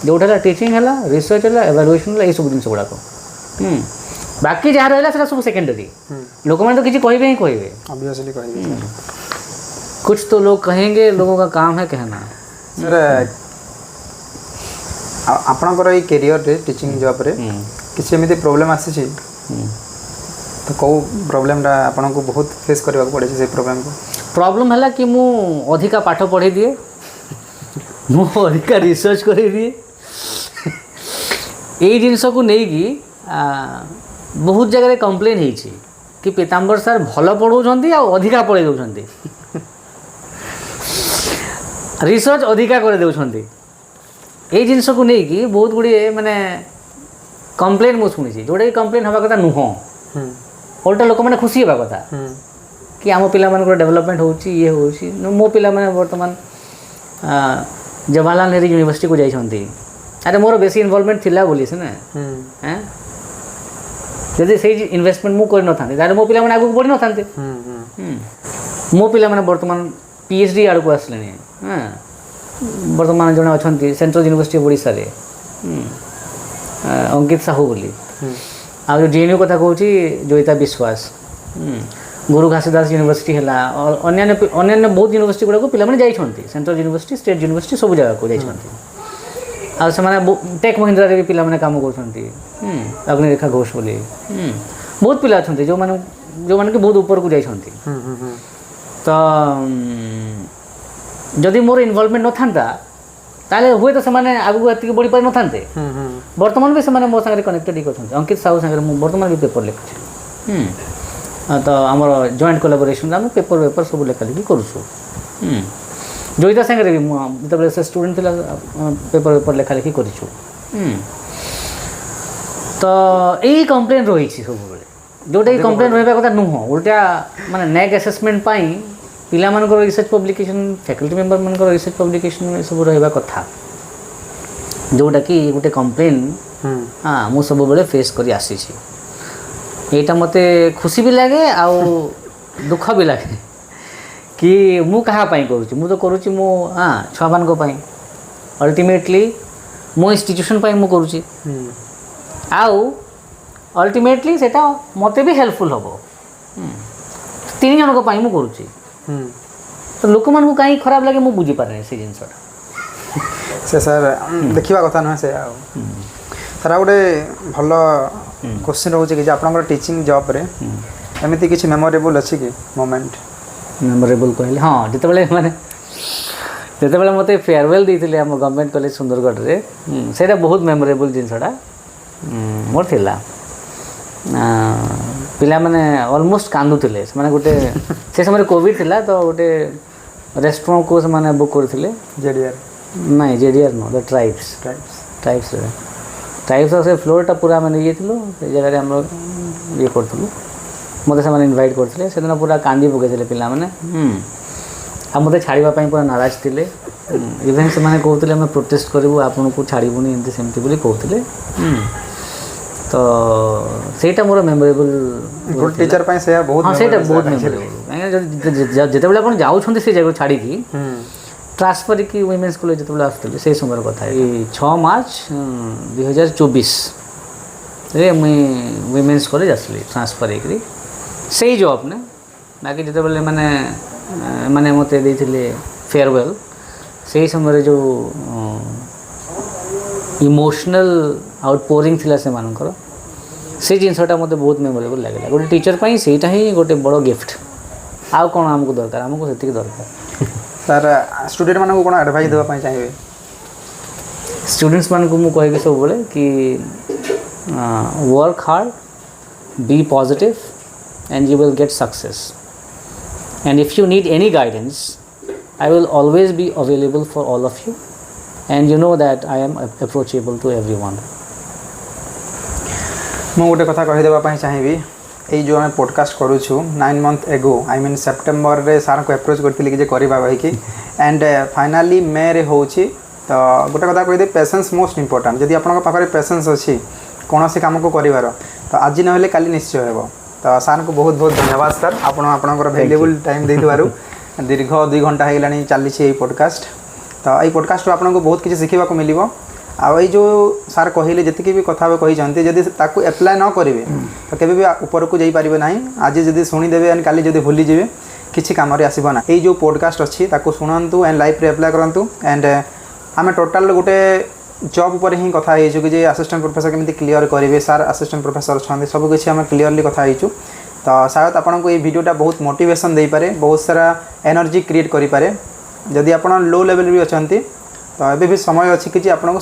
जोठा टीचिंग हैला, रिसर्च हैला, एवैल्यूएशन हैला, ए सब जिनस गुड़ाक। बाकी जहाँ रहला सेटा सब सेकेंडरी। लोक माने तो किछि कहिबे ही कहिबे, ऑब्वियसली कहिबे। कुछ तो लोग कहेंगे, लोगों का काम है कहना। सर आपनकर ई करियर रे टीचिंग जॉब रे किछि एमिति प्रॉब्लम आसी छी तो कौ प्रोब्लेमटा आपको बहुत फेस करने पड़े से प्रोब्लेम को प्रॉब्लम है कि मु अधिका पाठ पढ़े दिए मु अधिका रिसर्च कर दिए यही जिनस को नहीं कि बहुत जगह कंप्लेन होती कि पीताम्बर सार भल पढ़ाऊँ अधिका पढ़े दौरान रिसर्च अधिका कर दौरान ये जिनस को नहीं कि बहुत गुड़े माने कंप्लेन मुझे शुणी जोटा कि कंप्लेन हवा कथा नुह उल्टा लोक मैंने खुशी हवा कथा कि आम पिला डेवलपमेंट होची ये होची मो पिला माने वर्तमान जवाहरलाल नेहरू यूनिवर्सिटी को जाइछंती अरे मोर बेसी इन्वॉल्वमेंट थिला बोली से ना हैं जदि से इन्वेस्टमेंट मु कर न थांते तारे मो पिला माने आगु बढ़ी न थांते मो पिला माने वर्तमान पीएचडी आड़ को आसले हां वर्तमान जने अछंती सेंट्रल यूनिवर्सिटी ओडिसा रे अंकित साहू बोली आ जो डीएनयू कथा कहूँ जोईता विश्वास गुरु घासीदास यूनिवर्सिटी है अन्य बहुत यूनिवर्सिटी गुड़ाक पे जाइए सेंट्रल यूनिवर्सिटी स्टेट यूनिवर्सिटी सब जगह को जाइए टेक महिंद्रा भी पिला काम कर अग्निरेखा घोष बोली बहुत पिला अच्छा जो मैंने कि बहुत ऊपर को जाइए तो जदि मोर इनवॉल्वमेंट न था ताले हुए तो से आगू एति बढ़ी पारि न थांते वर्तमान भी से मो संगे कनेक्टेड ही अंकित साहू संगे वर्तमान भी पेपर लिखुचे तो आमर जॉइंट कोलाबोरेशन आम पेपर सब लेखा लिखी करूँ जोईता संगे भी जो से स्टूडेंट थिला पेपर लेखा लिखी करूँ तो यही कंप्लेन रही सब जोटा कि कंप्लेन रहा कथा नुह उल्टा माने नेक असेसमेंट पिला मानकर रिसर्च पब्लिकेशन फैकल्टी मेंबर मानकर रिसर्च पब्लिकेशन सब रहा कथा जोटा कि गोटे कंप्लेन हाँ मु सब बेले फेस कर आसी यहाँ मत खुशी भी लगे आ दुख भी लगे कि मु कहाँपाई करुँची मु तो करुँची मो हाँ छुआ मान अल्टीमेटली मो इंस्टीट्यूशन पाई मु करुँची आउ अल्टीमेटली सेटा मते भी हेल्पफुल हम 3 जन को मु करुँची तो लोक मान कहीं खराब लगे मुझे बुझी पारे से जिनसा से सर देखा कथा नुहे से सर गोटे भल क्वेश्चन रोचे कि आपन टीचिंग जॉब रे एमती किसी मेमोरेबल अच्छी कि मोमेंट मेमोरेबल कहले हाँ जिते माने जिते मत फेयरवेल देते आम गवर्नमेंट कॉलेज सुंदरगढ़ रे सेटा बहुत मेमोरेबल जिनसा मोर थिला पिला माने ऑलमोस्ट कांदुले माने गोटे से समय कोविड थिला तो गोटे रेस्टोरेंट को से बुक करथिले जेडीआर नहीं जेडीआर नो द ट्राइब्स से फ्लोरटा पूरा मैंने ये थिलो से जगह हम ये करथुलु मते से माने इनवाइट करथिले से दिन पूरा कांदी पकेथिले पिला माने आ मते छाड़ीबा पई पूरा नाराज थिले इवन से माने कहउथिले हम प्रोटेस्ट करबो आपन को छाड़ीबुनी एंती सेमती बोली कहउथिले तो सेटा मोर मेमोरेबल गुड टीचर पाए से बहुत हां सेटा बहुत मेमोरेबल जते बेला अपन जाउ छथि से जगह छाड़ी की ट्रांसफर की वुमेन्स कॉलेज जते बेला आस्तले से समय कथा ये 6 मार्च 2024 रे मुई वुमेन्स कॉलेज आसली ट्रांसफर एकरी से जॉब ने बाकी जते बेले माने माने मते देथिले फेयरवेल से समय जो इमोशनल आउटपोरिंग थिला से मानकर से जिनसटा मते बहुत मेमोरेबल लागला गोटे टीचर पाई सेटा ही गोटे बड़ गिफ्ट आउ कोन हमको दरकार हमको सेतिक दरकार सर स्टूडेंट मानक कोन एडवाइस देबा पाई चाहिए स्टूडेंट्स मान को मु कहे सब बोले कि work hard be positive and you will get success and if you need any guidance I will always be available for all of you and you know that I am approachable to everyone. मु गोटे कथा कहि देबा पई चाहिबी ए जो हम podcast करू छु 9 मंथ एगो आई मीन सेप्टेम्बर रे सार को अप्रोच करथिली कि जे करबा भाई कि एंड फाइनली मे रे होची तो गोटे कथा कहि दे पेशेंस मोस्ट इंपोर्टेंट जदि आपन पाखरे पेशेंस अछि कोनोसी काम को करिवार तो आज न होले काली निश्चय हेबो तो सार को बहुत बहुत धन्यवाद सर आपन वैल्यूएबल टाइम दे दिवारु दीर्घ 2 घंटा हेलानी चली छी ए पॉडकास्ट तो यही पॉडकास्ट आपको बहुत किसी शिखा मिल आई जो सार कहले जी भी कथा कहते जदि ताकू एप्लाय न करेंगे तो केवे भी ऊपर को जापारे ना आज जब शुणीदे एंड काली जब भूलीजे किसी कम आसना ये जो पॉडकास्ट अच्छी शुणु एंड लाइफ रे एप्लाय करूँ एंड आम टोटाल गोटे जॉब पर ही कथा हो कि असिस्टेंट प्रोफेसर केମିତି क्लियर करेंगे सार असिस्टेंट प्रोफेसर अच्छा सबकिछ आम क्लीयरली कथा हो तो शायद आपको ये वीडियोटा बहुत मोटिवेशन दे पारे बहुत सारा एनर्जी क्रिएट करि पारे जदि आप लो लेवल भी अच्छा तो एबे भी समय अच्छी कि आपको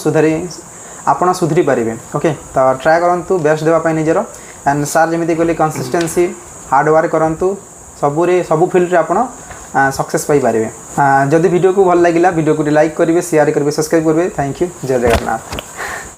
सुधरी पारे ओके तो ट्राए करूँ बेस्ट देवाई निजर एंड सार जमी कहले कंसिस्टेंसी हार्डवर्क करूँ सबू फील्ड आप सक्सेस पाइपर जदि वीडियो को भल लगे वीडियो को लाइक करेंगे शेयर करेंगे सब्सक्राइब करेंगे थैंक यू जय जगन्नाथ।